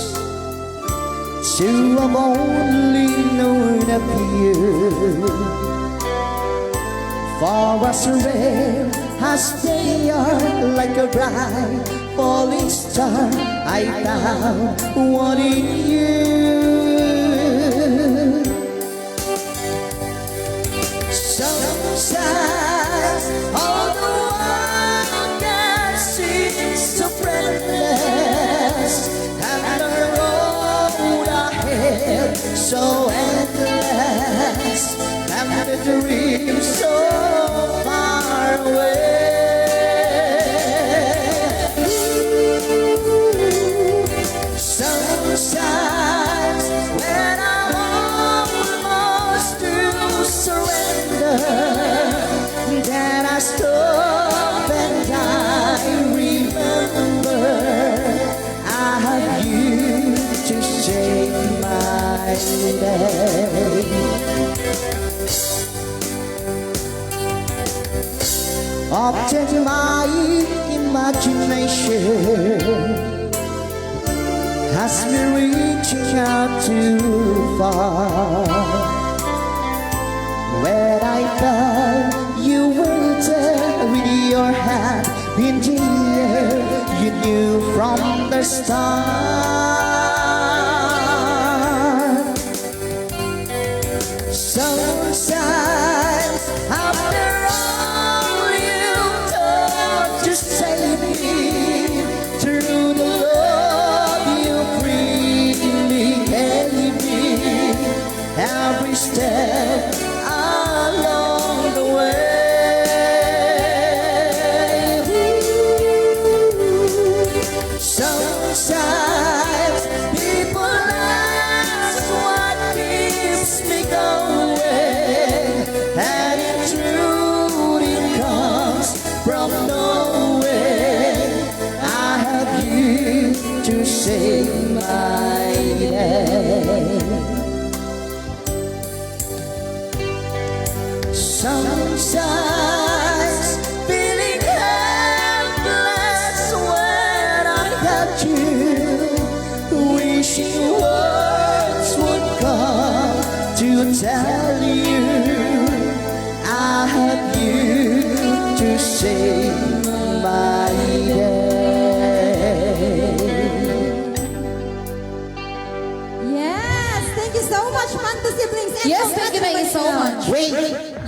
so I've only known a few. For as rare as they are, like a bright falling star, I found one in you. Sometimes all the world can seem so friendless, and the road ahead so endless, and the dream so far away. Sometimes when I'm almost to surrender, then I stop and I remember I have you to save my day. Often my imagination has me reaching out too far, where I thought you were there with your hand in the air. You knew from the start. Sometimes after all you've done to save me, through the love you freely gave me, every step along the way. Sometimes people ask what keeps me going, and in truth it comes from nowhere. I have you to save my day. Sometimes feeling helpless when I got you, wishing words would come to tell you I have you to save my day. Yes, thank you so much, Pando siblings. And Yes, thank you so much. Wait,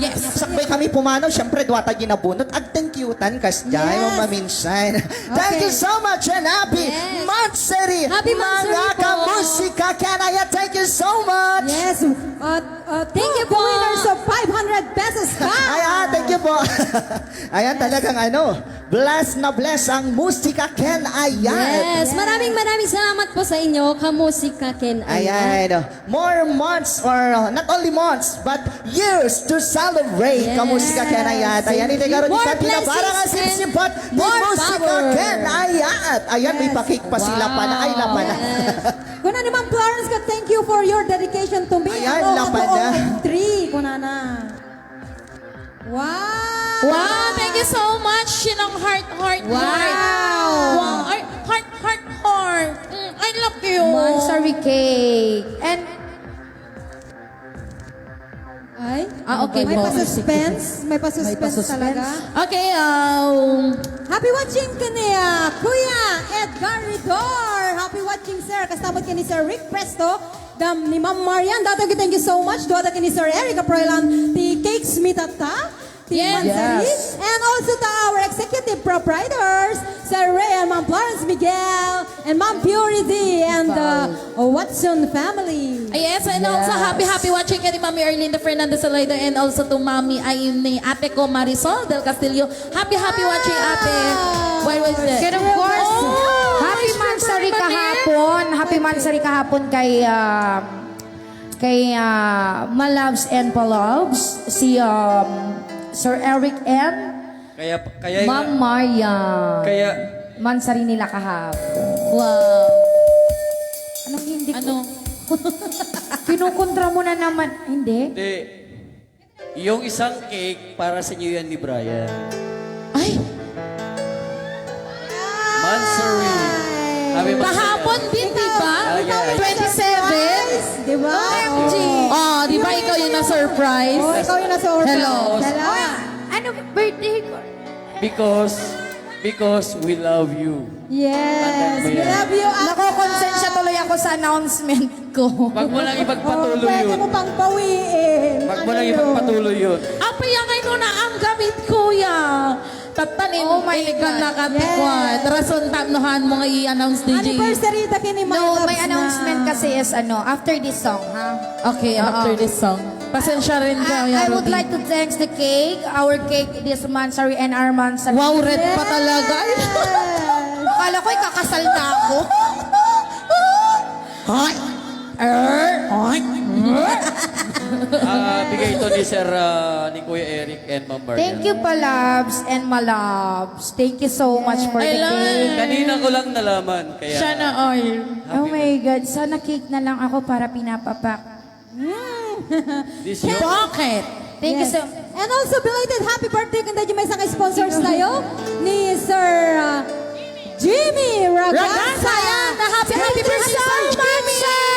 Yes. sakbay kami pumanaw, syempre duwata ginabunot. Ag thank you tan kasjay Yes. maminsan. Thank you so much and happy Yes. Monthsary. Happy Monthsary Mga po. kamusika Kanaya, thank you so much. Yes, thank you po. Winners of 500 pesos cash. Ayan, thank you po. Ayan, talagang bless na bless ang Musika Ken. Ayan. Yes, maraming salamat po sa inyo, Kamusika Ken. Ayan, more months or not only months but years to celebrate Yes. Kamusika Ken. Ayan, ayan, hindi karoon More ka blessings para nga and sinisipot ni more Musika power. Ken. Ayan, ayan, may pakik pa sila pa na. Ay, lapan na. Kuna ni Ma'am Florence, thank you for your dedication to me. Ayan, lapan na. 3, kuna na. Wow! Wow, thank you so much. Sinong heart. Wow. Wow. Ay, heart. I love you. Monthsary cake. And Ay, Okay may po. pa-suspense. May pa-suspense talaga. Okay, Happy watching kini Kuya Edgar Ridor. Happy watching, sir. Kastamot kini Sir Rick Presto. Ni Ma'am Marian. Dato thank you so much. Duwata kini Sir Eric Aproylan. Ti Cakes Mitata. Ti Mansari. And also to our executive proprietors, Sir Ray and Ma'am Florence Miguel. And Ma'am Purity. And the Watson family. yes, and also happy watching kay Mami Erlinda Fernandez Aloydo and also to Mami ay ni ate ko Marisol del Castillo. Happy watching ate. Why was it? And of course, happy Mansari kahapon. Happy Mansari kahapon kay Malabs and Palabs, si Sir Eric and Kaya Ma'am Maria. kaya Mansari nila kahapon. Wow. Anong hindi ko? Ano? Kinukontra mo na naman. Hindi. Hindi. Yung isang cake para sa inyo yan ni Brian. Ay, Mansari. Happy Mansari. kahapon din, di ba? yeah. 27? Di ba? OMG. Oh, di ba ikaw yung na-surprise? Oh, ikaw yung nasa order. Hello. Hello. Ano, birthday ko? Because we love you. Yes. We love you. Nakokonsensya tuloy ako sa announcement ko. Wag mo lang ipagpatuloy Pwede yun. mo pang pawiin. Wag mo lang ipagpatuloy yun. Apa yung ngayon na ang gamit kuya? Tatanim Oh my iligan God. na katikwad. Rason tamnohan mo nga i-announce DJ. Anniversary ta kini My No, Loves may na. announcement kasi is after this song, ha? Okay, after this song. Pasensya rin ka, I would Rudy. like to thank the cake, our cake this Mansari and our Mansari. Wow, red pa talaga. Akala ko kakasal na ako. Bigay ito ni Sir, ni Kuya Eric and Ma'am Marian. Thank you, Palabs and Malabs. Thank you so much for the I love cake. Kanina ko lang nalaman. Kaya, Siya na oil. Oh my God, sana cake na lang ako para pinapapak. this yung... Bakit? Thank you so And also belated happy birthday kung tayo may isang sponsors tayo ni Sir Jimmy Ragasa. Ragasa, yan. Happy birthday so much, sir.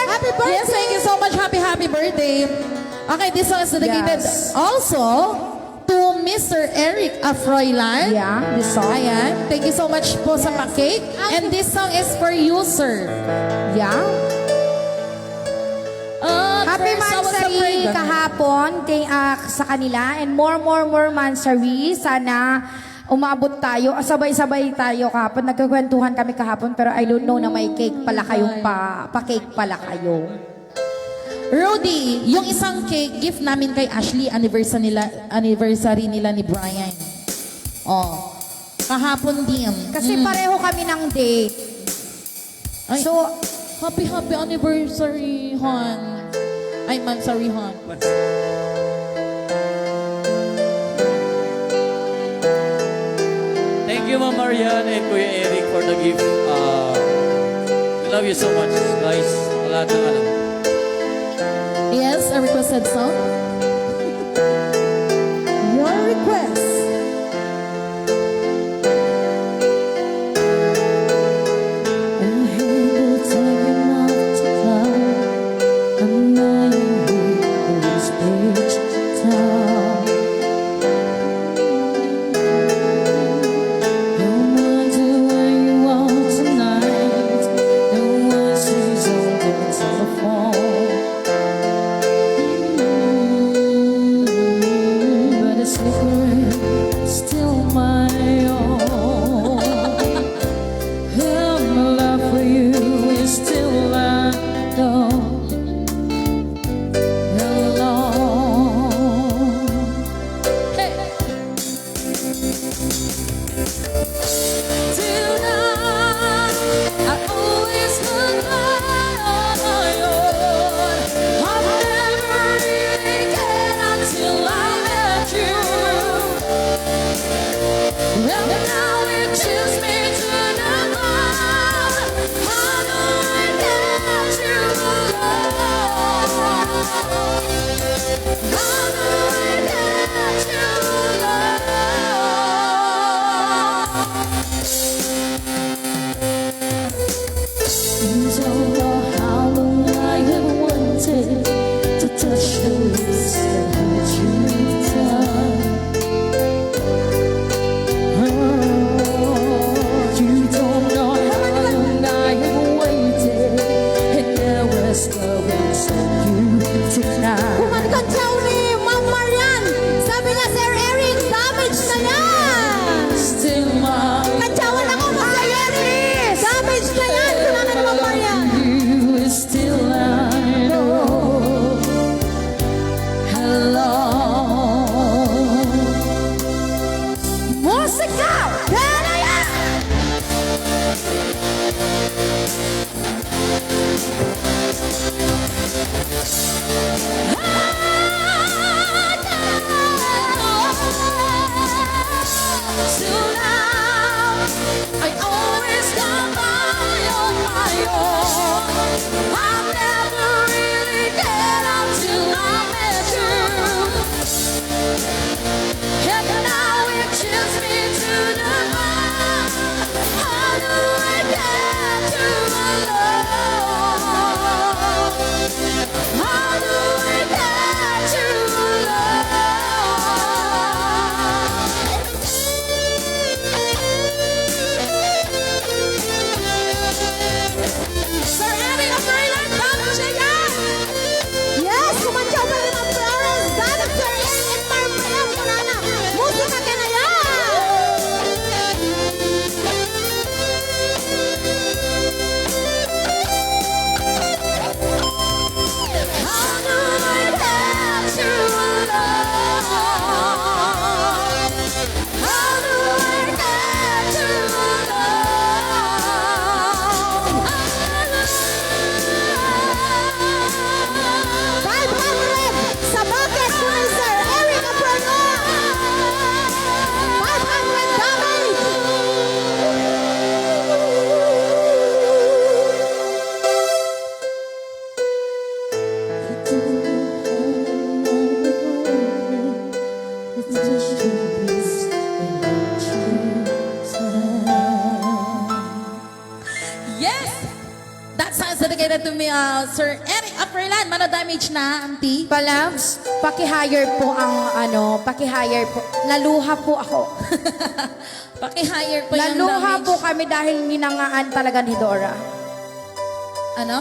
Happy birthday. Yes, thank you so much. Happy birthday. Okay, this song is dedicated also to Mr. Eric Afroylan. Yeah, this song. Ayan. Thank you so much po sa pa-cake. And this song is for you, sir. Yeah. Happy Mansari kahapon kay sa kanila and more Mansari. Sana umabot tayo, sabay-sabay tayo kahapon. Nagkakwentuhan kami kahapon pero I don't know na may cake pala kayong pa-cake pala kayo. Rudy, yung isang cake, gift namin kay Ashley, anniversary nila ni Brian. Oh, kahapon din. Kasi pareho kami ng date. Ay. So, Happy anniversary, hon. Ay, Mansari, hon. Thank you, Ma'am Marian and Kuya Eric for the gift. We love you so much, guys. Lahat ng alam. Yes, a requested song. Your request. Telephone. Sir Eric Aferlan, mano damage na, auntie? Palabs, paki-hire po ang paki-hire po. Naluha po ako. Paki-hire po yung Naluha damage. po kami dahil ninangaan talaga ni Dora. Ano?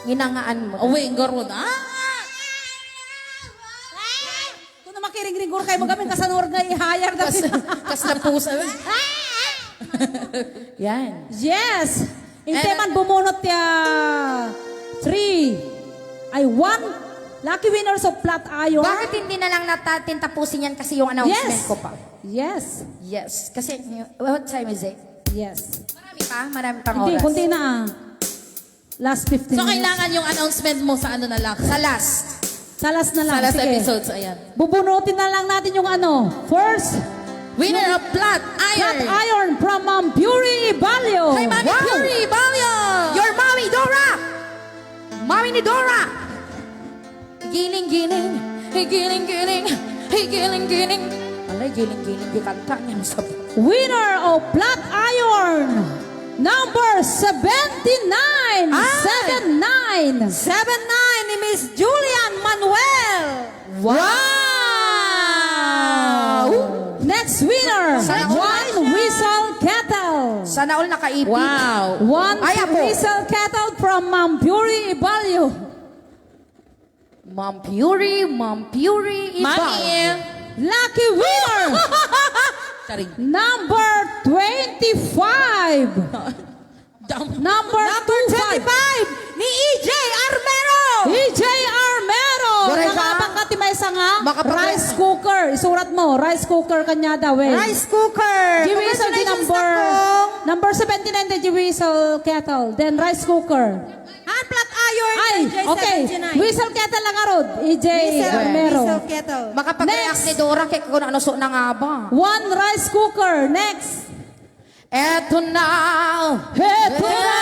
Ninangaan mo. Oh, wait, garod. Kung na makiring-ring kayo magamin kasanor nga i-hire na Kas na pusa. Yan. Yes! Inte man bumunot ya 3 ay 1 lucky winners of flat iron. Bakit hindi na lang natin tapusin yan kasi yung announcement Yes. ko pa? Yes. Yes. Kasi, what time is it? Yes. Marami pa? Marami pang Hindi, oras. kunti na Last 15 So, minutes. kailangan yung announcement mo sa ano na lang. Sa last. Sa last na lang. Sa last Sige. episodes, ayan. Bubunutin na lang natin yung first Winner of Flat flat Iron. iron from Ma'am Puri Ibalio. Kay Mami Fury Balyo. Your mommy, Dora! Mommy ni Dora! Giling-giling, higiling-giling, higiling-giling. Alay, giling-giling, di kanta niya sa... Winner of flat iron number 79. 79 ni Miss Julian Manuel. Wow! Next winner, one whistle kettle. Sana all nakaipit. Wow. One Ay, apo. whistle kettle from Ma'am Puri Ibalio. Ma'am Puri, iba. Mami. Lucky winner Charing. number 25. Number 25 ni EJ Armero. EJ Armero. Correct ka? Nakapangkati may isa nga Makapag- rice cooker. Isurat mo, rice cooker kanya daw eh. Rice cooker. Giwisel di number 79 the giwisel kettle. Then rice cooker. Flat iron. Ay, okay. Whistle kettle lang arod. EJ Armero. kettle. Makapag-react ni Dora kay kung ano so na nga ba. One rice cooker. Next. Eto na! Heto na!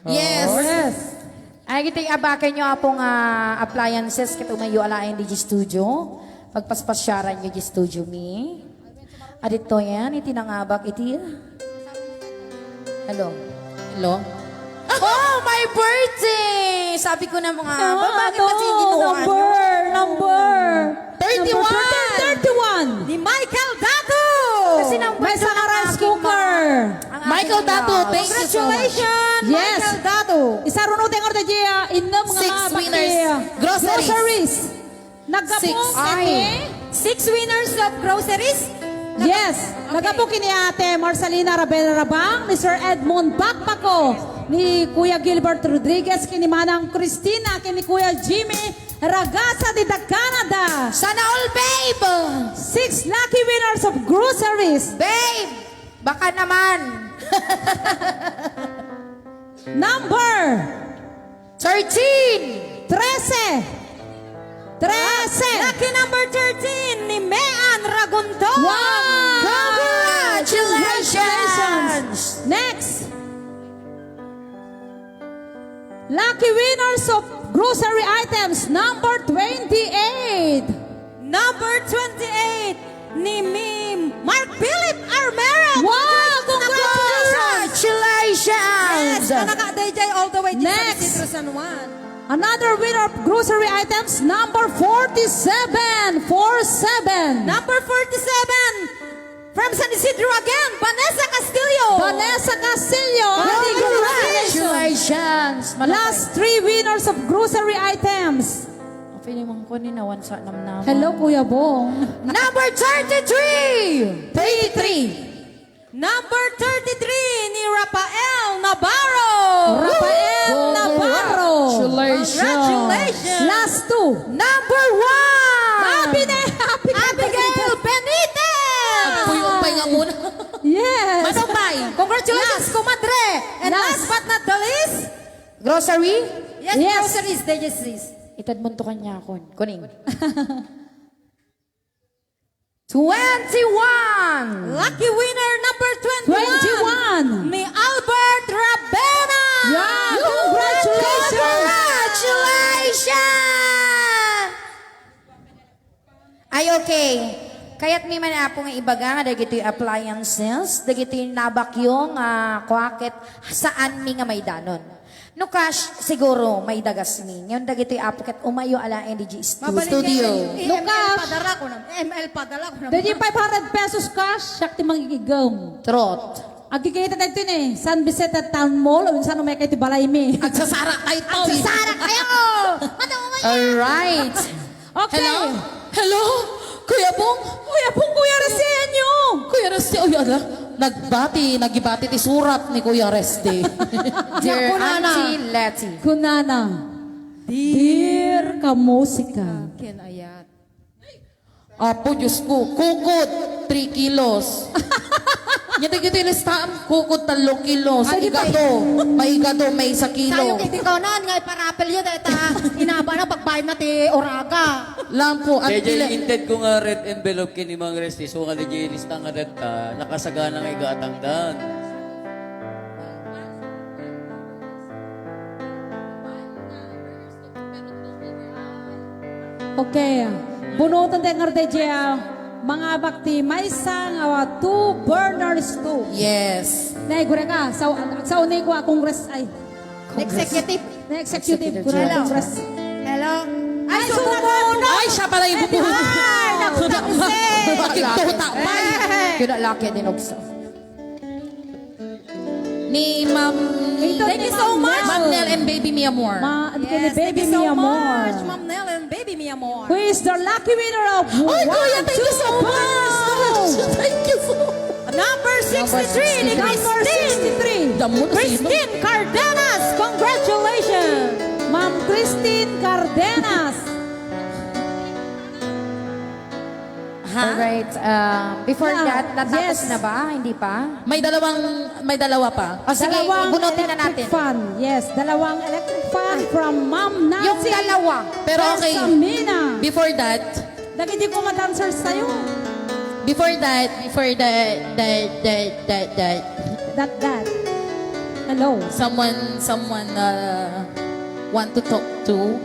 Yes. Yes. Ay, kiting abakan nyo apong appliances kito mayo alain di studio. Pagpaspasyaran nyo di studio mi. Adito yan, iti nangabak iti. Hello. Hello? Oh, my birthday! Sabi ko na mga, bakit kasi hindi mo Number 31. 31. Ni Michael Dato. Kasi nang May birthday saka ng rice aking cooker. Michael Dato, thank you so much. Congratulations, Yes. Michael Dato. Isarunutin ko Gia inom nga 6 bakti. winners. Groceries. Groceries. Nagkapong 6. kami. 6 winners of groceries. Yes. Nagkapong kini Ate Marcelina Rabel Rabang, ni Sir Edmond Bakbako, ni Kuya Gilbert Rodriguez, kini Manang Christina, kini Kuya Jimmy Ragasa de Canada. Sana all, babe! 6 lucky winners of groceries. Babe! Baka naman. Number 13! 13. Lucky number 13 ni Mean Ragunton. Wow! Congratulations! Next. Lucky winners of grocery items number 28. Number 28 ni Mim Mark Philip Armero. Wow! Congratulations! Yes, naka-DJ all the way dito sa Next. Citrus San Juan. Another winner of grocery items number 47. 47. Number 47 from San Isidro again, Vanessa Castillo. Vanessa Casillo. Congratulations! Last 3 winners of grocery items. Feeling mong kunin na one sa namnaman. Hello, Kuya Bong. Number 33! 33. Number 33 ni Rafael Navarro. Rafael Navarro. Congratulations. Last 2. Number 1! Happy Abigail Benitez. Puyumpay nga muna. Yes. Masumpay. Congratulations, comadre. And last but not the least, Grocery? yes, Yes. groceries, DJCs. Itad mo to kanya ako. Kuning. 21! Lucky winner number 21. 21. Ni Albert Rabena. Yeah, congratulations. Congratulations! Ay, okay. kaya't may manapo nga ibaga nga dagitoy appliances, dagitoy nabakyo nga kuakit saan mi nga may danon. No cash siguro may dagas mi. Ngayon dagitoy apoket umayo ala NDG Studio. Lucas. Padala ko na. ML padala ko na. Dadi 500 pesos cash, sakti mangigigam. Trot. Agkikita tayo ito eh, San Vicente Town Mall, o saan may kayo balay mi. Agsasara kayo to. Sara kayo! Alright. Okay. Hello? Kuya Bong? Kuya Rasenyo! Kuya Resti, oh yala. Nagibati ti surat ni Kuya Resti. Dear Kunana. Auntie Letty. Kunana. Dear Kamusika. Kinayat. Apo, Diyos ko, kukot, 3 kilos. Yan na gito listahan, kukot 3 kilos. Maigado, may 1 kilo. Sayo kiti ko na, nga iparapel yun, deta, inaba na pagbayad na ti oraga. Lampo, at JJ, inted ko nga red envelope kini Mang Resti. So nga DJ lista nga red ta, nakasagana nga igatangdan. Okay. Bunutan tayo nga Jaya. Mga bakti, may isang 2 burner stove. yes. Naigura ka, sa unay ko akong ay. Executive. Na-executive ko na Hello. congress. Hello? Ay, sumunod! Ay, siya pala yung bubuhon. Ay, naku, Bakit tuta? Kaya laki din ogso. Ni Ma'am... Thank you so much. Ma'am Nel and Baby Mia Moore. Yes, Thank baby you so Mia much, Moore. Ma'am Nell and Baby Mia Moore. Who is the lucky winner of Ay, Kuya, thank you so much. Thank you so much. Number 63, ni Number Christine. 63. Damo na sino. Christine Cardenas, congratulations. Ma'am Christine Cardenas. Alright. Before Yeah, that, natapos yes. na ba? Hindi pa? May dalawa pa. O sige, bunutin na natin. electric fan. Yes, dalawang electric fan from Ma'am Nancy. Yung dalawa. Pero okay, Samina. before that, Dagiti ko madancers tayo. That. Hello. someone want to talk to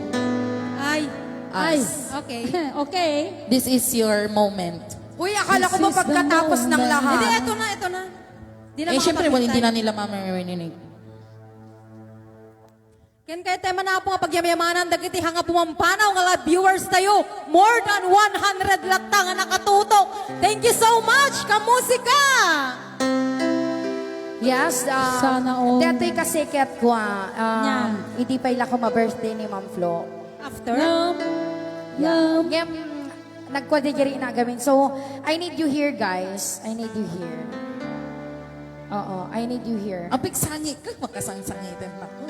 Ay, us. okay. Okay. This is your moment. Uy, akala ko This ba is the pagkatapos ng moment. lahat? Hindi, ito na. Di na Eh, syempre, makapagpintay. hindi na nila mamarinig. Ken kay tema na po nga pagyamyamanan dagiti hanga pumampanaw nga live viewers tayo. More than 100 lakta nga nakatutok. Thank you so much, kamusika! Yes. Sana all. Dato'y kasi kat ko Yan. hindi pa ila ko ma-birthday ni Ma'am Flo. After? Love. Ngayon, nagkwadigiri na gamin. So, I need you here, guys. I need you here. Oo, I need you here. Ang pigsangit ka, makasangsangitan na ko.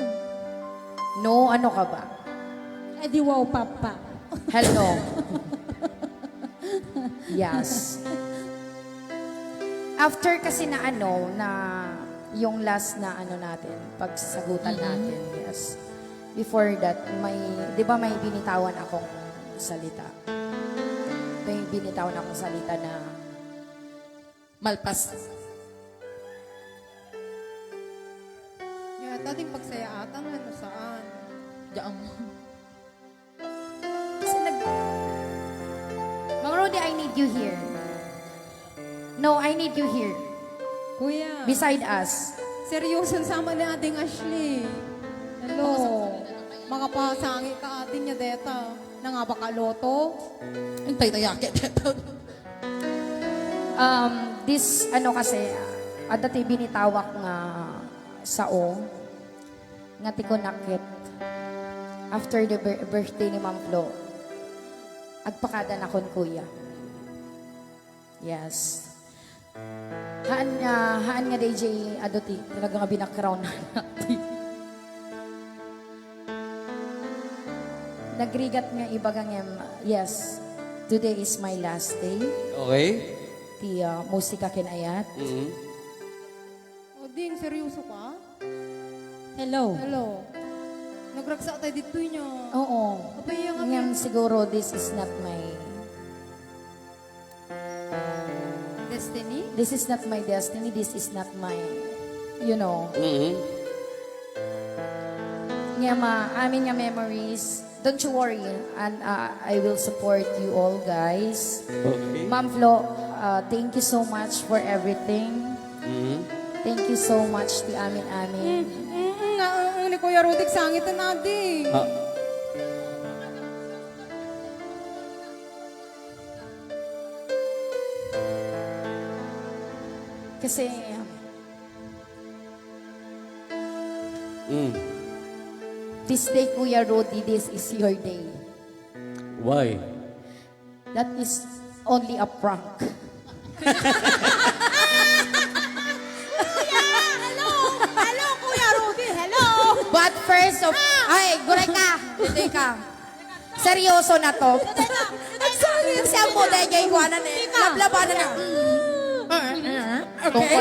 No, ano ka ba? Eh di wow papa. Hello. Yes. After kasi na yung last na natin, pagsasagutan natin, yes. Before that, di ba may binitawan akong salita? May binitawan akong salita na, Malpas. Yeah, dating pagsayaatan, ano saan? Diyan mo. kasi Mang Rodi, I need you here. No, I need you here. Kuya, Beside us. seryoso sama ni ating Ashley. Hello. Makapasangi ka atin niya deta. Nangabakaloto. Hintay tayakit. This, kasi, adati binitawak nga sao, nga tikonakit. After the birthday ni Ma'am Flo, agpakada na kon kuya. Yes. Haan nga DJ adoti, talaga nga binakrown na natin. Nagrigat nga ibagang yes, today is my last day. Okay? Ti musika kinayat. Mhm. O ding, seryoso ka? Hello. Hello. Nagragsa tayo dito niyo. Oo. Kapaya nga Ngayon siguro this is not my destiny. this is not my destiny, this is not my Mhm. nga amin nga memories don't you worry. And I will support you all, guys. Okay. Ma'am Flo, thank you so much for everything. Mhm. Thank you so much, ti amin-amin. Ni Kuya Rudy, sangit na nadi. Ah, Kasi, mm. this day, Kuya Rudy, this is your day. Why? That is only a prank. Hello, Kuya Rudy. Hello. But first of... Ay, guray ka. Hindi ka. Seryoso na to. Kasi ang moda ay iguanan eh. Lablabanan na. Okay.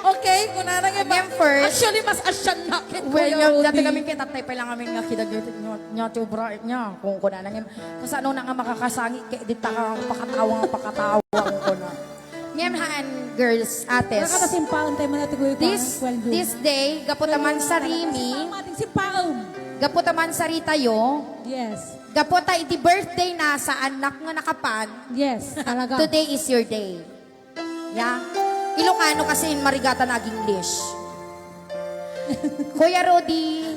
Okay, kung na nga ba? Again first. Actually, mas asyan na kin Well, Kuya yung Rudy. dati kami kita tay pa lang kami nga kidagit nya tubra niya kung kuna na kasi ano na nga makakasangi kay dita ka pakatawa ko na. Ngem haan girls ates. Nakatasimpaon tayo man natin Kuya This day gaputaman sa Rimi, Ating simpaon. gaputaman sa Ritayo, Yes. gapota iti birthday na sa anak nga nakapan. Yes, talaga. Today is your day. Yeah. Ilocano kasi marigata na English. Kuya Rudy,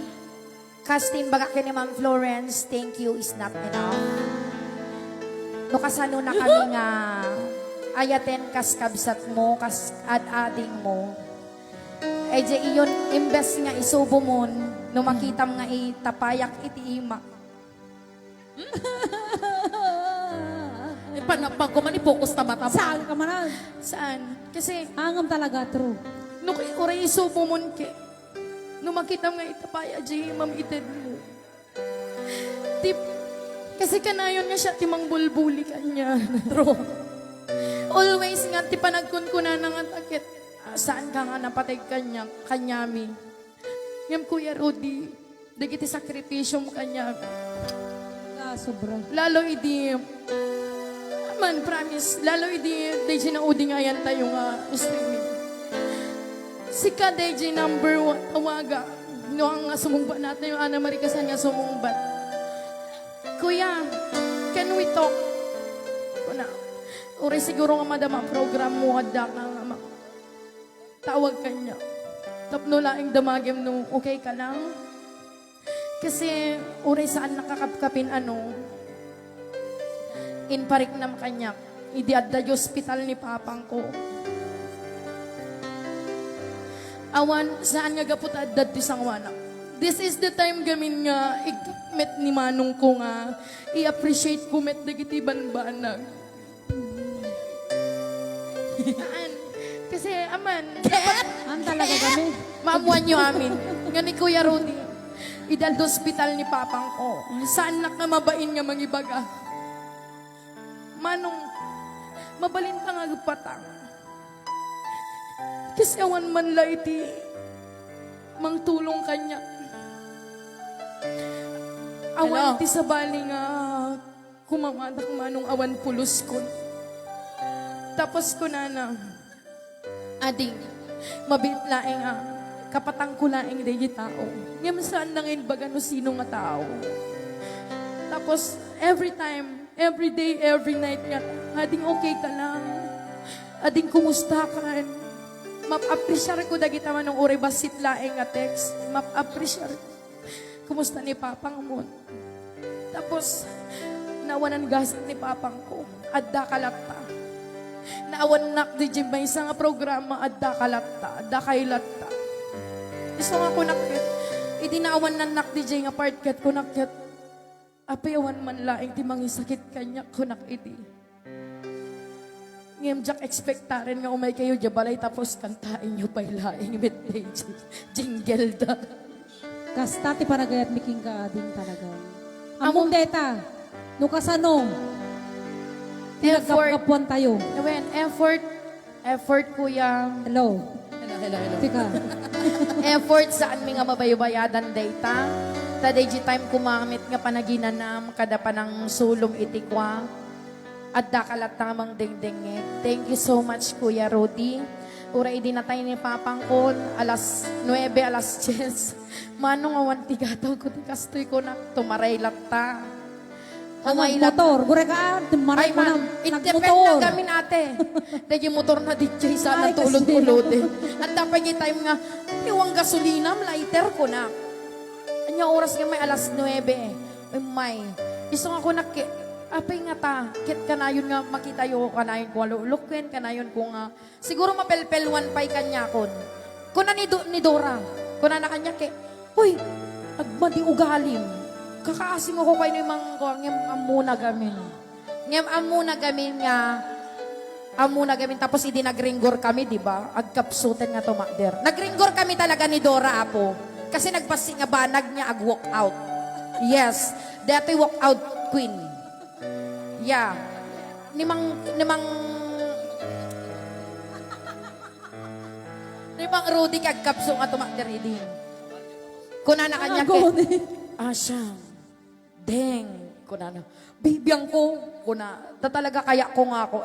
Castin baga kini Ma'am Florence, thank you is not enough. No kasano na kami nga ayaten kas kabsat mo, kas ad-ading mo. Eh di iyon, imbes nga isubo mo, no makitam nga itapayak iti ima. Panapag ko man i-focus na mata. Saan ka man? Saan? Kasi, Angam talaga, true. no kay oray isubo mo ke, no makitam nga itapaya di imam ited mo. Tip, kasi kanayon nga siya timang bulbuli kanya. True. Always nga ti panagkunkuna na nga takit. Saan ka nga napatay kanya, kanyami. Ngam Kuya Rudy, dagiti sakripisyo mo kanya. Sobra. Lalo idi, man promise, lalo idi, DJ na udi nga yan tayo nga streaming. Si ka DJ number 1, tawaga. No ang sumungbat natin yung Ana Maricasan nga sumungbat. Kuya, can we talk? Kuna, uri siguro nga madama program mo hadda ka nga tawag kanya. Tapno laing damagim no, okay ka lang? Kasi uri saan nakakapkapin ano, inparik nam kanya, idiadda hospital ni papang ko. Awan, saan nga gapot addad di sangwana. This is the time gamin nga, ikmet ni manong ko nga, i-appreciate ko met dagiti banbanag. Kasi aman, Ang talaga kami. maamuan nyo amin. Nga ni Kuya Rudy, idal do hospital ni papang ko. Saan na ka mabain nga mangibaga? Manong, mabalintang nga patang. Kasi awan man la iti, mang tulong kanya. Awan iti sa bali nga, kumamadak manong awan pulos ko. Tapos ko na, ading, mabit laing kapatang ko laing di tao. Ngayon saan nangin baga no sino nga tao. Tapos, every time, every day, every night nga, ading okay ka lang. Ading kumusta ka. Map-appreciate ko dagita man ng uri basit laing nga text. Map-appreciate. Kumusta ni Papang mo? Tapos, nawanan gasat ni Papang ko. Adda kalata. Naawan nak di Jim may isang programa adda kalata. Adda kailata. Iso nga ko nakit. Idinaawan na nak di Jim nga part kat ko nakit. Apayawan man laing ti mangisakit kanya ko nakiti. Ngem jak expectaren nga umay kayo jabalay tapos kantain nyo pa ilaing birthday jingle da. Kasta ti panagayat miking ka ading talaga. Among deta. Nukasano. Effort. Tinagkapkapuan tayo. Ewen, effort kuya. Hello. Hello. Tika. Effort saan mi nga mabaybayadan data. Taday di time kumamit nga panaginanam kada panang sulong itikwa. At dakalat tamang dingdingit. Thank you so much Kuya Rudy. Ura idinatay ni Papang ko, alas 9, alas 10. Manong awan tigataw ko, di kastoy ko na, tumaray latta. Ang motor, gure ka, maray Ay ko na, man, it depend nagmotor. na gamin ate. Dahil yung motor na DJ Ay, sana kasi tulod-tulod eh. At dapat yung time nga, iwang gasolina, lighter ko na. Anya oras nga may alas 9 eh. Ay may, isang ako na, apay nga ta, kit kanayon nga makita yo kanayon ko lulukken, kanayon ko nga, siguro mapelpelwan pa'y kanya kon. Kuna ni Dora, kuna na kanya huy, agmadi ugalim. Kakaasing ako kayo ng mga ngem amuna gamin. Ngem amuna gamin nga, amuna gamin, tapos idi nagringgor kami, di ba? Agkapsutan nga tumakder. Nagringgor kami talaga ni Dora, apo. Kasi nagpasi nga banag niya ag-walk out. Yes, dati walk out queen. Yeah. Nimang Rudy kagkapso nga tumakder idi. Kuna na kanya siya. Deng, kuna na. Bibiyang ko, kuna. Talaga kaya ko nga ako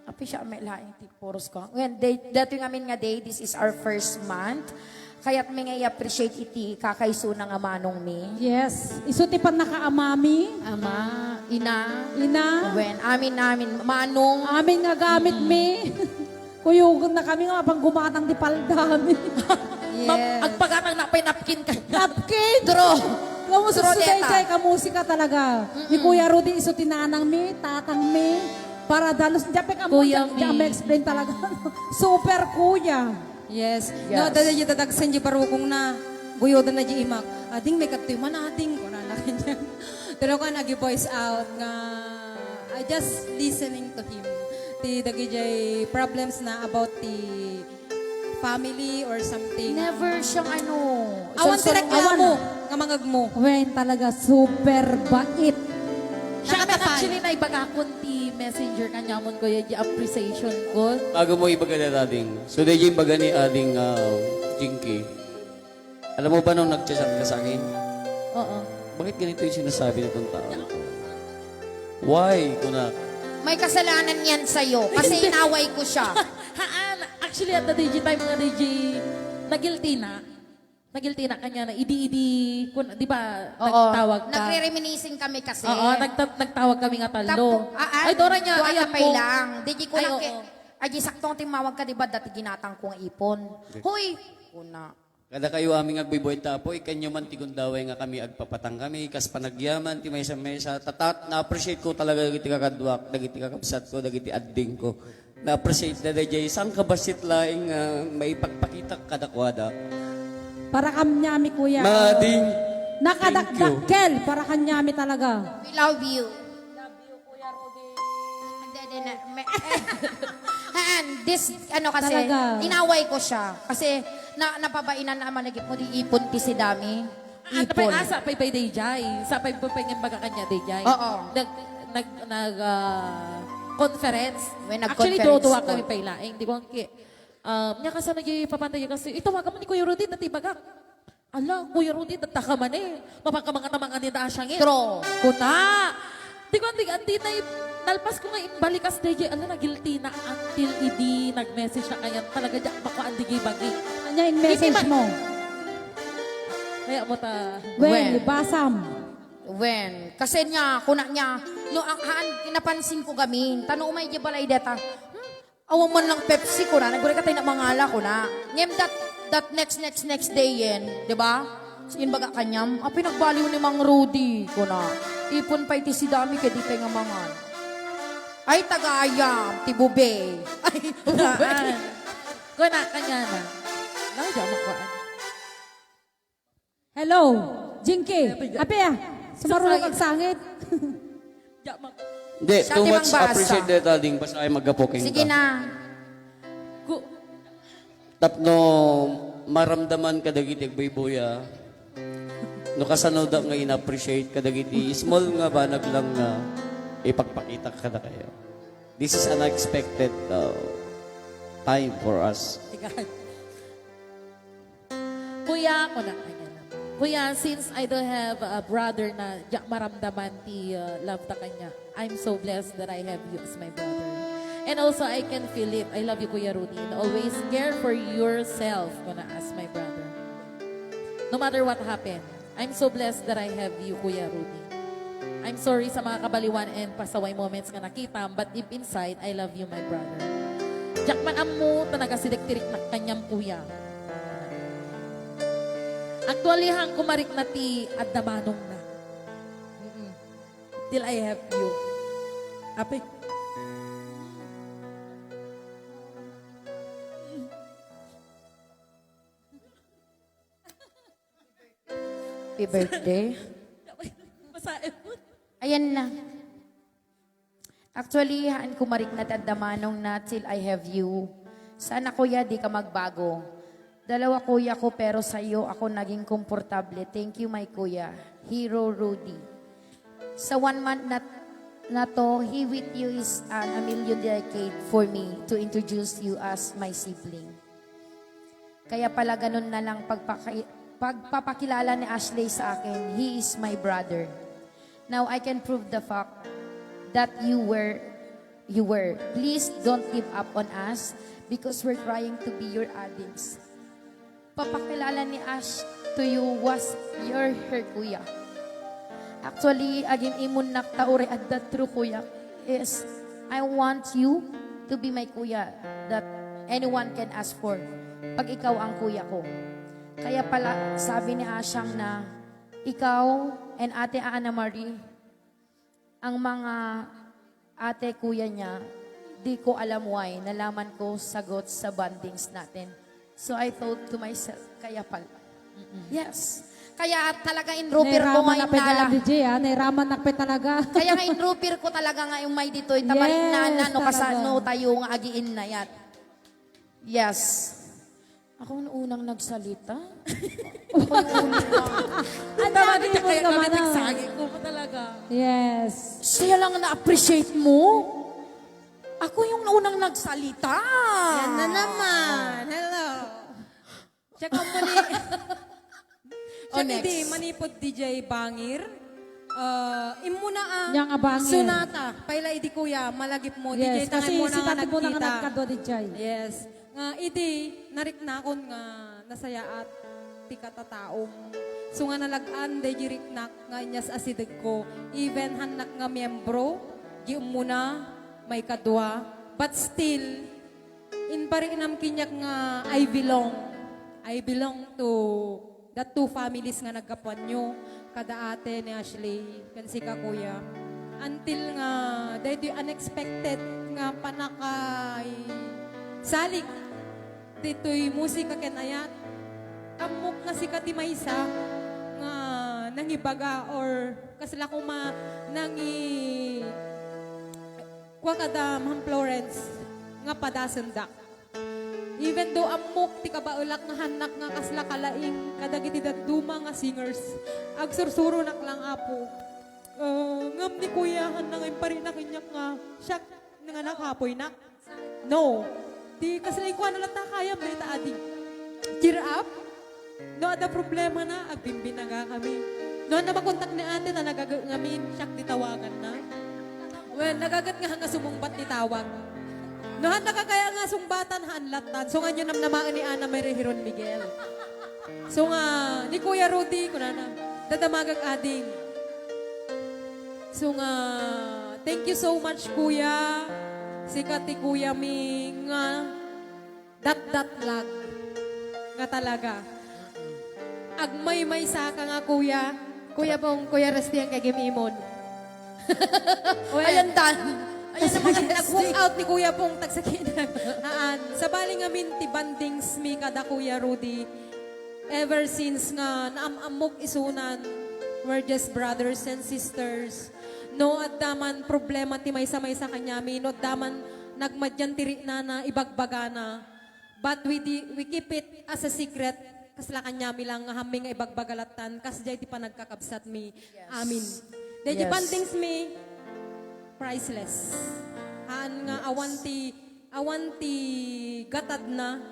api siya may laing tipuros ko. Ngayon, dati ngamin nga day, this is our first month. Kaya't may nga i-appreciate iti kakaisuna nga manong mi. Yes, isuti pa nakaamami. Ama, ina, Ina, amin, manong. amin nga gamit mi. Kuyugon na kami nga mapang gumatang di paldami. Agpagatang na napkin ka. Napkin! Draw. Kamusta Draw, sa Teta. day kamusika talaga. Ni Kuya Rudy isuti nanang mi, tatang mi. Para dalos, diyan ka mo, Kuya diyan mi. explain talaga. Super kuya. Yes. No, dada yung tatagsan di parukong na guyodan na di imak. Ading may katuman ading ko na kanya. Pero ko nag-voice out nga I just listening to him. Ti dagi jay problems na about the family or something. Never siyang Awan sansor- direct mo nga mangag mo. Wen talaga super bait. Siya kami actually na ibaga kunti messenger kanya mo ko yung appreciation ko. Bago mo ibaga na dating, so dahil yung baga ni ading Jinky, alam mo ba nung nag-chat ka sa akin? Oo. Bakit ganito yung sinasabi ng tao? Why? Kuna, May kasalanan yan sa'yo kasi inaway ko siya. Haan, actually at the DJ time mga DJ, nagilty na kanya na idi, di ba, nagtawag ka. Nagre-reminiscing kami kasi. Oo, nagtawag kami nga talo. Ay, Dora niya, Duwa ayan na pay po. lang. Di ko Ay, lang oo. Ay, saktong timawag ka, di ba? Dati ginatang kong ipon. Hoy! Una. kada kayo aming agbiboy tapo, ikanyo man tigundaway nga kami agpapatang kami, kas panagyaman, ti maysa tatat, na-appreciate ko talaga dagiti kakadwak, dagiti kakabsat ko, dagiti adding ko. Na-appreciate na dajay, saan ka basit laing may pagpakita kadakwada? Para kanyami kuya. Mading, Nakadakdakkel para kanyami talaga. We love you. And this, kasi, Talaga. inaway ko siya. Kasi, napabainan naman nagip mo, di ipon ti si Dami. Ano pa Ipon. yung asa pa day jay. Sa pa yung baga kanya day jay. Oo. Conference. May Actually, nag-conference tuwa ko. kami pa ilaing. Di ko ang niya kasi nagipapantay kasi, itawagan mo ni Kuya Rudy na tibagak. Ala, Kuya Rudy, nataka man mapagkamanga-tamangan ni Dasha ngin. True. Kuna. Di ko anti na nalpas ko nga imbalikas DJ. Ala, na-guilty na until idi nag-message na kaya talaga dyan makaandigay bagi. Anya in message mo. Kaya mo ta. Wen, basam. When? Kasi niya, kuna niya, no, kinapansin ko gamin. Tanong umay di balay deta. Awan man lang Pepsi ko na. Nagulay ka tayo na mangala ko na. Ngem that next day yen. Di ba? Yun baga kanyam. Pinagbaliw ni Mang Rudy ko na. Ipon pa iti si Dami kaya di tayo nga mangan. Ay, tagayam, tibube. Ay, Kunaan. Kuna, kanya na. Lang dyan makuhaan. Hello, Jinky. Ape ah, sumarunong kag sangit. Dyan makuhaan. Hindi, Siya too di much mangbasa. appreciate that ading, basta ay magapoking Sige ka. na. Tapno, maramdaman ka dagiti agbayboya. No kasano da nga in-appreciate ka dagiti small nga banag lang nga ipagpakita ka na kayo. This is unexpected time for us. Kuya, kuna, kanya na. Kuya, since I don't have a brother na maramdaman ti love ta kanya, I'm so blessed that I have you as my brother. And also, I can feel it. I love you, Kuya Rudy. And always care for yourself, gonna ask my brother. No matter what happened, I'm so blessed that I have you, Kuya Rudy. I'm sorry sa mga kabaliwan and pasaway moments nga nakita, but deep inside, I love you, my brother. Jakman ammo, tanaga sidik-tirik na kanyang kuya. Actually, hang kumarik na ti at damanong na. Till I have you. Ape. Happy birthday. Masain mo. Ayan na. Actually, haan kumarik na tadamanong na till I have you. Sana kuya, di ka magbago. Dalawa kuya ko pero sa'yo ako naging komportable. Thank you, my kuya. Hero Rudy. Sa 1 month na to, he with you is a million decade for me to introduce you as my sibling. Kaya pala ganun na lang pagpapakilala ni Ashley sa akin. He is my brother. Now I can prove the fact that you were. Please don't give up on us because we're trying to be your addicts. Papakilala ni Ash to you was her kuya. Actually, agin imun naktaure at the true kuya is I want you to be my kuya that anyone can ask for pag ikaw ang kuya ko. Kaya pala sabi ni Ashang na ikaw and Ate Ana Marie, ang mga ate kuya niya, di ko alam why, nalaman ko sagot sa bandings natin. So I thought to myself, kaya pala. Yes. Kaya talaga in-roofer ko Nairaman ngayon na na alam. DJ, ha? Nairaman na talaga. Kaya nga in-roofer ko talaga nga yung may dito'y tamarin na Yes, no kasano talaga. tayo nga agiin na yat. Yes. Ako ang unang nagsalita. Ako yung unang. Ang tama din dami mo kaya kami naman, ah. nagsagi ko pa talaga. Yes. Siya lang na-appreciate mo. Ako yung unang nagsalita. Yan na naman. Hello. Check out mo ni... Oh, Check next. di, manipod DJ Bangir. Imuna Yang abangin. Sunata. Paila idi kuya, malagip mo. Yes, DJ tangan kasi mo si na nga tati mo na nga nagkita. nagkado, DJ. Yes. Nga idi, narik na akon nga nasaya at ti katataom. So nga nalagaan, de jirik nak nga inyas asidag ko. Even hanak nga miyembro, gi muna, may kadwa. But still, in parinam kinyak nga I belong to the two families nga nagkapuan nyo. Kada ate ni Ashley, kan si Kuya. Until nga, dahil unexpected nga panakay salik. Dito'y musika kenayat. Kamok nga si Katimaysa nga nangibaga or kasila ko kwa kada Ma'am Florence nga padasendak. Even though amok ti kabaulak nga hanak nga kasla kalaing kadagiti duma nga singers. Agsursuro nak lang apo. Ngam ni kuya hanang impari na kinyak nga siya nga nakapoy nak. No. Di kasla ko na lang ta kaya may taadi. Cheer up. No ada problema na agbimbi na nga kami. No na makontak ni ate na nagagamin siya titawagan na. Well, nagagat nga hanga sumungbat ni tawag. Nohan nakakaya nga sumbatan hanlatan. So nga nyo namnamaan ni Ana Maria Hiron Miguel. So nga, ni Kuya Rudy, kunana, dadamagag ading. So nga, thank you so much Kuya. Sikat ti Kuya mi nga dat lag. Nga talaga. Agmay-may sa ka nga Kuya. Kuya pong, Kuya Rusty ang kagimimon. Ayan tan. Ayan naman, nag-walk out ni Kuya Pong tagsakinan. Sa baling amin, ti bandings mi kada Kuya Rudy. Ever since nga, naamamok isunan, we're just brothers and sisters. No, at daman problema ti may sa kanyami. No, at daman nagmadyan tiri na ibagbaga na. But we keep it as a secret. Kasla kanyami lang nga haming ibagbagalatan. Kasjay ti panagkakabsat mi. Amin. Dahil Yes. bandings mi, priceless. Nga awanti gatad na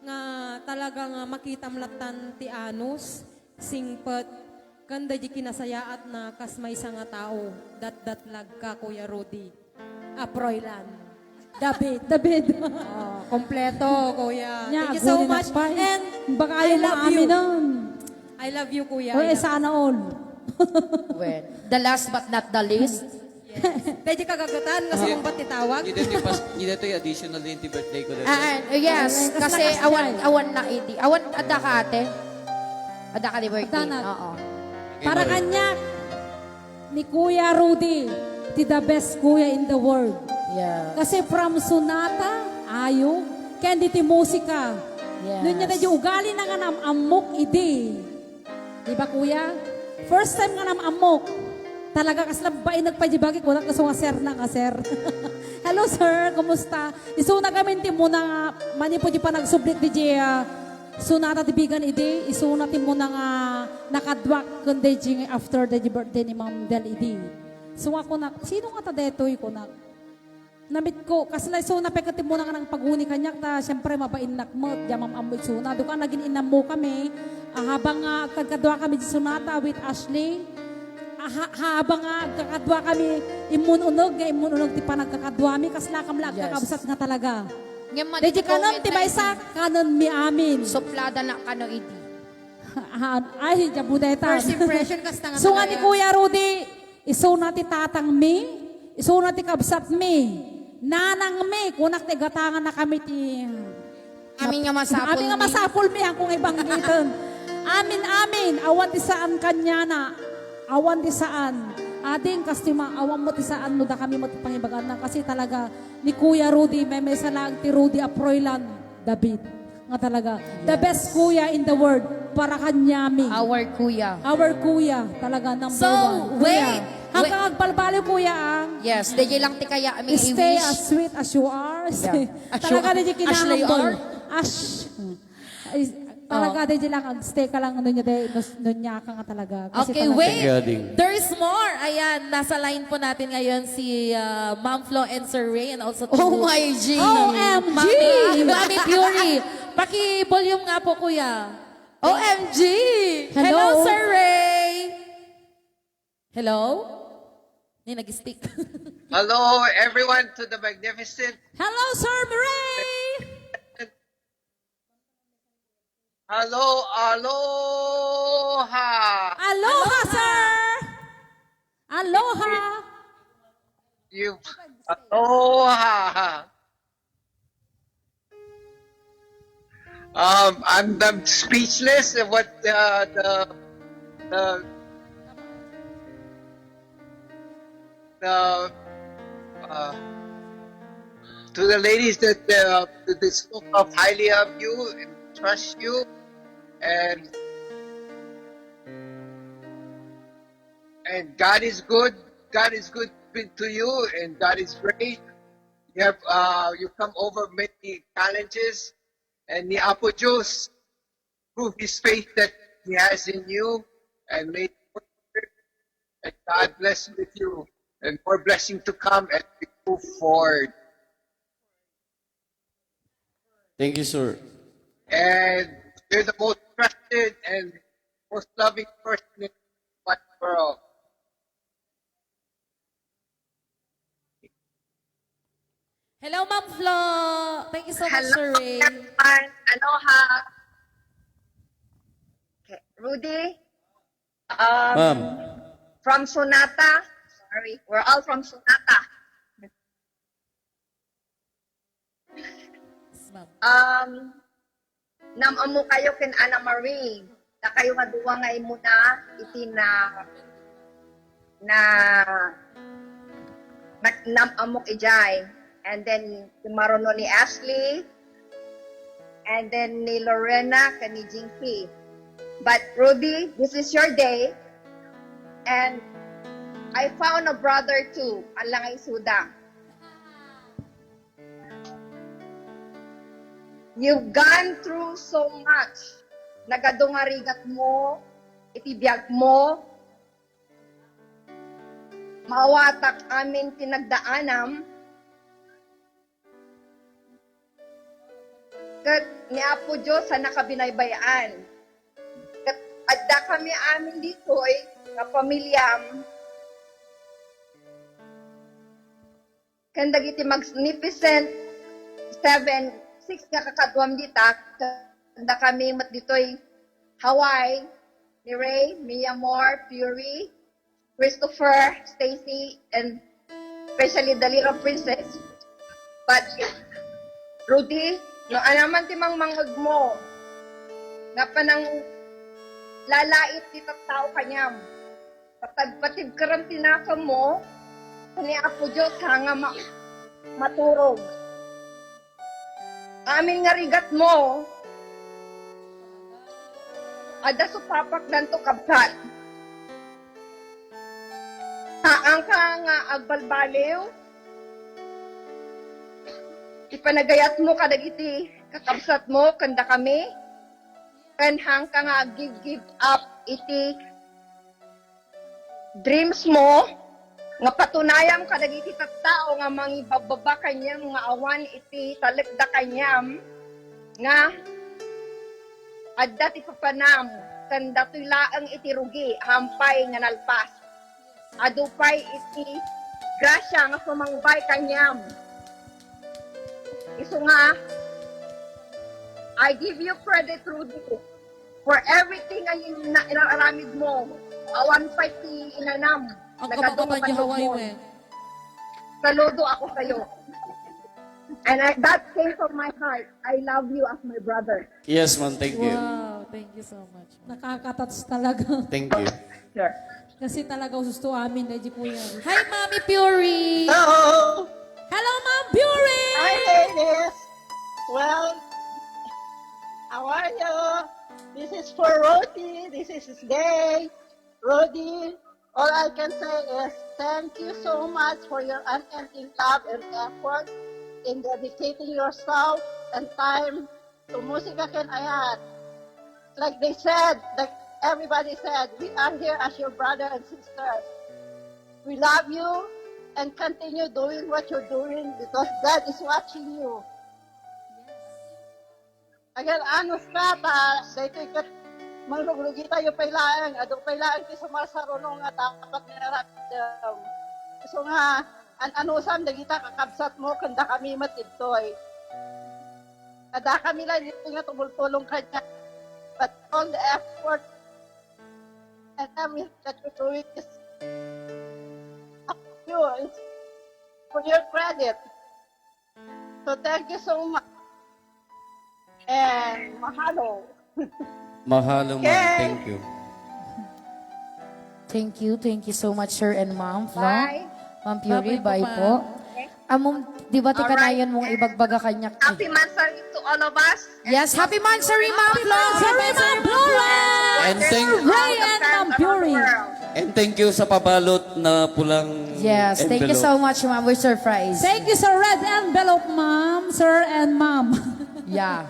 nga talaga nga makita mlatan ti anus singpet kanda di kinasayaat na kasmay sa nga tao dat lag ka Kuya Rudy. Aproylan. David. Kompleto, kuya. Nya, Thank you so agunin much. nakpay. And Baka I ayaw mo love amin you. nun. I love you, kuya. O, sana all. Well, the last but not the least. Pwede kagagatan, kasi mong ba't titawag? Hindi dito yung additional din yung birthday ko. Yes, kasi awan na idi. Awan ada ka ate. Ada ka di birthday. Ada na. Oo. Para kanya, ni Kuya Rudy, the best kuya in the world. Yeah. Kasi from Sonata, Ayog, Candy ti Musika. Yes. Doon niya na yung ugali na nga amok idi. Diba kuya? First time nga amok. Talaga kasi bain nagpajibagi ko, nakaso nga sir na nga sir. Hello sir, kumusta? Iso na kami ti mo na manipo di pa nagsublit di Jia. Sunata ti bigan idi, iso na ti mo na nga nakadwak kundi di after the birthday ni Ma'am Del idi. So ako na, sino nga ta detoy ko na? Namit ko, kasi na iso na pekati mo na nga ng paguni kanyak ta, siyempre mabain nakmot, di Ma'am Amoy Suna. Doon ka naging inam mo kami, habang kagkadwa kami di Sunata with Ashley, habang kakadwa kami imununog ti panagkakadwa mi kasla kam lag kakabsat nga talaga. Deji kanon ti baysa kanon mi amin. Suplada na kano idi. Ay jabudeta. First impression kas nga So nga ni Kuya Rudy, iso na ti tatang mi, iso na ti kabsat mi. Nanang mi, kunak ti gatangan na kami ti Amin nga masapol. Amin nga masapol mi ang kung ibanggitan. Amin, awan ti saan kanya na. Awan di saan. Ading kastima, awan mo ti saan no da kami mo ti pangibagan na kasi talaga ni Kuya Rudy, may salang ti Rudy Aproylan, David. Nga talaga. The best kuya in the world para kanyami. Our kuya. Our kuya. Talaga number So, one. wait. Hanggang agbalbalo kuya ang. Yes, DJ lang ti kaya aming Stay i-wish. as sweet as you are. Yeah. Talaga din yung Ashley kinahambol. R? Talaga din lang, stay ka lang nun niya ka nga talaga. Kasi Okay, talaga- wait. Regarding- There's more. Ayan, nasa line po natin ngayon si Ma'am Flo and Sir Ray and also Oh my G. OMG! Mami Fury. Paki-volume nga po, kuya. OMG. Hello, Sir Ray. Hello? Hindi nag-stick. Hello, everyone, to the magnificent. Hello, Sir Ray! Hello, aloha. Aloha, sir! Aloha! You, aloha. I'm speechless of what the to the ladies that spoke of highly of you and trust you. And God is good. God is good to you, and God is great. You have you come over many challenges, and ni Apo Diyos prove His faith that He has in you, and may and God bless with you, and more blessing to come as we move forward. Thank you, sir. And you're the most trusted and most loving person in the world. Hello, Ma'am Flo. Thank you so much, Sir Ray. Aloha. Okay. Rudy, Ma'am, from Sonata. Sorry, we're all from Sonata. Yes, ma'am. Namamu kayo kin Ana Marie. Na kayo nga duwa nga muna iti na namamok ijay. And then marono ni Ashley. And then ni Lorena kan ni Jinky. But Rudy, this is your day. And I found a brother too, Alangay Suda. You've gone through so much. Nagadungarigat mo, itibiyag mo, mawatak amin tinagdaanam, kat ni Apo Diyos sa nakabinaybayan. Kat adda kami amin dito'y kapamilyam, ken dagiti magnificent 6 nga kakadwam dita, kanda kami mat ditoy Hawaii, ni Ray, Mia Moore, Fury, Christopher, Stacy, and especially the little princess. But, Rudy, no anaman ti mang mangag mo, nga pa nang lalait ti tao kanyam. Patid karam tinaka mo, ni Apo Diyos hanga maturog. Amin nga rigat mo, ada supapak danto kabsat. Taang ka nga agbalbaliw, ipanagayat mo kadagiti kakabsat mo, kanda kami, kanhang ka nga give up iti dreams mo, nga patunayam kadagiti tattao nga mangibababa kanyam nga awan iti talikda kanyam nga adda ti papanam kanda laang iti rugi hampay nga nalpas adupay iti grasya nga sumangbay kanyam isu nga I give you credit, Rudy, for everything nga inaramid mo awan pa ti inanam. Ang kapakapan niya Hawaii, we. Saludo ako sa'yo. And that came from my heart. I love you as my brother. Yes, ma'am. Thank you. Wow, thank you so much. Nakakatats talaga. Thank you. Sure. Kasi talaga gusto amin na di kuya. Hi, Mommy Fury! Hello! Hello, Ma'am Fury! Hi, ladies! Well, how are you? This is for Rodi. This is his day. Rodi, all I can say is thank you so much for your unending love and effort in dedicating yourself and time to Musika Ken Ayat. Like they said, like everybody said, we are here as your brother and sisters. We love you and continue doing what you're doing because God is watching you. Again, anos ka ta, dito ikat mangluglugi tayo pailaan, adong pailaan ti sumasarunong nga dapat nilaratdam. So nga, anusan dagita kakabsat mo, kanda kami matibtoy. Kada kami lang dito nga tumultulong kanya. But all the effort and everything that you're doing is up to you. It's for your credit. So thank you so much. And mahalo. Mahalo, ma'am. Thank you. Thank you so much, sir and ma'am. Bye. Ma'am Fury, Bye-bye bye po, po. Among, di ba tikanayon mong ibagbaga kanya? Happy Mansari to all of us. Yes, happy Mansari, Ma'am Flo! Sorry, Ma'am Florence! And thank, Ray and Ma'am Fury. and thank you sa pabalot na pulang Yes, thank you envelope. so much, ma'am. We're surprised. Thank you sa red envelope, Ma'am, Sir and Ma'am. Yeah.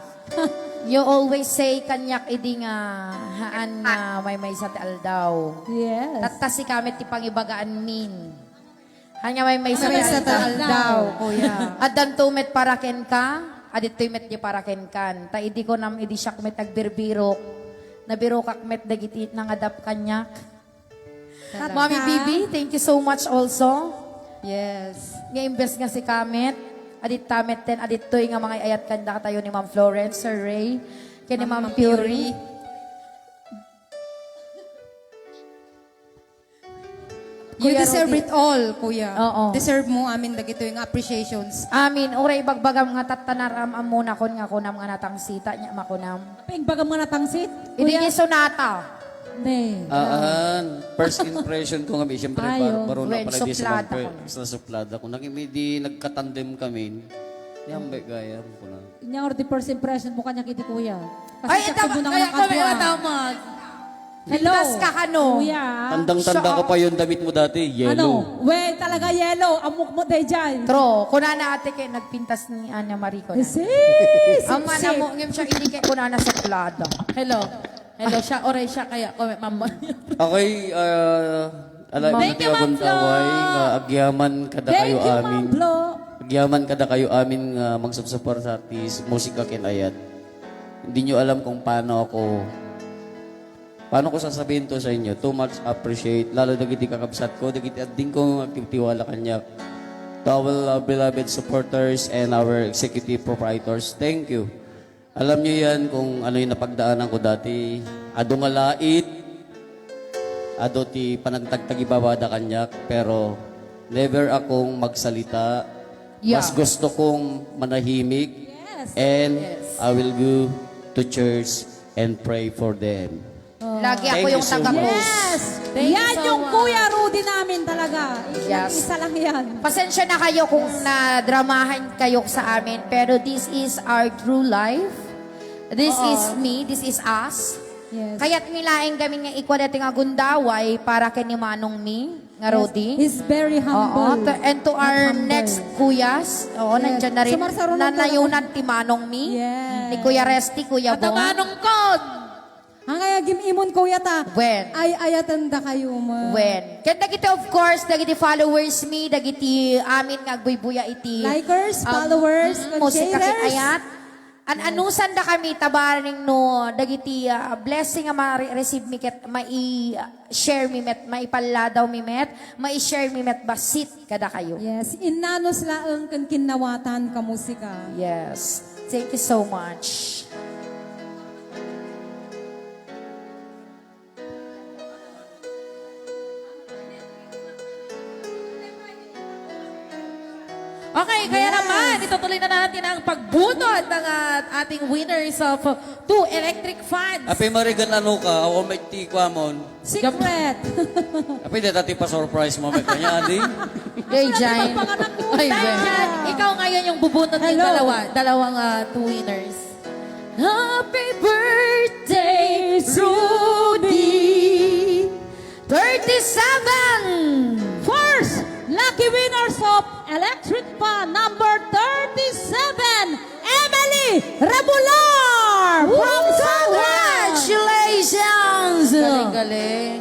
You always say kanyak idi nga haan nga may sa aldaw. Yes. Tatta si kamit ti pangibagaan min. Hanya may sa May sa aldaw. kuya. At dan tumet paraken ka, adit tumet di paraken kan. Ta idi ko nam idi siya kumet agbirbiro. Nabiro kakmet dagiti nang adap kanyak. Mami Bibi, thank you so much also. Yes. Nga imbes nga si Kamet, adit tamet ten, adit toy nga mga ayat kanda tayo ni Ma'am Florence, Sir Ray, kay ni Ma'am Fury. You Kuya deserve Rudy. it all, kuya. Oo. Deserve mo amin dagito yung appreciations. Amin, oray bagbagam nga tatanaram amuna kon nga kunam nga natang sita niya makunam. Pingbaga mo na tangsit, Idi kuya. ni sonata. Ne. First impression ko kami, siyempre, Ayo. baro na Well, pala di suplada sa ko. sa suplada ko. Di nagkatandem kami. Yambe gaya ko na. Inyang the first impression mo kanya kiti kuya. Kasi Ay, sakto mo na Kaya kami nakadwa. natamag. Hello. Pintas ka kano. Kuya. Tandang-tanda ko pa yung damit mo dati, yellow. Ano? Well, talaga yellow. Amok mo tayo dyan. Tro, kunana ate kay nagpintas ni Anya Marico na. Sis! Ang manamo ngem siya hindi kay kunana sa plada. Hello. Hello, siya, oray siya, kaya ko, ma'am. Okay, Thank you, Ma'am Flo. nga agyaman kada Thank kayo you, amin. Ma'am Flo. Agyaman kada kayo amin nga magsubsupport sa artist, musika kinayat. Hindi nyo alam kung paano ko sasabihin to sa inyo. Too much appreciate. Lalo dagiti kakabsat ko, dagiti ading ko agtiwala kanya. to our beloved supporters and our executive proprietors, thank you. Alam niyo yan kung ano yung napagdaanan ko dati. Ado nga lait, ado ti panagtagtagi babada kanyak, pero never akong magsalita. Yeah. Mas gusto kong manahimik. And I will go to church and pray for them. Lagi Thank ako you yung so taga-post. Yes! Thank you Yan so yung much. Kuya Rudy namin talaga. Yes. Isa lang yan. Pasensya na kayo kung nadramahan kayo sa amin, pero this is our true life. This is me, this is us. Yes. Kaya't milaing kami nga ikwadating agundaway para kay ni Manong mi, nga Rodi. He's very humble. And to our Not humble. next kuyas, nandiyan na rin, Sumarsaro ng nanayunan ti Manong mi, Yes. ni Kuya Resty, Kuya At Bon. manong kod. Hangaya gimimon kuya ta. When? Ay ayatanda kayo ma. When? Kaya dagiti of course, dagiti followers mi, dagiti amin nga agbuy-buya iti. Likers, followers, musika shares. kinayat. Anusan da kami tabaring no, dagiti blessing nga ma-receive mi ket mai-share mi met, maipaladaw mi met, mai-share mi met basit kada kayo. Yes, inanos laeng kan kinawatan ka musika. Yes. Thank you so much. Okay, kaya naman, itutuloy na natin ang pagbunot ng ating winners of 2 electric fans. Api marigan ano ka, ako may tikwa mon. Secret. Api di tati pa surprise mo may kanya adi. Day Jane. Ay, Dahil Ben. dyan, ikaw ngayon yung bubunot ng dalawang 2 winners. Happy birthday, Rudy! 37! First, lucky winners of electric fan number 37, Emily Rebular from Southern. Congratulations! Galing-galing.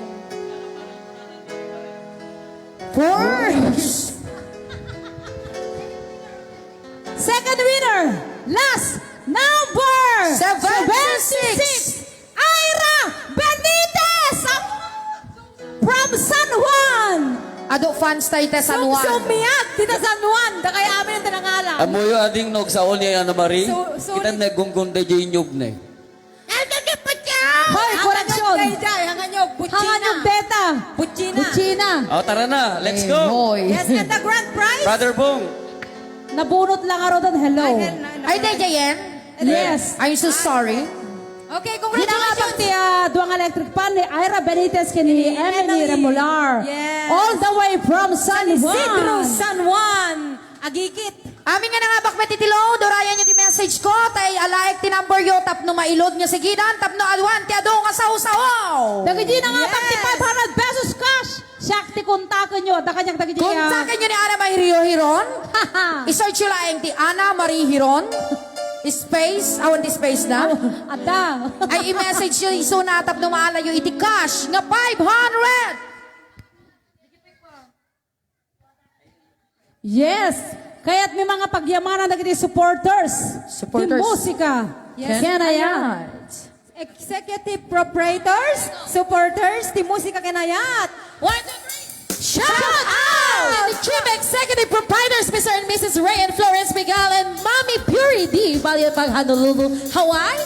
First! Second winner, last number 76. Ira Benitez from San Juan. Ado fans tayo ta San Juan. Sumiyak dito San Juan. Da kaya amin ang tinangalan. Amoy ading nog sa oni Ana Marie. So- Kita naggunggunda jay nyug na. Hoy, correction. Hanganyog, Hanganyog beta. Buchina. Oh, tara na, let's go. Hoy. Yes, and the grand prize. Brother Bong. Nabunot lang araw doon. Hello. Ay, day Jayen. Yes. I'm so sorry. Okay, Hinangapag congratulations. ti duang electric fan ni Ira Benitez kini Emily Remular. Yes. All the way from San San Juan. Isidro, San Juan. Agikit. Amin nga nangabak metitilo, dorayan nyo ti message ko, tay alaik ti number yo, tapno mailog nyo sigidan, tapno alwan, ti ado nga saw-sawaw. Dagiti na nga pag ti 500 pesos cash. Siyak ti kontakin nyo. Dakanyag dagiti Kontakin nyo ni Ana Marie Hiron. I-search nyo laeng ti Ana Marie Hiron. Space, awan ti space na. Ada. Ay i-message nyo, iso na tapno maalayo iti cash, nga 500. Yes. Kaya't may mga pagyamanan dagiti supporters. Supporters. Ti musika. Yes. Kenayat. Executive proprietors, supporters, ti musika kinayat. 1, 2, 3. Shout out! To the Chief Executive Proprietors, Mr. and Mrs. Ray and Florence Miguel and Mommy Puri D. Balia pag Honolulu, Hawaii.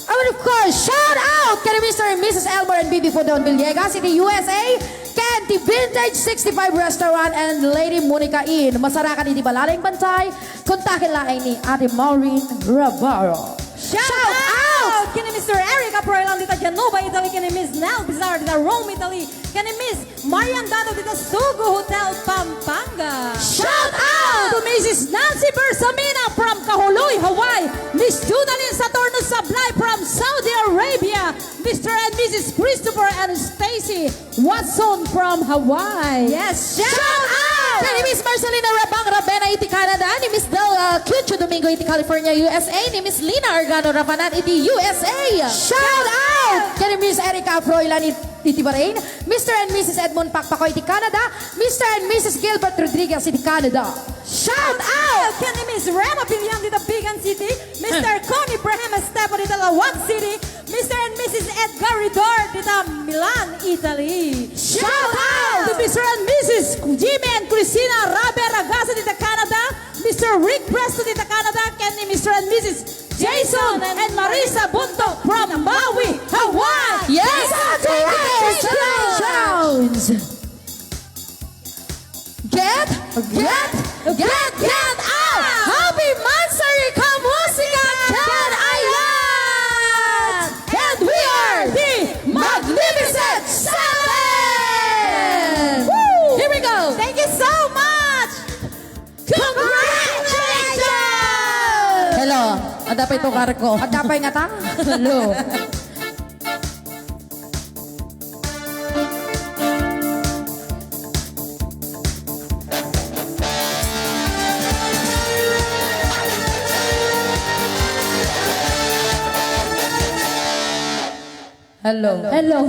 And of course, shout out kay Mr. and Mrs. Elmer and Bibi Fodon Villegas, City USA, Candy Vintage 65 Restaurant and Lady Monica Inn. Masarakan iti Balaling Bantay, kontakin laing ni Ate Maureen Ravarro. Shout out! Kini Mr. Eric Aproilan dita Genova, Italy. Kini Miss Nell Bizarre dita Rome, Italy. Kini Miss Marian Dado dita Sugo Hotel, Pampanga. Shout out to Mrs. Nancy Bersamina from Kahuluy, Hawaii. Miss Junalyn Saturno Sablay from Saudi Arabia. Mr. and Mrs. Christopher and Stacy Watson from Hawaii. Yes, shout Shout out! Kay ni Miss Marcelina Rabang Rabena iti Canada, ni Miss Del Cucho Domingo iti California, USA, ni Miss Lina Argano Rafanan iti USA. Shout out kay Miss Erica Froilan iti Bahrain, Mr. and Mrs. Edmond Pakpako iti Canada, Mr. and Mrs. Gilbert Rodriguez iti Canada. Shout out! Kini Miss Rema Piliang dita Bigan City. Mr. Connie Brahim Estepo dita Lawag City. Mr. and Mrs. Edgar Ridor dita Milan, Italy. Shout out to Mr. and Mrs. Jimmy and Christina Rabe Ragasa dita Canada. special request to Tita Canada can ni Mr. and Mrs. Jason and Marisa Bunto from Maui, Hawaii. Yes! Congratulations! Get out! Happy Mansari Kamusika Ken Ayan! And we are the Magnificent Seven! Here we go! Thank you so much! Congratulations! Hello, adapay to karko. Adapay nga ta? Hello. Hello. Hello.